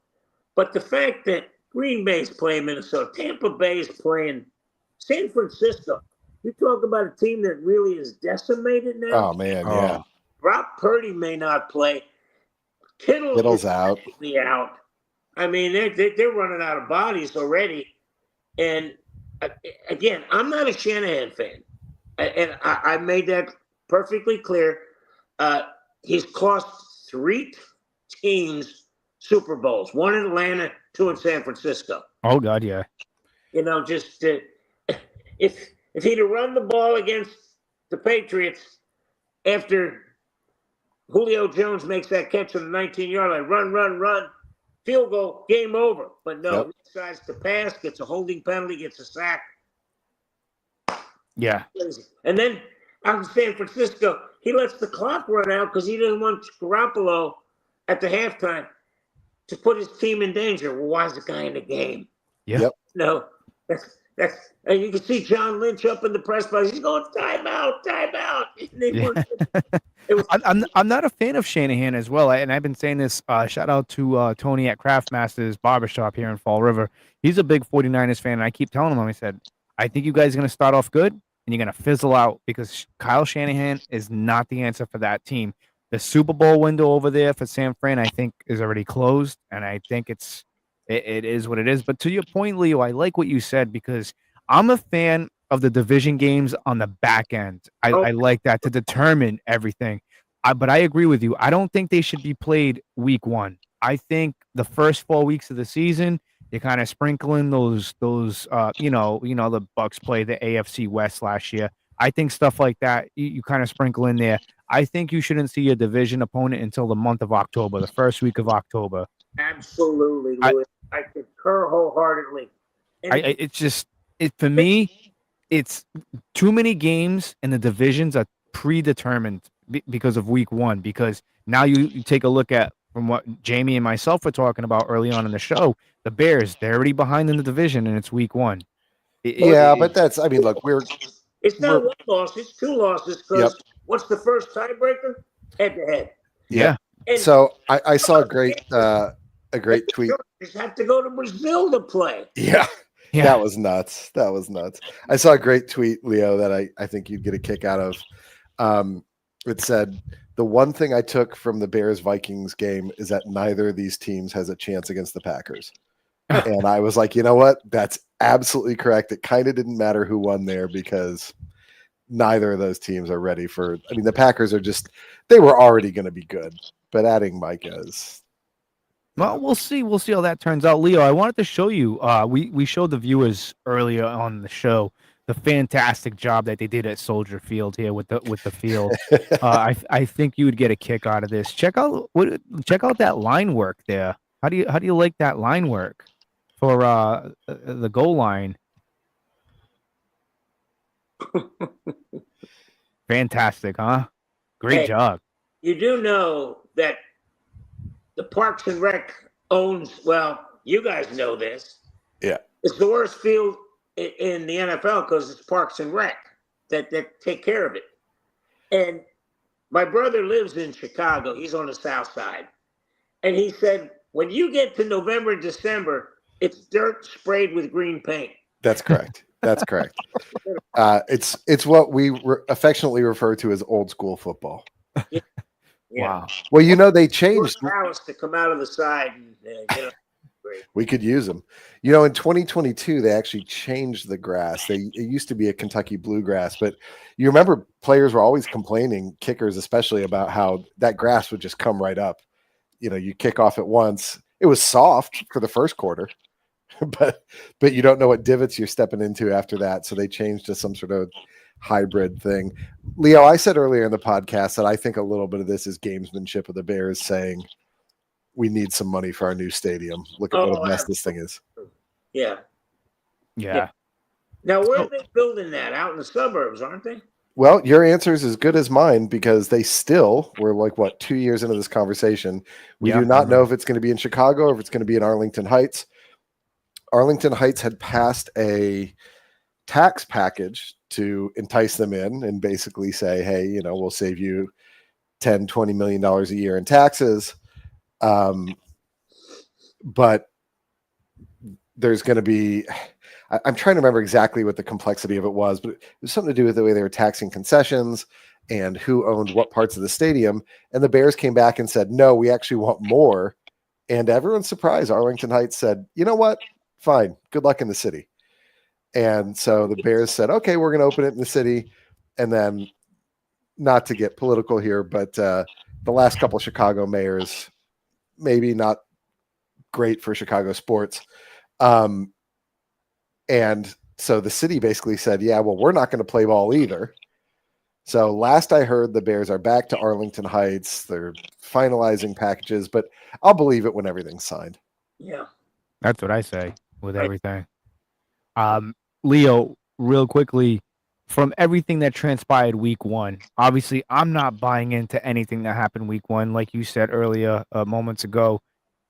But the fact that Green Bay's playing Minnesota, Tampa Bay is playing San Francisco. You talk about a team that really is decimated now. Oh man, yeah. Brock Purdy may not play. Kittle's out. Out. I mean, they're running out of bodies already. And again, I'm not a Shanahan fan, and I made that perfectly clear. He's cost 3 teams Super Bowls, 1 in Atlanta, 2 in San Francisco. Oh God, yeah. You know, just if he'd have run the ball against the Patriots after Julio Jones makes that catch on the 19-yard line, run, field goal, game over. But no, he decides to pass, gets a holding penalty, gets a sack. Yeah. And then out in San Francisco, he lets the clock run out because he doesn't want Garoppolo at the halftime to put his team in danger. Well, why is the guy in the game? Yep. No, that's and you can see John Lynch up in the press box. He's going timeout. I'm not a fan of Shanahan as well, and I've been saying this. Shout out to Tony at Craftmasters Barbershop here in Fall River. He's a big 49ers fan, and I keep telling him, I said, I think you guys are going to start off good, and you're going to fizzle out because Kyle Shanahan is not the answer for that team. The Super Bowl window over there for San Fran, I think, is already closed, and I think it is what it is. But to your point, Leo, I like what you said because I'm a fan of the division games on the back end. I like that to determine everything. But I agree with you. I don't think they should be played week one. I think the first 4 weeks of the season, you kind of sprinkle in those the Bucks play the AFC West last year. I think stuff like that, you kind of sprinkle in there. I think you shouldn't see a division opponent until the month of October, the first week of October. Absolutely, Louis. I concur wholeheartedly. For me, it's too many games and the divisions are predetermined because of week one. Because now you take a look at from what Jamie and myself were talking about early on in the show, the Bears, they're already behind in the division and it's week one. But that's, I mean, look, it's not 1 loss, it's 2 losses because what's the first tiebreaker? Head-to-head. Yeah. And so I saw a great tweet. Just have to go to Brazil to play. Yeah. That was nuts. I saw a great tweet, Leo, that I think you'd get a kick out of. It said, the one thing I took from the Bears-Vikings game is that neither of these teams has a chance against the Packers. And I was like, you know what? That's absolutely correct. It kind of didn't matter who won there because neither of those teams are ready for – I mean, the Packers are just – they were already going to be good. But adding Micah is – Well, we'll see. We'll see how that turns out. Leo, I wanted to show you. We showed the viewers earlier on the show the fantastic job that they did at Soldier Field here with the field. I think you would get a kick out of this. Check out that line work there. How do you like that line work for the goal line? Fantastic, huh? Great job. You do know that the Parks and Rec owns, well, you guys know this. Yeah. It's the worst field in the NFL because it's Parks and Rec that take care of it. And my brother lives in Chicago. He's on the south side. And he said, when you get to November, December, It's dirt sprayed with green paint. That's correct. That's correct. It's what we affectionately refer to as old school football. Yeah. Wow. Well, they changed. Palace to come out of the side, and great. We could use them. In 2022, they actually changed the grass. It used to be a Kentucky bluegrass, but you remember players were always complaining, kickers especially, about how that grass would just come right up. You kick off at once. It was soft for the first quarter, but you don't know what divots you're stepping into after that. So they changed to some sort of hybrid thing. Leo, I said earlier in the podcast that I think a little bit of this is gamesmanship of the Bears saying, we need some money for our new stadium. Look at what a mess this thing is. Yeah. Now, where are they building that? Out in the suburbs, aren't they? Well, your answer is as good as mine because we're like, 2 years into this conversation. We do not know if it's going to be in Chicago or if it's going to be in Arlington Heights. Arlington Heights had passed a tax package to entice them in and basically say, hey, we'll save you $10, $20 million a year in taxes. But there's going to be, I'm trying to remember exactly what the complexity of it was, but it was something to do with the way they were taxing concessions and who owned what parts of the stadium. And the Bears came back and said, no, we actually want more. And everyone's surprised. Arlington Heights said, you know what? Fine. Good luck in the city. And so the Bears said, okay, we're going to open it in the city. And then, not to get political here, but the last couple of Chicago mayors, maybe not great for Chicago sports. And so the city basically said, yeah, well, we're not going to play ball either. So last I heard, the Bears are back to Arlington Heights. They're finalizing packages, but I'll believe it when everything's signed. Yeah. That's what I say with everything. Leo, real quickly, from everything that transpired week one, obviously I'm not buying into anything that happened week one. Like you said earlier, moments ago,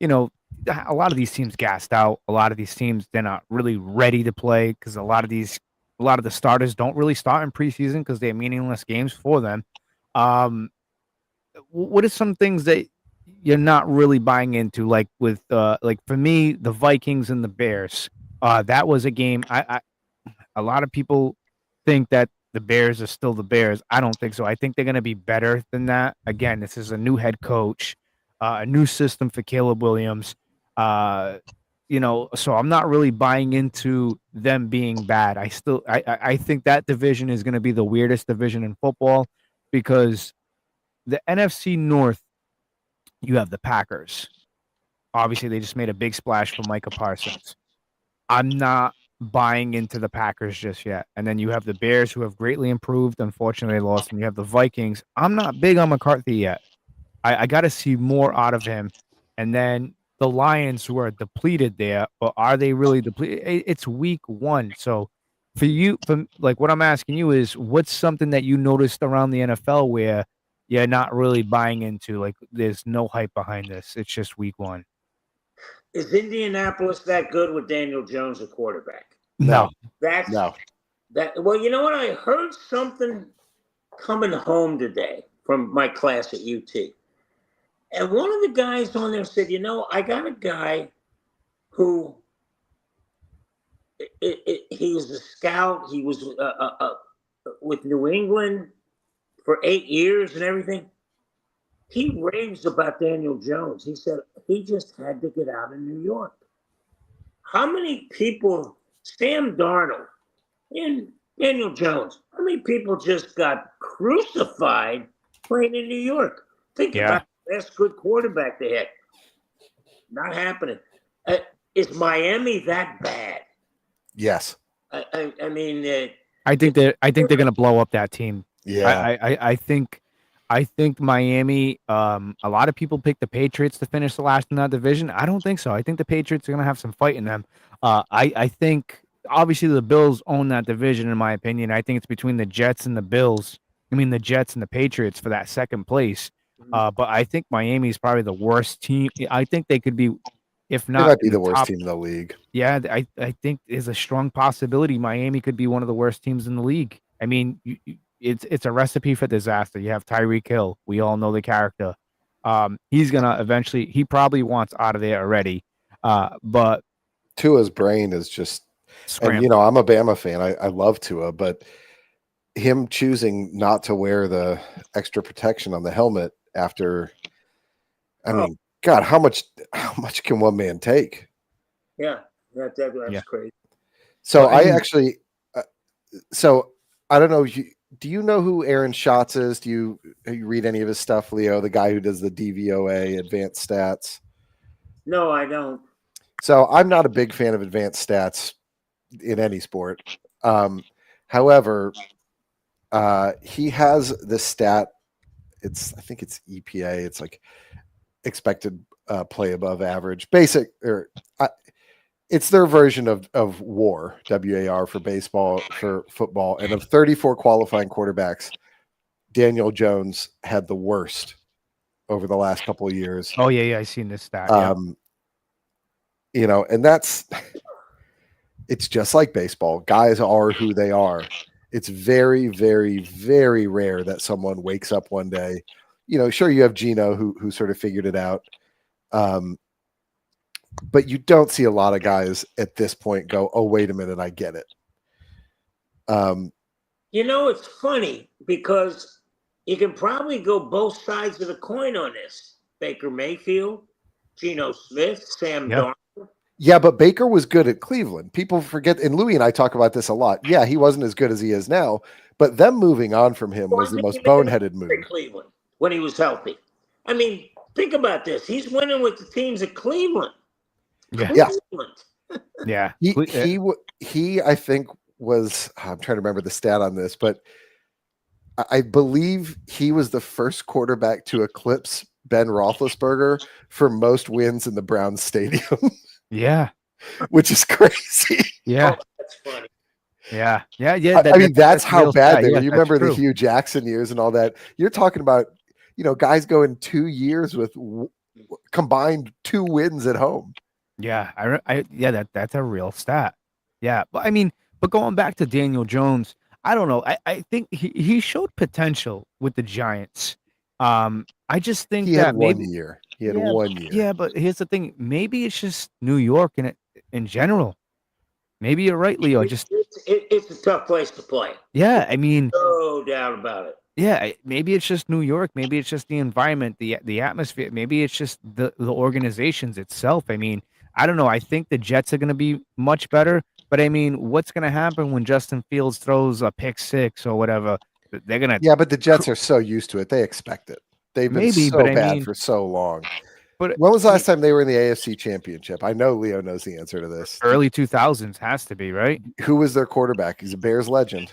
a lot of these teams gassed out. A lot of these teams, they're not really ready to play because a lot of the starters don't really start in preseason because they're meaningless games for them. What are some things that you're not really buying into? Like with, like for me, the Vikings and the Bears, that was a game. A lot of people think that the Bears are still the Bears. I don't think so. I think they're going to be better than that. Again, this is a new head coach, a new system for Caleb Williams. So I'm not really buying into them being bad. I think that division is going to be the weirdest division in football because the NFC North, you have the Packers. Obviously, they just made a big splash for Micah Parsons. I'm not buying into the Packers just yet. And then you have the Bears, who have greatly improved. Unfortunately, they lost. And you have the Vikings. I'm not big on McCarthy yet. I got to see more out of him. And then the Lions, who are depleted there, but are they really depleted? It's week one. So for you, what I'm asking you is, what's something that you noticed around the NFL where you're not really buying into? Like, there's no hype behind this. It's just week one. Is Indianapolis that good with Daniel Jones, a quarterback? No. Well, you know what? I heard something coming home today from my class at UT. And one of the guys on there said, I got a guy who he was a scout. He was with New England for 8 years and everything. He raves about Daniel Jones. He said he just had to get out of New York. How many people, Sam Darnold and Daniel Jones, how many people just got crucified playing in New York? Think about the best good quarterback they had. Not happening. Is Miami that bad? Yes. I mean, I think they're going to blow up that team. Yeah. I think Miami, a lot of people picked the Patriots to finish the last in that division. I don't think so. I think the Patriots are going to have some fight in them. I think, obviously, the Bills own that division, in my opinion. I think it's between the Jets and the Bills. The Jets and the Patriots for that second place. But I think Miami is probably the worst team. I think they could be, if not, they might be the worst team in the league. Yeah, I think there's a strong possibility Miami could be one of the worst teams in the league. It's a recipe for disaster. You have Tyreek Hill. We all know the character. He's gonna eventually. He probably wants out of there already. But Tua's brain is just, and Scrambled. I'm a Bama fan. I love Tua, but him choosing not to wear the extra protection on the helmet after, I mean, God, how much can one man take? Yeah, that's crazy. So Well, I mean- actually, so I don't know. Do you know who Aaron Schatz is? Do you read any of his stuff, Leo? The guy who does the DVOA advanced stats. No, I don't. So I'm not a big fan of advanced stats in any sport. However, he has this stat. I think it's EPA. It's like expected play above average, basic, or it's their version of WAR, WAR for baseball, for football. And of 34 qualifying quarterbacks, Daniel Jones had the worst over the last couple of years. Oh yeah, I seen this stat. And it's just like baseball. Guys are who they are. It's very, very, very rare that someone wakes up one day. Sure, you have Gino who sort of figured it out. But you don't see a lot of guys at this point go, oh, wait a minute, I get it. It's funny because you can probably go both sides of the coin on this. Baker Mayfield, Geno Smith, Sam Darnold. Yeah, but Baker was good at Cleveland. People forget, and Louis and I talk about this a lot. Yeah, he wasn't as good as he is now, but them moving on from him was the most boneheaded move. Cleveland when he was healthy. I mean, think about this. He's winning with the teams at Cleveland. Yeah. He I think was, I'm trying to remember the stat on this, but I believe he was the first quarterback to eclipse Ben Roethlisberger for most wins in the Browns stadium. Yeah. Which is crazy. Yeah. Oh, that's funny. Yeah. That's how bad they were. You remember true. the Hugh Jackson years and all that. You're talking about, guys going 2 years with combined 2 wins at home. Yeah, that's a real stat. Yeah, but going back to Daniel Jones, I don't know. I think he showed potential with the Giants. I just think he that had maybe 1 year. He had 1 year. Yeah, but here's the thing. Maybe it's just New York in general. Maybe you're right, Leo. It's a tough place to play. Yeah, I mean, no doubt about it. Yeah, maybe it's just New York. Maybe it's just the environment, the atmosphere. Maybe it's just the organizations itself. I mean, I don't know. I think the Jets are going to be much better. But I mean, what's going to happen when Justin Fields throws a pick six or whatever? They're going to. Yeah, but the Jets are so used to it. They expect it. They've been bad for so long. But when was the last time they were in the AFC Championship? I know Leo knows the answer to this. Early 2000s has to be, right? Who was their quarterback? He's a Bears legend.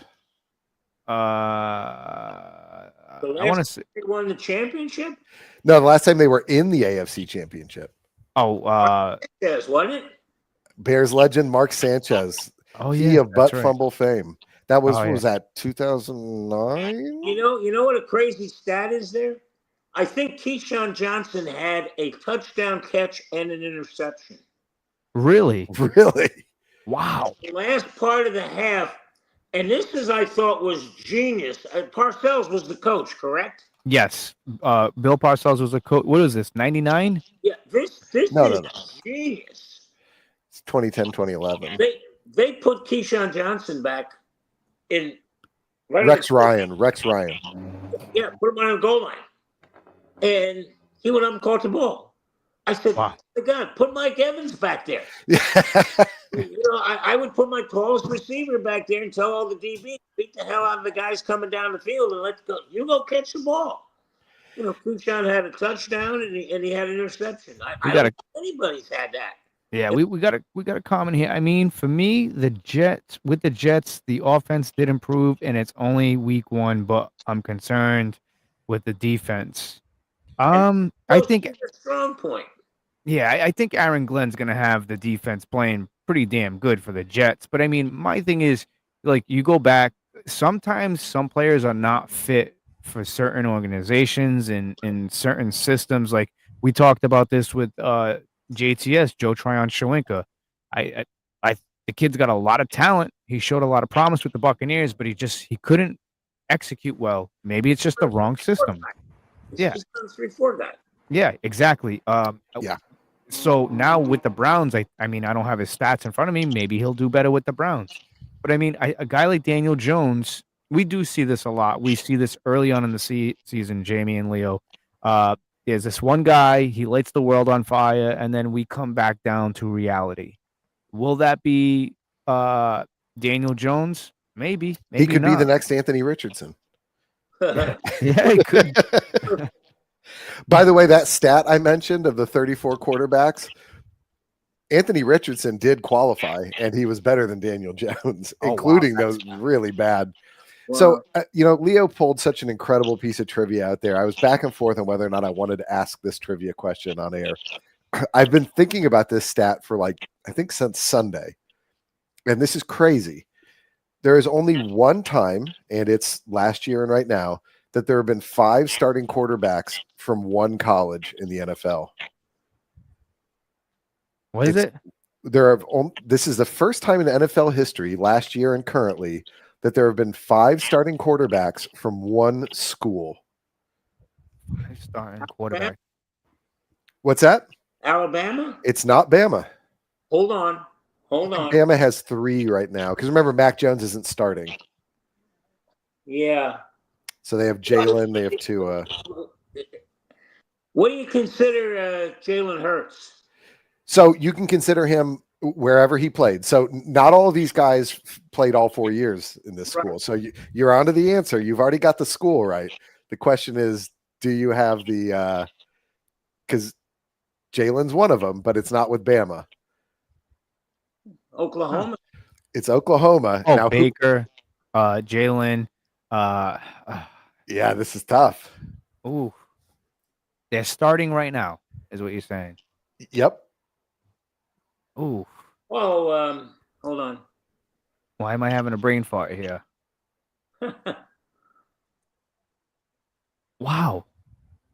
I want to say they won the championship. No, the last time they were in the AFC Championship. Yes, wasn't it? Bears legend Mark Sanchez. Oh yeah, he of butt fumble fame. That was was that 2009? You know what a crazy stat is there? I think Keyshawn Johnson had a touchdown catch and an interception. Really? Wow. The last part of the half, and this is, I thought, was genius. Parcells was the coach, correct? Yes. Bill Parcells was the coach. What is this, 99? Yeah, this is genius. It's 2010, 2011. They put Keyshawn Johnson back in. Rex Ryan. Yeah, put him on the goal line. And he went up and caught the ball. I said, wow. My God, put Mike Evans back there. I would put my tallest receiver back there and tell all the DBs, beat the hell out of the guys coming down the field and let's go. You go catch the ball. Keyshawn had a touchdown and he had an interception. I don't think anybody's had that. Yeah, we got a comment here. I mean, for me, the Jets, the offense did improve, and it's only week 1, but I'm concerned with the defense. I think a strong point. Yeah, I think Aaron Glenn's gonna have the defense playing pretty damn good for the Jets. But I mean, my thing is, like, you go back, sometimes some players are not fit for certain organizations and in certain systems. Like we talked about this with JTS, Joe Tryon-Shoyinka. The kid's got a lot of talent. He showed a lot of promise with the Buccaneers, but he couldn't execute well. Maybe it's just the wrong system. He's a 3-4 guy. Yeah, exactly. Yeah. So now with the Browns, I mean, I don't have his stats in front of me. Maybe he'll do better with the Browns. But I mean, a guy like Daniel Jones, we do see this a lot. We see this early on in the season, Jamie and Leo. There's this one guy, he lights the world on fire, and then we come back down to reality. Will that be Daniel Jones? Maybe. He could be not. the next Anthony Richardson. Yeah, he could. By the way, that stat I mentioned of the 34 quarterbacks, Anthony Richardson did qualify, and he was better than Daniel Jones, Oh, wow. including those really bad. Wow. So, Leo pulled such an incredible piece of trivia out there. I was back and forth on whether or not I wanted to ask this trivia question on air. I've been thinking about this stat for I think since Sunday, and this is crazy. There is only one time, and it's last year and right now, that there have been 5 starting quarterbacks from one college in the NFL. What is it? This is the first time in NFL history, last year and currently, that there have been 5 starting quarterbacks from one school. Starting quarterback. What's that? Alabama? It's not Bama. Hold on. Bama has 3 right now. Because remember, Mac Jones isn't starting. Yeah. So they have Jalen, they have Tua. What do you consider Jalen Hurts? So you can consider him wherever he played. So not all of these guys played all 4 years in this school. So you're on to the answer. You've already got the school right. The question is, do you have the because Jalen's one of them, but it's not with Bama. Oklahoma. It's Oklahoma. Oh, now, Baker, Jalen. Yeah, this is tough. Ooh, they're starting right now, is what you're saying. Yep. Ooh, Oh, hold on. why am I having a brain fart here? Wow.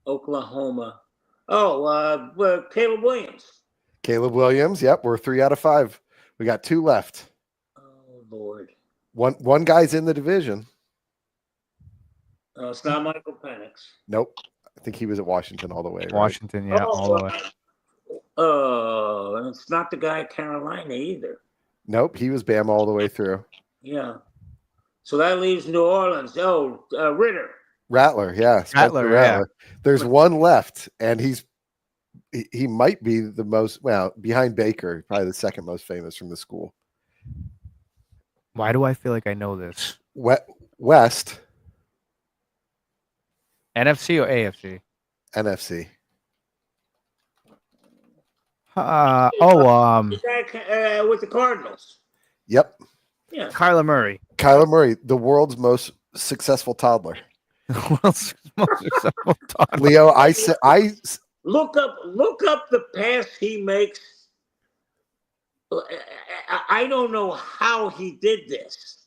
Oklahoma. Oh, Caleb Williams. Caleb Williams. Yep, we're 3 out of 5. We got 2 left. Oh Lord. One guy's in the division. It's not Michael Penix. Nope. I think he was at Washington all the way. Right? Washington, yeah, all the way. And it's not the guy at Carolina either. Nope, he was Bama all the way through. Yeah. So that leaves New Orleans. Oh, Ritter. Rattler, yeah. Rattler, Rattler. There's one left, and he might be the most, behind Baker, probably the second most famous from the school. Why do I feel like I know this? West. NFC or AFC? NFC. The guy with the Cardinals. Yep. Yeah. Kyler Murray. Kyler Murray, the world's most successful toddler. Most successful toddler. Leo, I Look up the pass he makes. I don't know how he did this.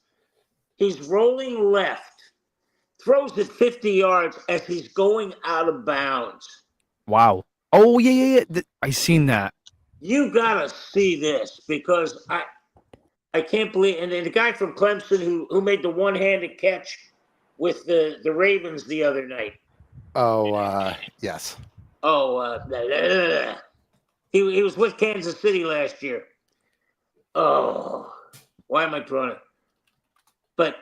He's rolling left, throws it 50 yards as he's going out of bounds. Wow. Oh, yeah. I seen that. You gotta see this because I can't believe. And then the guy from Clemson who made the one-handed catch with the Ravens the other night. Oh, yes. He was with Kansas City last year. Oh, why am I drawing it? But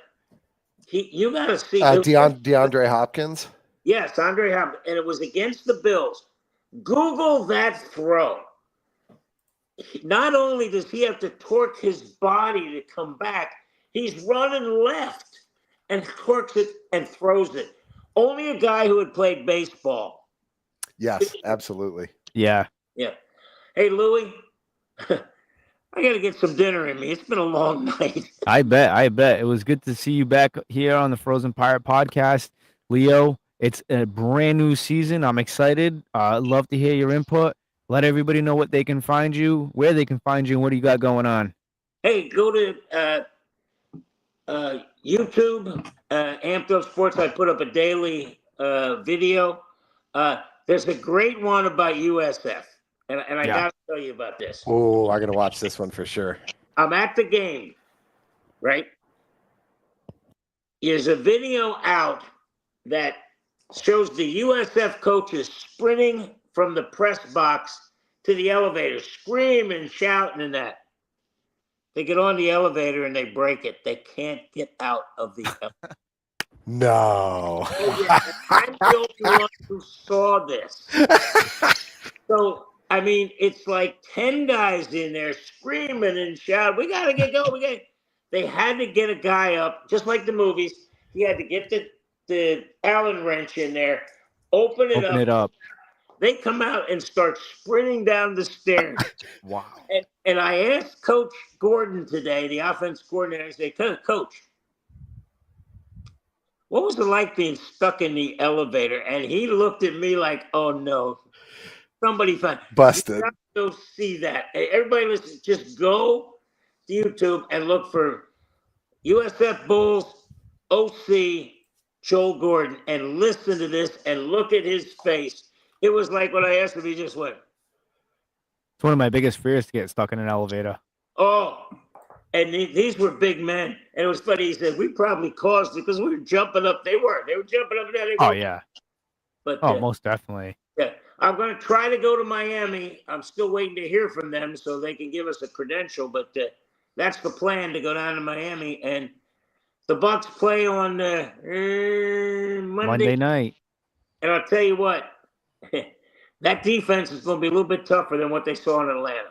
you got to see DeAndre Hopkins. Yes, Andre Hopkins, and it was against the Bills. Google that throw. Not only does he have to torque his body to come back, he's running left and torques it and throws it. Only a guy who had played baseball. Yes, absolutely. Yeah. Yeah. Hey, Louie, I got to get some dinner in me. It's been a long night. I bet. It was good to see you back here on the Frozen Pirate podcast. Leo, it's a brand new season. I'm excited. I'd love to hear your input. Let everybody know what they can find you, where they can find you, and what do you got going on? Hey, go to YouTube, Amped Up Sports. I put up a daily video. There's a great one about USF, and I got to tell you about this. Oh, I'm going to watch this one for sure. I'm at the game, right? There's a video out that shows the USF coaches sprinting from the press box to the elevator, screaming, shouting, and that. They get on the elevator and they break it. They can't get out of the elevator. No. Oh, yeah. I'm the only one who saw this. So, I mean, it's like 10 guys in there screaming and shouting, we got to get going. They had to get a guy up, just like the movies. He had to get the Allen wrench in there, open it up. They come out and start sprinting down the stairs. Wow. And I asked Coach Gordon today, the offense coordinator, I said, Coach, what was it like being stuck in the elevator? And he looked at me like, oh, no. Somebody found busted. You got to go see that. Hey, everybody listen, just go to YouTube and look for USF Bulls OC Joel Gordon and listen to this and look at his face. It was like when I asked him, he just went. It's one of my biggest fears to get stuck in an elevator. Oh, and these were big men. And it was funny. He said, we probably caused it because we were jumping up. They were jumping up and down. Oh, yeah. But, most definitely. Yeah. I'm going to try to go to Miami. I'm still waiting to hear from them so they can give us a credential. But that's the plan, to go down to Miami. And the Bucs play on Monday night. And I'll tell you what, that defense is going to be a little bit tougher than what they saw in Atlanta.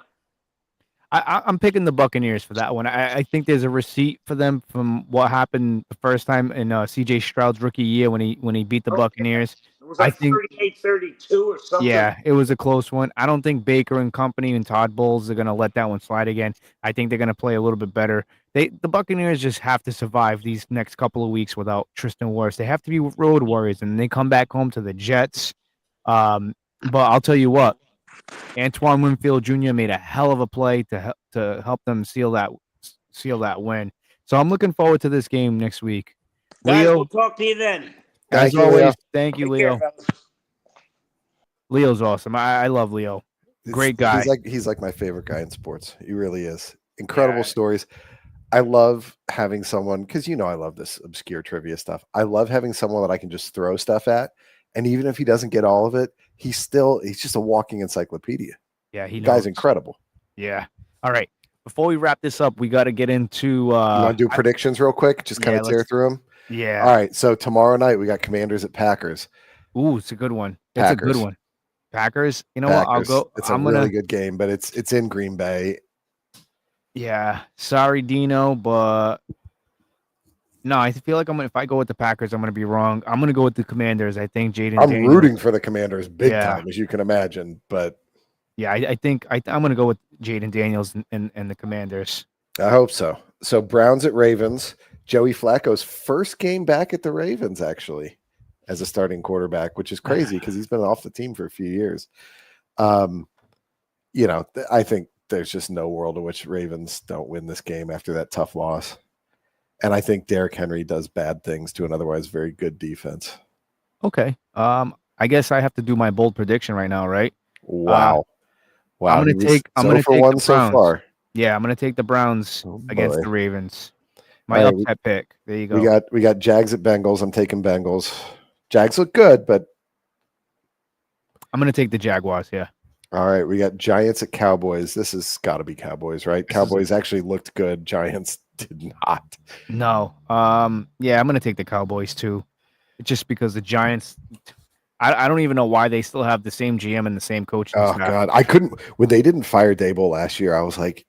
I'm picking the Buccaneers for that one. I think there's a receipt for them from what happened the first time in C.J. Stroud's rookie year when he beat the Buccaneers. It was like 38-32 or something. Yeah, it was a close one. I don't think Baker and company and Todd Bowles are going to let that one slide again. I think they're going to play a little bit better. The Buccaneers just have to survive these next couple of weeks without Tristan Wirfs. They have to be road warriors, and they come back home to the Jets. But I'll tell you what, Antoine Winfield Jr. made a hell of a play to help them seal that win. So I'm looking forward to this game next week. Guys, Leo, we'll talk to you then. As always, thank you, Leo. Care, Leo's awesome. I love Leo. Great guy. He's like my favorite guy in sports. He really is. Incredible stories. I love having someone, because I love this obscure trivia stuff. I love having someone that I can just throw stuff at, and even if he doesn't get all of it, he's just a walking encyclopedia. Yeah, the guy's incredible. Yeah. All right. Before we wrap this up, we got to get into. You want to do predictions real quick? Just kind of tear through them. Yeah. All right. So tomorrow night we got Commanders at Packers. Ooh, it's a good one. Packers. It's a good one. Packers. You know what? I'll go. It's a really good game, but it's in Green Bay. Yeah. Sorry, Dino, but no, I feel like if I go with the Packers, I'm gonna be wrong. I'm gonna go with the Commanders. I think Jaden. I'm rooting for the Commanders big time, as you can imagine. But yeah, I think I'm gonna go with Jaden Daniels and the Commanders. I hope so. So Browns at Ravens. Joey Flacco's first game back at the Ravens, actually, as a starting quarterback, which is crazy because he's been off the team for a few years. I think there's just no world in which Ravens don't win this game after that tough loss. And I think Derrick Henry does bad things to an otherwise very good defense. Okay. I guess I have to do my bold prediction right now, right? Wow. I'm gonna take the Browns. So far. Yeah, I'm gonna take the Browns against the Ravens. My upset pick. There you go. We got Jags at Bengals. I'm taking Bengals. Jags look good, but I'm gonna take the Jaguars. Yeah. All right, we got Giants at Cowboys. This has got to be Cowboys, right? Cowboys actually looked good. Giants did not. No. Yeah, I'm gonna take the Cowboys too, just because the Giants. I don't even know why they still have the same GM and the same coach. Oh God, I couldn't. When they didn't fire Daboll last year, I was like,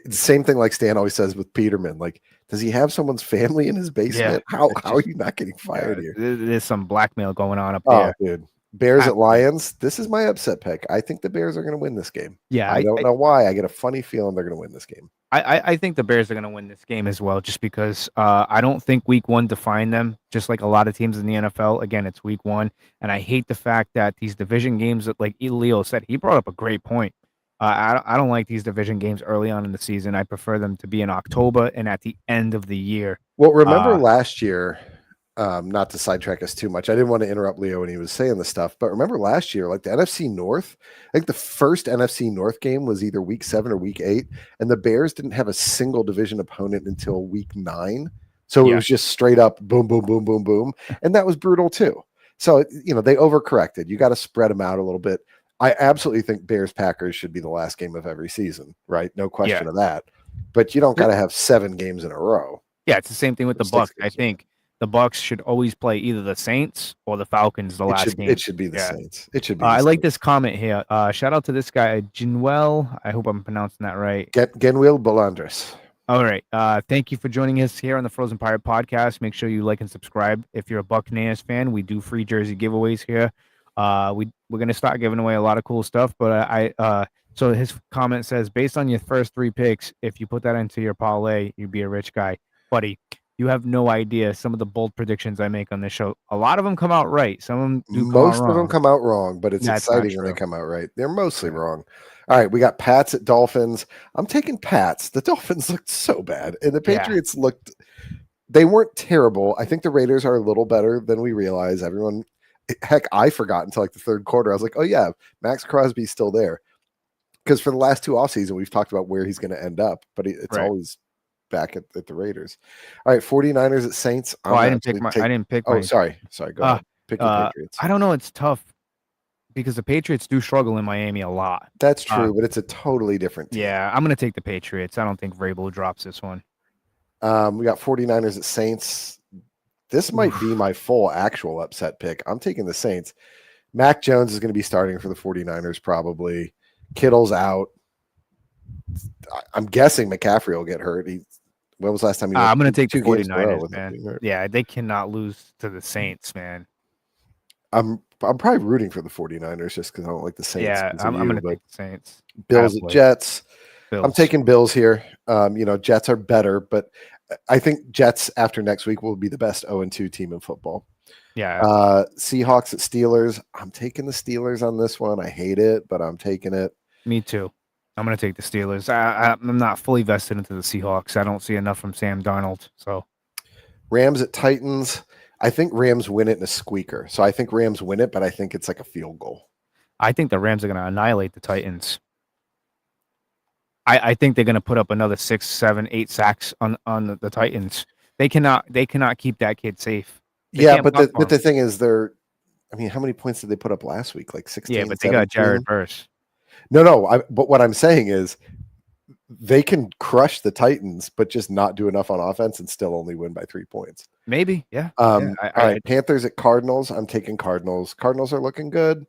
same thing like Stan always says with Peterman. Like, does he have someone's family in his basement? Yeah. How are you not getting fired here? There's some blackmail going on up there. Oh, dude. Bears at Lions. This is my upset pick. I think the Bears are going to win this game. Yeah. I don't know why. I get a funny feeling they're going to win this game. I think the Bears are going to win this game as well, just because I don't think week one defined them, just like a lot of teams in the NFL. Again, it's week one. And I hate the fact that these division games, that, like Leo said, he brought up a great point. I don't like these division games early on in the season. I prefer them to be in October and at the end of the year. Well, remember last year, not to sidetrack us too much, I didn't want to interrupt Leo when he was saying this stuff, but remember last year, like the NFC North, I think the first NFC North game was either week 7 or week 8, and the Bears didn't have a single division opponent until week 9. So it was just straight up boom, boom, boom, boom, boom. And that was brutal too. So, they overcorrected. You got to spread them out a little bit. I absolutely think Bears-Packers should be the last game of every season, right? No question Yeah. of that. But you don't got to have 7 games in a row. Yeah, it's the same thing with Or the 6 Bucks. I games in a row. think the Bucks should always play either the Saints or the Falcons the last game. It should be the Yeah. Saints. It should be. The I like Saints. this comment here. Shout out to this guy, Jinwell. I hope I'm pronouncing that right. Genwil Bolandris. All right. Thank you for joining us here on the Frozen Pirate Podcast. Make sure you like and subscribe. If you're a Buccaneers fan, we do free jersey giveaways here. We're gonna start giving away a lot of cool stuff. But so his comment says, based on your first 3 picks, if you put that into your parlay, you'd be a rich guy, buddy. You have no idea some of the bold predictions I make on this show. A lot of them come out right. Some of them do come out Most wrong. of them come out wrong, but it's That's not exciting when they true. come out right. They're mostly wrong. All right, we got Pats at Dolphins. I'm taking Pats. The Dolphins looked so bad, and the Yeah. Patriots looked. They weren't terrible. I think the Raiders are a little better than we realize. Everyone, heck, I forgot until like the third quarter. I was like, oh yeah, Max Crosby's still there. Because for the last 2 offseason, we've talked about where he's going to end up, but it's Right. always back at the Raiders. All right, 49ers at Saints. Oh, I didn't pick Oh, my. sorry. Go ahead. Pick your Patriots. I don't know. It's tough because the Patriots do struggle in Miami a lot. That's true, but it's a totally different team. Yeah, I'm going to take the Patriots. I don't think Vrabel drops this one. We got 49ers at Saints. This might be my full actual upset pick. I'm taking the Saints. Mac Jones is going to be starting for the 49ers probably. Kittle's out. I'm guessing McCaffrey will get hurt. When was the last time he went I'm going to take the 2 games in a row 49ers, with him man. being hurt? Yeah, they cannot lose to the Saints, man. I'm probably rooting for the 49ers just because I don't like the Saints. Yeah, because of I'm going you, to but take the Saints. Bills at Attaboy. Jets. Bills. I'm taking Bills here. Jets are better, but I think Jets after next week will be the best 0-2 team in football. Yeah. Seahawks at Steelers. I'm taking the Steelers on this one. I hate it, but I'm taking it. Me too. I'm going to take the Steelers. I'm not fully vested into the Seahawks. I don't see enough from Sam Darnold. So Rams at Titans. I think Rams win it in a squeaker. So I think Rams win it, but I think it's like a field goal. I think the Rams are going to annihilate the Titans. I think they're going to put up another 6, 7, 8 sacks on the Titans. They cannot keep that kid safe. Yeah, but the thing is, how many points did they put up last week? Like 16. Yeah, but they 17? got Jared Verse. No. But what I'm saying is, they can crush the Titans, but just not do enough on offense and still only win by 3 points. Maybe, yeah. All right, Panthers at Cardinals. I'm taking Cardinals. Cardinals are looking good.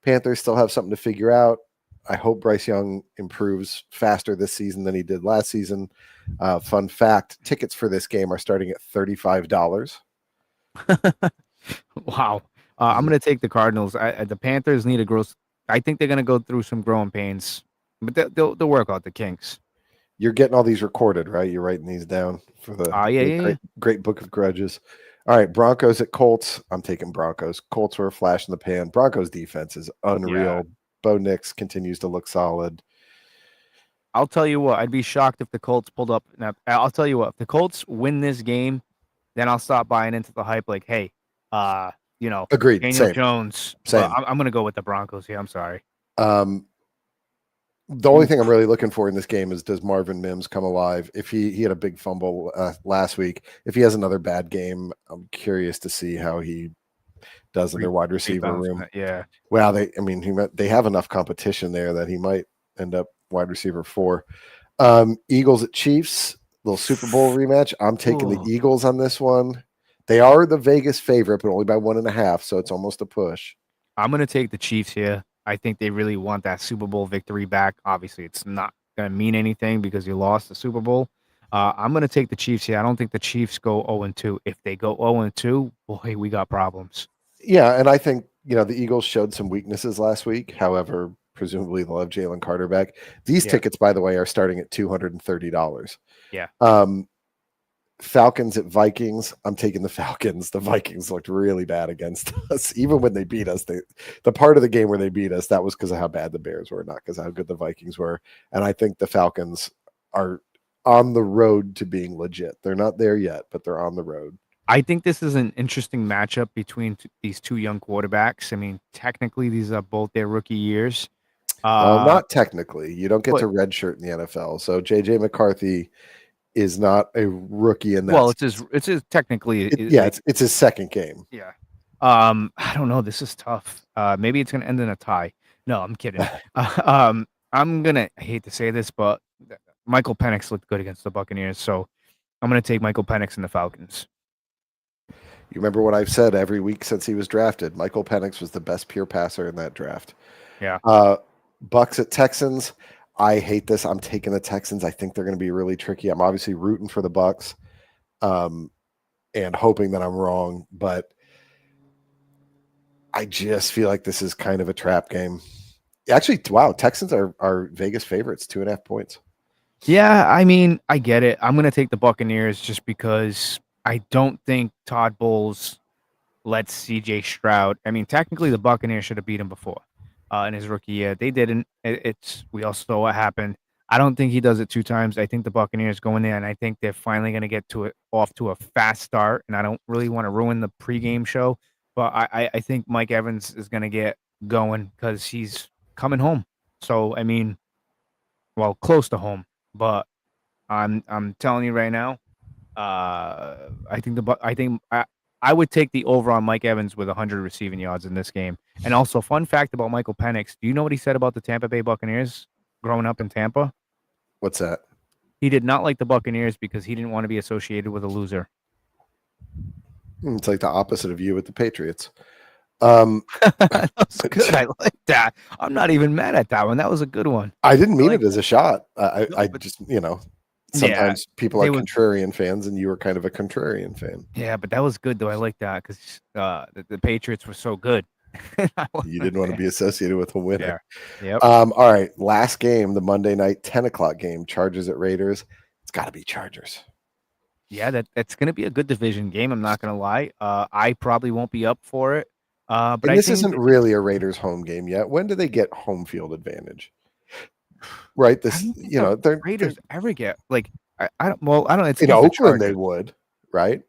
Panthers still have something to figure out. I hope Bryce Young improves faster this season than he did last season. Fun fact, tickets for this game are starting at $35. Wow. I'm going to take the Cardinals. The Panthers need a growth. I think they're going to go through some growing pains, but they'll work out the kinks. You're getting all these recorded, right? You're writing these down for the great book of grudges. All right, Broncos at Colts. I'm taking Broncos. Colts were a flash in the pan. Broncos defense is unreal. Yeah. Bo Nix continues to look solid. I'll tell you what, I'd be shocked if the Colts pulled up. Now, I'll tell you what, if the Colts win this game, then I'll stop buying into the hype. Like, hey, Agreed. Daniel Same. Jones. Same. Well, I'm going to go with the Broncos here. I'm sorry. The only thing I'm really looking for in this game is, does Marvin Mims come alive? If he had a big fumble last week, if he has another bad game, I'm curious to see how he does in their wide receiver room. Yeah. Well, they have enough competition there that he might end up wide receiver 4. Eagles at Chiefs, little Super Bowl rematch. I'm taking the Eagles on this one. They are the Vegas favorite, but only by 1.5, so it's almost a push. I'm going to take the Chiefs here. I think they really want that Super Bowl victory back. Obviously, it's not going to mean anything because you lost the Super Bowl. I'm going to take the Chiefs here. I don't think the Chiefs go 0-2. If they go 0-2, boy, we got problems. Yeah, and I think, the Eagles showed some weaknesses last week. However, presumably they'll have Jalen Carter back. These tickets, by the way, are starting at $230. Yeah. Falcons at Vikings. I'm taking the Falcons. The Vikings looked really bad against us. Even when they beat us, the part of the game where they beat us, that was because of how bad the Bears were, not because of how good the Vikings were. And I think the Falcons are on the road to being legit. They're not there yet, but they're on the road. I think this is an interesting matchup between these two young quarterbacks. I mean, technically, these are both their rookie years. Not technically. You don't get to redshirt in the NFL. So J.J. McCarthy is not a rookie in that. Well, it's his technically. It's his second game. Yeah. I don't know. This is tough. Maybe it's going to end in a tie. No, I'm kidding. I hate to say this, but Michael Penix looked good against the Buccaneers, so I'm gonna take Michael Penix and the Falcons. You remember what I've said every week since he was drafted. Michael Penix was the best pure passer in that draft. Yeah. Bucks at Texans. I hate this. I'm taking the Texans. I think they're going to be really tricky. I'm obviously rooting for the Bucks, and hoping that I'm wrong, but I just feel like this is kind of a trap game. Actually, wow, Texans are Vegas favorites, 2.5 points. Yeah, I mean, I get it. I'm gonna take the Buccaneers just because I don't think Todd Bowles lets CJ Stroud. I mean, technically, the Buccaneers should have beat him before in his rookie year. They didn't. We all saw what happened. I don't think he does it 2 times. I think the Buccaneers go in there, and I think they're finally going to get off to a fast start. And I don't really want to ruin the pregame show, but I think Mike Evans is going to get going because he's coming home. So I mean, well, close to home. But I'm telling you right now, I would take the over on Mike Evans with 100 receiving yards in this game. And also, fun fact about Michael Penix: do you know what he said about the Tampa Bay Buccaneers growing up in Tampa? What's that? He did not like the Buccaneers because he didn't want to be associated with a loser. It's like the opposite of you with the Patriots. That was good. I like that. I'm not even mad at that one. That was a good one. I didn't mean it as a shot. I just, sometimes people are they would- contrarian fans, and you were kind of a contrarian fan. Yeah, but that was good though. I like that because the Patriots were so good. You didn't want to be associated with a winner. Yeah. Yep. All right, last game, the Monday night 10 o'clock game, Chargers at Raiders. It's got to be Chargers. Yeah, that's going to be a good division game. I'm not going to lie. I probably won't be up for it. But and this isn't really a Raiders home game yet. When do they get home field advantage? Right. This, the Raiders ever get like I don't. Well, I don't. It's in Oakland they would, right?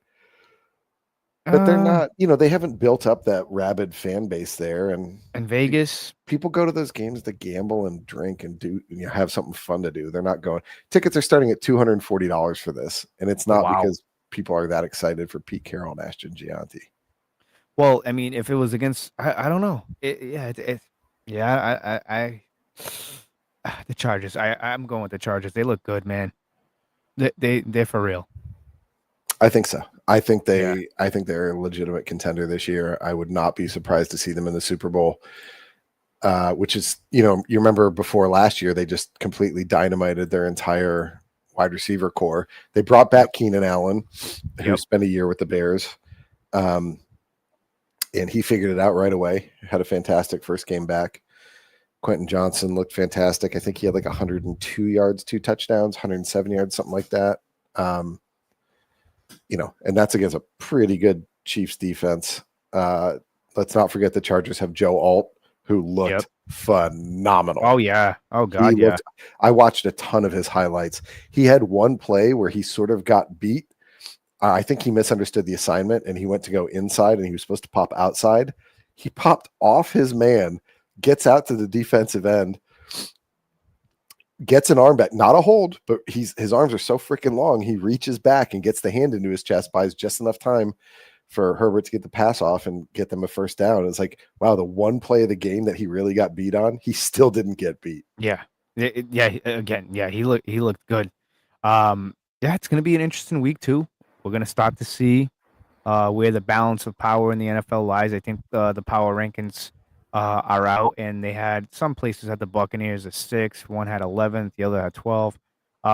But they're not. They haven't built up that rabid fan base there, and Vegas. People go to those games to gamble and drink and do have something fun to do. They're not going. Tickets are starting at $240 for this, and it's not because people are that excited for Pete Carroll and Ashton Gianti. Well, I mean, if it was against, I don't know. The Chargers. I'm going with the Chargers. They look good, man. They're for real. I think so. I think they're a legitimate contender this year. I would not be surprised to see them in the Super Bowl. Which is, you remember before last year, they just completely dynamited their entire wide receiver core. They brought back Keenan Allen, who spent a year with the Bears. And he figured it out right away. Had a fantastic first game back. Quentin Johnson looked fantastic. I think he had like 102 yards, 2 touchdowns, 107 yards, something like that. And that's against a pretty good Chiefs defense. Let's not forget the Chargers have Joe Alt, who looked phenomenal. Oh, yeah. Oh, God, yeah. I watched a ton of his highlights. He had one play where he sort of got beat. I think he misunderstood the assignment, and he went to go inside, and he was supposed to pop outside. He popped off his man, gets out to the defensive end, gets an arm back. Not a hold, but his arms are so freaking long. He reaches back and gets the hand into his chest, buys just enough time for Herbert to get the pass off and get them a first down. It's like, wow, the one play of the game that he really got beat on, he still didn't get beat. Yeah. He looked good. It's going to be an interesting week too. We're going to start to see where the balance of power in the NFL lies. I think the power rankings are out, and they had some places had the Buccaneers at 6, one had 11th, the other had 12.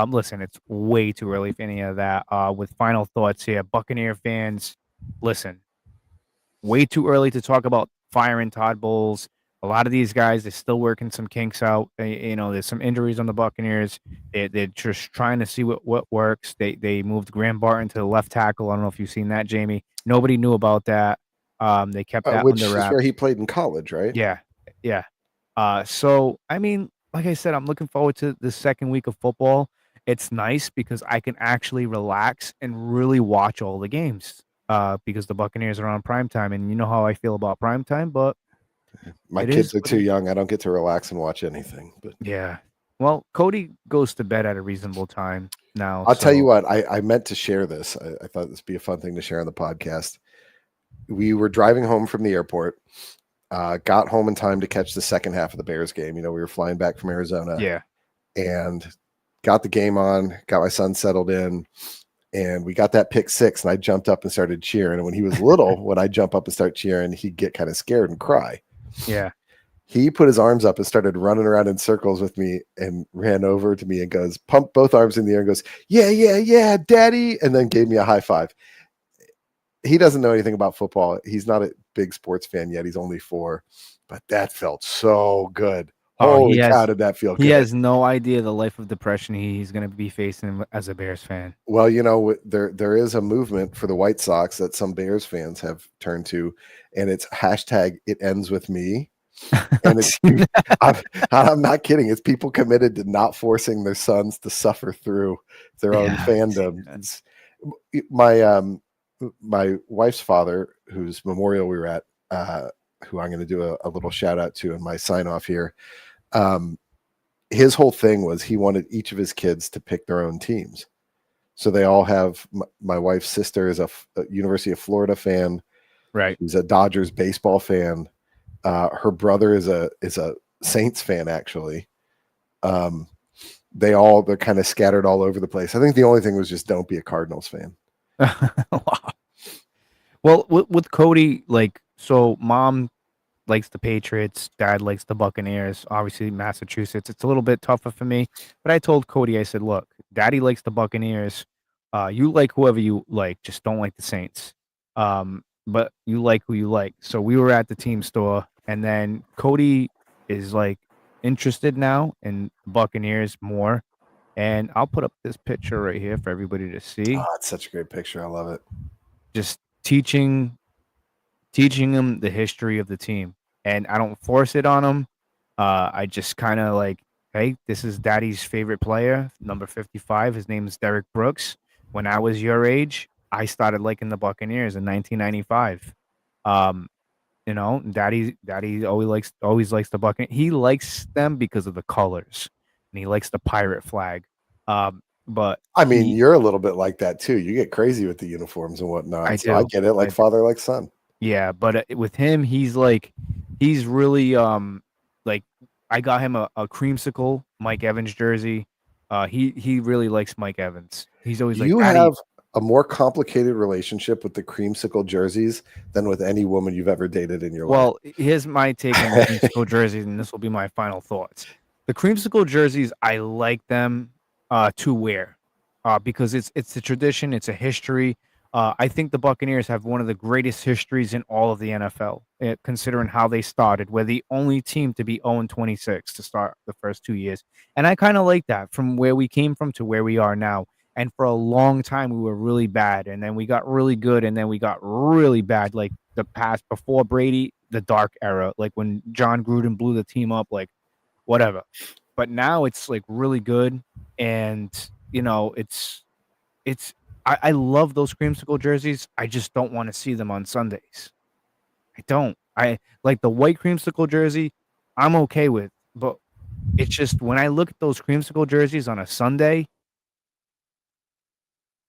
Listen, it's way too early for any of that. With final thoughts here, Buccaneer fans, listen, way too early to talk about firing Todd Bowles. A lot of these guys, they're still working some kinks out. There's some injuries on the Buccaneers. They're just trying to see what works. They moved Graham Barton to the left tackle. I don't know if you've seen that, Jamie. Nobody knew about that. They kept that which under is wraps. where he played in college, right? Yeah. So, I mean, like I said, I'm looking forward to the second week of football. It's nice because I can actually relax and really watch all the games because the Buccaneers are on primetime. And you know how I feel about primetime, but my kids are too young. I don't get to relax and watch anything. But yeah. Well, Cody goes to bed at a reasonable time now. I'll tell you what, I meant to share this. I thought this would be a fun thing to share on the podcast. We were driving home from the airport. Got home in time to catch the second half of the Bears game. We were flying back from Arizona. Yeah. And got the game on, got my son settled in, and we got that pick 6, and I jumped up and started cheering. And when he was little, when I jump up and start cheering, he'd get kind of scared and cry. Yeah. He put his arms up and started running around in circles with me and ran over to me and goes, pumped both arms in the air and goes, yeah, daddy. And then gave me a high five. He doesn't know anything about football. He's not a big sports fan yet. He's only 4, but that felt so good. Holy cow, did that feel good. He has no idea the life of depression he's going to be facing as a Bears fan. Well, there is a movement for the White Sox that some Bears fans have turned to, and it's hashtag it ends with me. And it's I'm not kidding. It's people committed to not forcing their sons to suffer through their own fandom. It's, my wife's father, whose memorial we were at, who I'm going to do a little shout out to in my sign off here. His whole thing was he wanted each of his kids to pick their own teams. So they all have, my wife's sister is a University of Florida fan. Right. He's a Dodgers baseball fan. Her brother is a Saints fan, actually. They're kind of scattered all over the place. I think the only thing was just don't be a Cardinals fan. Wow. Well, with Cody, so mom likes the Patriots, dad likes the Buccaneers, obviously Massachusetts. It's a little bit tougher for me, but I told Cody, I said, look, daddy likes the Buccaneers. You like whoever you like, just don't like the Saints. But you like who you like. So we were at the team store, and then Cody is interested now in Buccaneers more. And I'll put up this picture right here for everybody to see. Oh, it's such a great picture. I love it. Just teaching him the history of the team. And I don't force it on him. I just kind of hey, this is daddy's favorite player, number 55. His name is Derek Brooks. When I was your age, I started liking the Buccaneers in 1995. Daddy always likes the Buccaneers. He likes them because of the colors, and he likes the pirate flag. But I mean, you're a little bit like that too. You get crazy with the uniforms and whatnot. I get it, father like son. Yeah, but with him, he's really I got him a creamsicle Mike Evans jersey. He really likes Mike Evans. He's always you have a more complicated relationship with the creamsicle jerseys than with any woman you've ever dated in your life. Well, here's my take on the creamsicle jerseys, and this will be my final thoughts. The creamsicle jerseys, I like them to wear because it's a tradition, it's a history. I think the Buccaneers have one of the greatest histories in all of the NFL, considering how they started. We're the only team to be 0-26 to start the first 2 years. And I kind of like that, from where we came from to where we are now. And for a long time, we were really bad. And then we got really good. And then we got really bad, like the past before Brady, the dark era, like when John Gruden blew the team up, whatever. But now it's really good. And, I love those creamsicle jerseys. I just don't want to see them on Sundays. I don't. I like the white creamsicle jersey. I'm okay with, but it's just when I look at those creamsicle jerseys on a Sunday,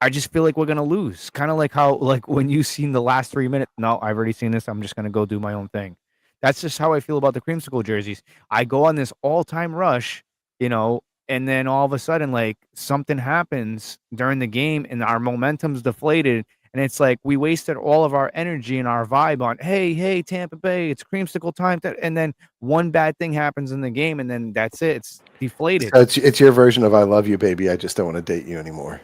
I just feel like we're gonna lose. Kind of like how when you seen the last 3 minutes. No, I've already seen this. I'm just gonna go do my own thing. That's just how I feel about the creamsicle jerseys. I go on this all-time rush, and then all of a sudden, something happens during the game and our momentum's deflated. And it's we wasted all of our energy and our vibe on, hey, Tampa Bay, it's creamsicle time. And then one bad thing happens in the game, and then that's it. It's deflated. So it's your version of I love you, baby. I just don't want to date you anymore.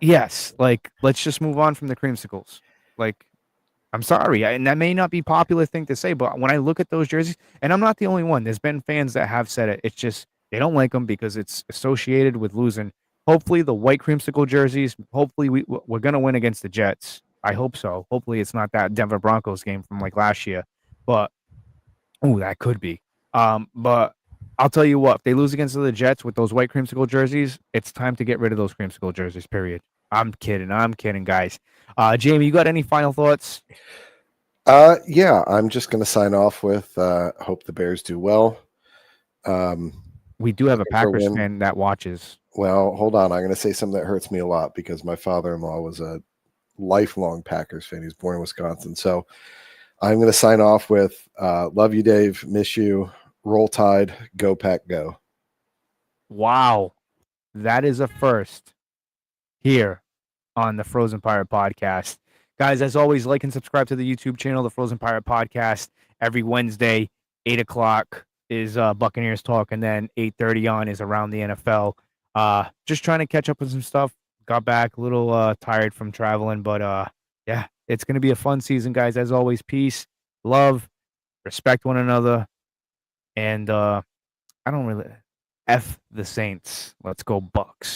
Yes. Let's just move on from the creamsicles. I'm sorry. And that may not be a popular thing to say, but when I look at those jerseys, and I'm not the only one, there's been fans that have said it. It's just, they don't like them because it's associated with losing. Hopefully the white creamsicle jerseys, hopefully we're going to win against the Jets. I hope so. Hopefully it's not that Denver Broncos game from last year. But, that could be. But I'll tell you what, if they lose against the Jets with those white creamsicle jerseys, it's time to get rid of those creamsicle jerseys, period. I'm kidding, guys. Jamie, you got any final thoughts? Yeah, I'm just going to sign off with hope the Bears do well. We do have a Packers fan that watches. Well, hold on. I'm going to say something that hurts me a lot because my father-in-law was a lifelong Packers fan. He was born in Wisconsin. So I'm going to sign off with love you, Dave. Miss you. Roll Tide. Go Pack Go. Wow. That is a first here on the Frozen Pirate Podcast. Guys, as always, like and subscribe to the YouTube channel, the Frozen Pirate Podcast. Every Wednesday, 8 o'clock is Buccaneers Talk, and then 8:30 on is Around the NFL. Just trying to catch up with some stuff. Got back a little tired from traveling, but yeah, it's going to be a fun season, guys. As always, peace, love, respect one another, and I don't really F the Saints. Let's go Bucks.